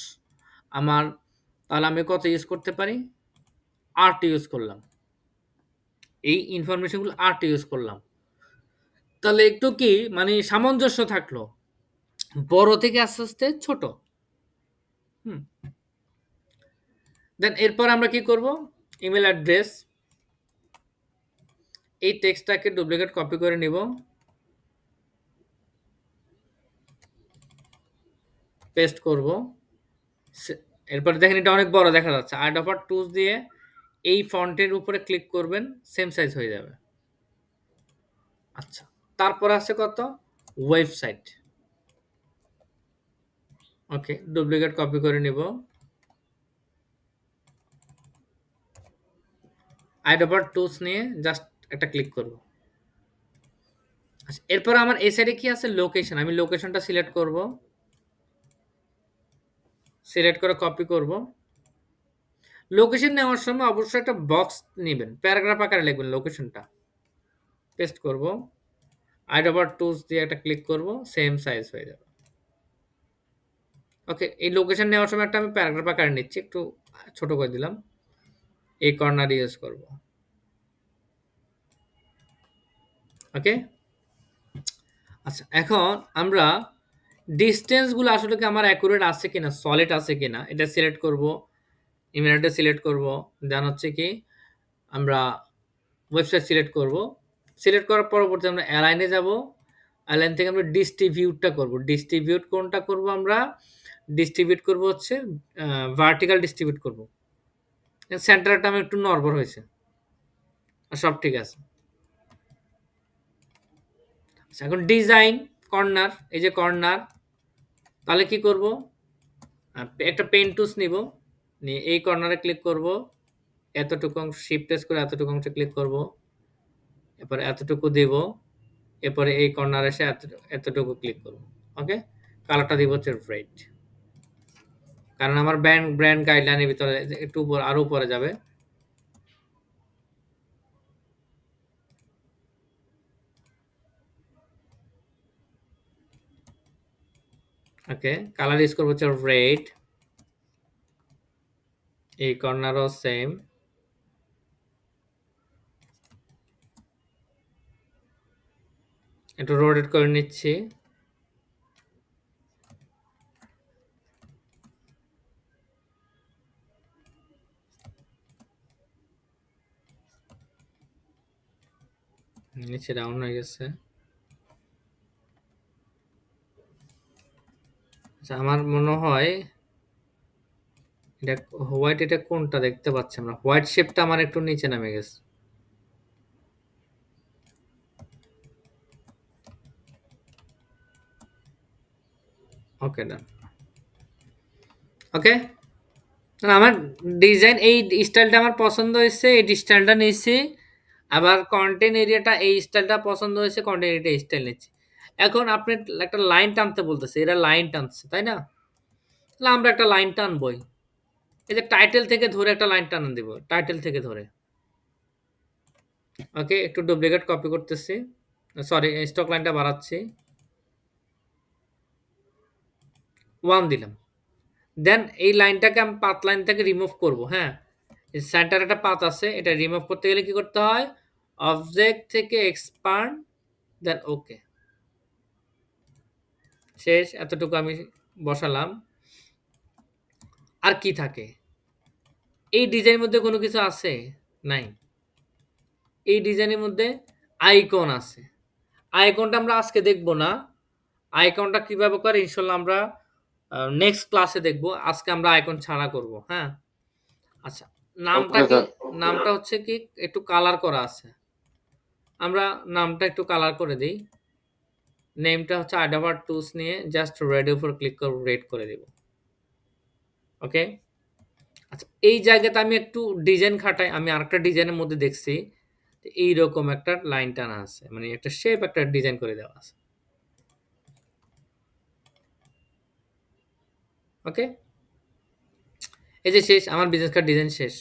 A: আমার, তাহলে আমি কত ইউজ করতে পারি? 8 ইউজ করলাম। এই ইনফরমেশন গুলো 8 ইউজ করলাম। তাহলে একটু কি মানে সামঞ্জস্য থাকলো। বড় থেকে আস্তে, আস্তে ছোট। হুম। দেন এরপর আমরা কি করব? ইমেল অ্যাড্রেস, এই টেক্সটটাকে ডুপ্লিকেট কপি করে নিব। পেস্ট করব। এরপর দেখেন এটা অনেক বড় দেখা যাচ্ছে। আর্ট অফার টুলস দিয়ে এই ফন্টের উপরে ক্লিক করবেন, সেম সাইজ হয়ে যাবে। আচ্ছা, তারপর আছে কত? ওয়েবসাইট। ওকে, ডুপ্লিকেট কপি করে নিব। আর্ট অফার টুলস নিয়ে জাস্ট একটা ক্লিক করব। আচ্ছা, এরপর আমার এই সাইডে কি আছে? লোকেশন। আমি লোকেশনটা সিলেক্ট করব। সিলেক্ট করে কপি করব। লোকেশন নেওয়ার সময় অবশ্যই একটা বক্স নিবেন, প্যারাগ্রাফ আকারে লিখবেন লোকেশনটা। পেস্ট করব। আর্ট অফার টুলস দিয়ে একটা ক্লিক করব, সেম সাইজ হয়ে যাবে। ওকে, এই লোকেশন নেওয়ার সময় একটা আমি প্যারাগ্রাফ আকারে নিচ্ছি, একটু ছোট করে দিলাম। এই কর্নার ইউজ করব। ওকে, আচ্ছা, এখন আমরা ডিসটেন্স গুলো আসলে কি আমার অ্যাকুরেট আছে কিনা, সলিড আছে কিনা এটা সিলেক্ট করব। ইমেল অ্যাড্রেস সিলেক্ট করব। দেন হচ্ছে কি আমরা ওয়েবসাইট সিলেক্ট করব। সিলেক্ট করার পরবর্তী আমরা অ্যালাইনে যাব। অ্যালাইন থেকে আমরা ডিস্ট্রিবিউটটা করব। ডিস্ট্রিবিউট কোনটা করব? আমরা ডিস্ট্রিবিউট করব হচ্ছে ভার্টিক্যাল ডিস্ট্রিবিউট করব। সেন্টারটা আমার একটু নড়বড় হয়েছে, আর সব ঠিক আছে। আচ্ছা, এখন ডিজাইন কর্নার, এই যে কর্নার, তাহলে কি করব? একটা পেন টুলস নিব, নিয়ে এই কর্নারে ক্লিক করব। এতটুকু অংশ শিফট প্রেস করে এতটুকু অংশে ক্লিক করব। এরপর এতটুকু দেব। এরপরে এই কর্নার এসে এতটুকু ক্লিক করব। ওকে? কালারটা দিব হচ্ছে রেড। কারণ আমার ব্র্যান্ড গাইডলাইনের ভিতরে একটু আরো উপরে যাবে। ওকে, কালার ইউজ করবো হচ্ছে রেড। এই কর্নারও সেম। একটু রোটেট করে নিচ্ছি। নিচে ডাউন হয়ে গেছে। আচ্ছা, আমার মনে হয় এটা হোয়াইট, এটা কোনটা দেখতে পাচ্ছি আমরা? হোয়াইট শেপটা আমার একটু নিচে নামে গেছে। ওকে, ডান। ওকে, আমার ডিজাইন এই স্টাইলটা আমার পছন্দ হয়েছে, এই স্টাইলটা নিয়েছি। আবার কন্টেন্ট এরিয়াটা এই স্টাইলটা পছন্দ হয়েছে, কন্টেন্ট এরিয়াটা এই স্টাইল নিচ্ছি। এখন আপনি একটা লাইন টানতে বলতেছে, এরা লাইন টানছে, তাই না? তাহলে আমরা একটা লাইন টানবই। এই যে টাইটেল থেকে ধরে একটা লাইন টান দিব, টাইটেল থেকে ধরে। ওকে, একটু ডুপ্লিকেট কপি করতেছি, সরি স্টক লাইনটা বাড়াচ্ছি, 1 দিলাম। দেন এই লাইনটাকে আমি পাথ লাইন থেকে রিমুভ করব। হ্যাঁ, সেন্টার একটা পাথ আছে, এটা রিমুভ করতে গেলে কি করতে হয়? অবজেক্ট থেকে এক্সপান্ড, দেন ওকে, শেষ। এতটুকু আমি বসালাম। আর কি থাকে এই ডিজাইনের মধ্যে? কোনো কিছু আছে? নাই। এই ডিজাইনের মধ্যে আইকন আছে। আইকনটা আমরা আজকে দেখব না। আইকনটা কিভাবে করে ইনশাল্লাহ আমরা নেক্সট ক্লাসে দেখব। আজকে আমরা আইকন ছাড়া করব। হ্যাঁ, আচ্ছা, নামটা
B: ওকে
A: কি?
B: স্যার।
A: নামটা হচ্ছে কি একটু কালার করা আছে, আমরা নামটা একটু কালার করে দিই। নেমটা হচ্ছে আইডাভার টুলস নিয়ে জাস্ট রেড উপর ক্লিক করে রেড করে দেব। ওকে, আচ্ছা, এই জায়গাতে আমি একটু ডিজাইন খাটাই। আমি আরেকটা ডিজাইনের মধ্যে দেখছি এইরকম একটা লাইন টানা আছে, মানে একটা শেপ, একটা ডিজাইন করে দেওয়া আছে। ওকে, এই যে শেষ, আমার বিজনেস কার্ড ডিজাইন শেষ,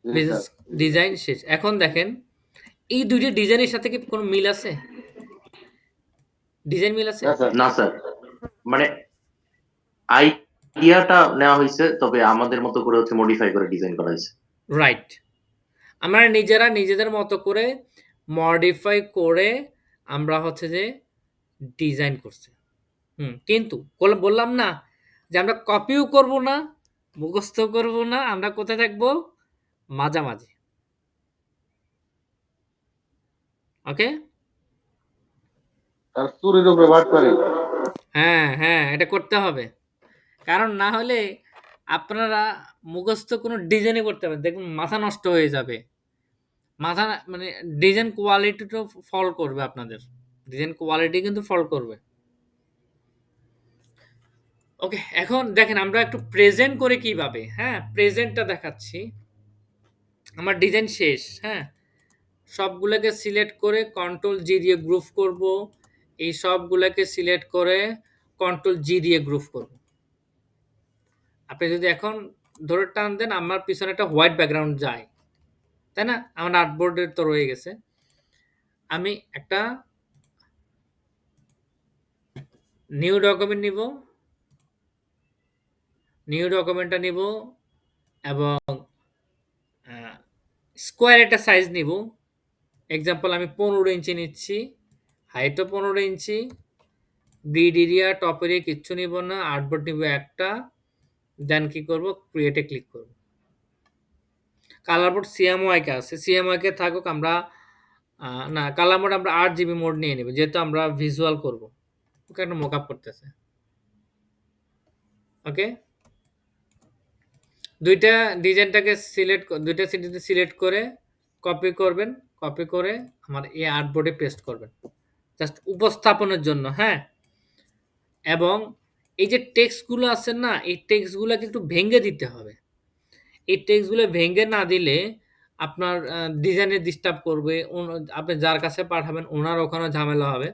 B: জি
A: বিজনেস
B: স্যার।
A: ডিজাইন শেষ। এখন দেখেন এই দুইটা ডিজাইনের সাথে কি কোনো মিল আছে? ডিজাইন মিল আছে?
B: না স্যার।
C: না স্যার, মানে আইডিয়াটা নেওয়া হয়েছে, তবে আমাদের মতো করে হচ্ছে মডিফাই করে ডিজাইন করা হয়েছে।
A: রাইট, আমরা নিজেরা নিজেদের মতো করে মডিফাই করে আমরা হচ্ছে যে ডিজাইন করছি। কিন্তু বললাম না যে আমরা কপিও করব না, মুখস্থ করব না, আমরা কোথায় থাকবো? মাঝামাঝি। ওকে,
B: আর চুরির উপরে বাট পারি।
A: হ্যাঁ হ্যাঁ, এটা করতে হবে। কারণ না হলে আপনারা মুখস্থ কোনো ডিজাইনই করতে পারেন, দেখুন মাথা নষ্ট হয়ে যাবে। মাথা মানে ডিজাইন কোয়ালিটিটাও ফল করবে আপনাদের। ডিজাইন কোয়ালিটি কিন্তু ফল করবে। ওকে, এখন দেখেন আমরা একটু প্রেজেন্ট করে কিভাবে। হ্যাঁ, প্রেজেন্টটা দেখাচ্ছি। আমার ডিজাইন শেষ। হ্যাঁ, সবগুলোকে সিলেক্ট করে কন্ট্রোল জি দিয়ে গ্রুপ করব। এই সবগুলোকে সিলেক্ট করে কন্ট্রোল জি দিয়ে গ্রুপ করব। আপনি যদি এখন ধরে টান দেন, আমার পিছনে একটা হোয়াইট ব্যাকগ্রাউন্ড যায়, তাই না? আমার আর্টবোর্ডের তো রয়ে গেছে। আমি একটা নিউ ডকুমেন্ট নিব, নিউ ডকুমেন্টটা নিব এবং স্কোয়ার একটা সাইজ নিব। এক্সাম্পল আমি 15 ইঞ্চি নিচ্ছি, হাইটও 15 ইঞ্চি, গ্রিড এরিয়া টপ এরিয়া কিচ্ছু নিব না, আর্টবোর্ড নিব একটা। দেন কি করব? ক্রিয়েটে ক্লিক করব। কালার বোর্ড সিএমওয়াই কে আছে, সিএমওয়াই কে থাকুক। আমরা না, কালার মোড আমরা 8 জিবি মোড নিয়ে নেব, যেহেতু আমরা ভিজুয়াল করব। ওকে, একটা মকআপ করতেছে। ওকে, দুইটা ডিজাইনটাকে সিলেক্ট, দুইটা সিটিতে সিলেক্ট করে কপি করবেন, কপি করে আমার এই আর্টবোর্ডে পেস্ট করবেন জাস্ট উপস্থাপনের জন্য। হ্যাঁ, এবং এই যে টেক্সটগুলো আছে না, এই টেক্সটগুলোকে একটু ভেঙে দিতে হবে। এই টেক্সটগুলো ভেঙে না দিলে আপনার ডিজাইনে ডিস্টার্ব করবে। আপনি যার কাছে পাঠাবেন ওনার ওখানে ঝামেলা হবে।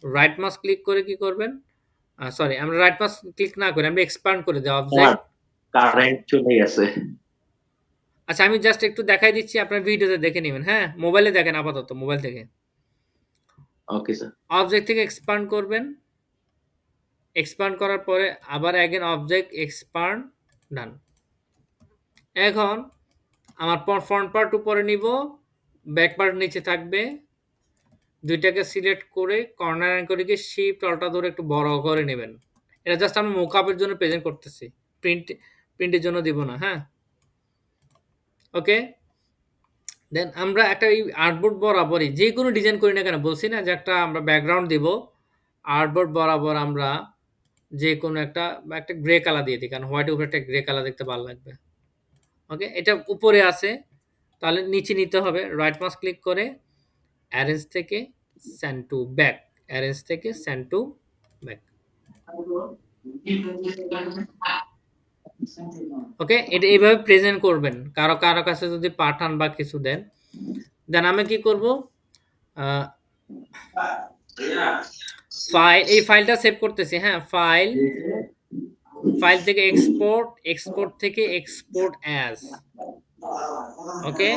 A: রাইট মাউস ক্লিক করে কি করবেন? সরি, আমরা রাইট মাউস ক্লিক না করে আমরা এক্সপান্ড করে দেই
C: আমার
A: অবজেক্ট।
C: কারেন্ট চলে গেছে।
A: আচ্ছা, আমি জাস্ট একটু দেখাই দিচ্ছি, আপনার ভিডিওতে দেখে নিবেন, হ্যাঁ? মোবাইলে দেখেন আপাতত, মোবাইল থেকে।
C: Okay sir.
A: অবজেক্ট থেকে এক্সপান্ড করবেন। এক্সপান্ড করার পরে আবার অ্যাগেন অবজেক্ট এক্সপান্ড, ডান। এখন আমার ফ্রন্ট পার্ট উপরে নিব, ব্যাক পার্ট নিচে থাকবে। ২ টাকে সিলেক্ট করে কর্নার করে গিয়ে শিফট অল্টা ধরে একটু বড় করে নেবেন। এটা জাস্ট আমি মোকআপের জন্য প্রেজেন্ট করতেছি। প্রিন্টের জন্য দিব না, হ্যাঁ? ওকে? দেন আমরা একটা এই আর্টবোর্ড বরাবরই যেকোনো ডিজাইন করি না কেন, বলছি না যে একটা আমরা ব্যাকগ্রাউন্ড দিব। আর্টবোর্ড বরাবর আমরা যেকোনো একটা গ্রে কালার দিয়ে দিই। কারণ হোয়াইটের উপরে একটা গ্রে কালার দেখতে ভালো লাগবে। ওকে? এটা উপরে আছে, তাহলে নিচে নিতে হবে। রাইট মাউস ক্লিক করে অ্যারেঞ্জ থেকে সেন্ড টু ব্যাক, অ্যারেঞ্জ থেকে সেন্ড টু ব্যাক। ওকে? এটা এইভাবে প্রেজেন্ট করবেন। কারো কাছে যদি পাঠান বা কিছু দেন। দেন আমি কি করব? আ এই ফাইলটা সেভ করতেছি, হ্যাঁ? ফাইল থেকে এক্সপোর্ট থেকে এক্সপোর্ট অ্যাজ। ওকে?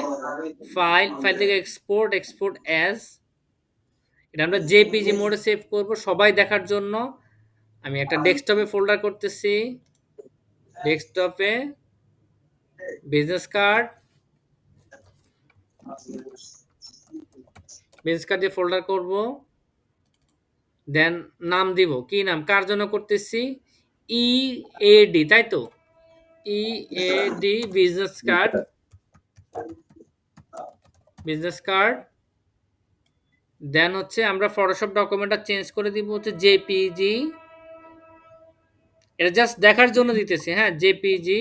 A: ফাইল থেকে এক্সপোর্ট অ্যাজ। এটা আমরা জেপিজি মোডে সেভ করব সবাই দেখার জন্য। আমি একটা ডেস্কটপে ফোল্ডার করতেছি। ডেস্কটপে বিজনেস কার্ড দিয়ে ফোল্ডার করব। দেন নাম দিব। কি নাম? কার জন্য করতেছি? EAD, তাই তো? EAD business card. দেন হচ্ছে আমরা ফটোশপ ডকুমেন্টটা চেঞ্জ করে দিব হচ্ছে জেপিজি। এটা জাস্ট দেখার জন্য দিতেছি, হ্যাঁ? জেপিজি।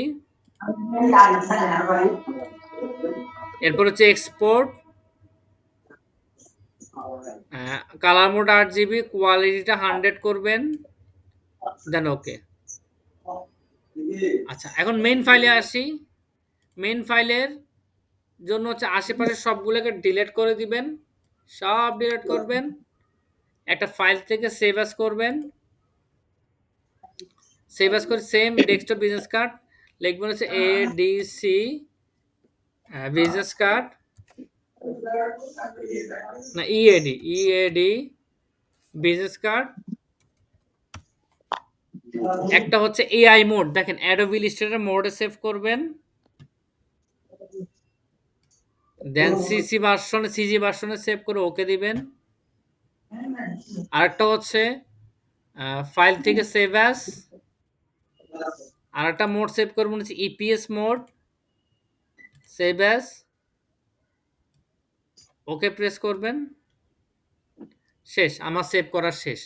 A: এরপর হচ্ছে এক্সপোর্ট, কালার মোড 8GB, কোয়ালিটিটা 100 করবেন। দেন ওকে। আচ্ছা, এখন মেইন ফাইলে আসি। মেইন ফাইলের জন্য হচ্ছে আশেপাশের সবগুলোকে ডিলিট করে দিবেন। সব ডিলিট করবেন। একটা ফাইল থেকে সেভ অ্যাজ করবেন। সেভ অ্যাজ করে সেম ডেস্কটপ বিজনেস কার্ড লিখবেন হচ্ছে এডিসি বিজনেস কার্ড, না ইএডি বিজনেস কার্ড। একটা হচ্ছে এআই মোড, দেখেন অ্যাডোবি ইলাস্ট্রেটর মোডে সেভ করবেন। দেন সিজি ভার্সনে সেভ করে ওকে দিবেন। আরেকটা হচ্ছে ফাইল থেকে সেভ অ্যাজ। আরেকটা মোড সেভ করবেন হচ্ছে ইপিএস মোড, সেভ অ্যাজ, ওকে প্রেস করবেন। শেষ, আমার সেভ করা শেষ।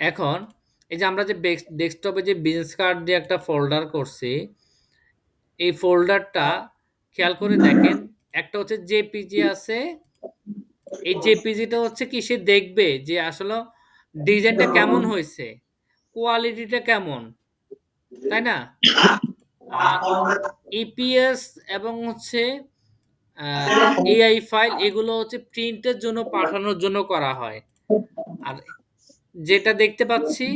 A: এখন এই যে আমরা যে ডেস্কটপে যে বিজনেস কার্ড দিয়ে একটা ফোল্ডার করছি, এই ফোল্ডারটা খেয়াল করে দেখেন, একটা হচ্ছে জেপিজি আছে। এই জেপিজিটা হচ্ছে কি, সে দেখবে যে আসলে ডিজাইনটা কেমন হয়েছে, কোয়ালিটিটা কেমন, তাই না? আর ইপিএস এবং হচ্ছে এআই ফাইল, এগুলো হচ্ছে প্রিন্টের জন্য পাঠানোর জন্য করা হয়। আর যেটা দেখতে পাচ্ছি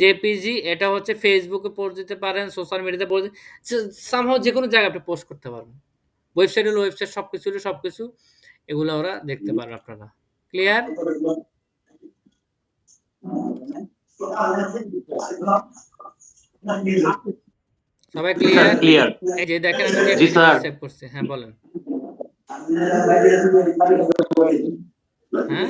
A: জেপিজি, এটা হচ্ছে ফেসবুকে পোস্ট দিতে পারেন, সোশ্যাল মিডিয়াতে পোস্ট, সামহাও যে কোনো জায়গায় আপনি পোস্ট করতে পারবেন। ওয়েবসাইট হলো ওয়েবসাইট, সবকিছু এগুলো ওরা দেখতে পারেন আপনারা। ক্লিয়ার? সবাই ক্লিয়ার?
C: ক্লিয়ার।
A: এই যে দেখেন আমি
C: জি স্যার।
A: সেভ করছি, হ্যাঁ বলেন। হ্যাঁ?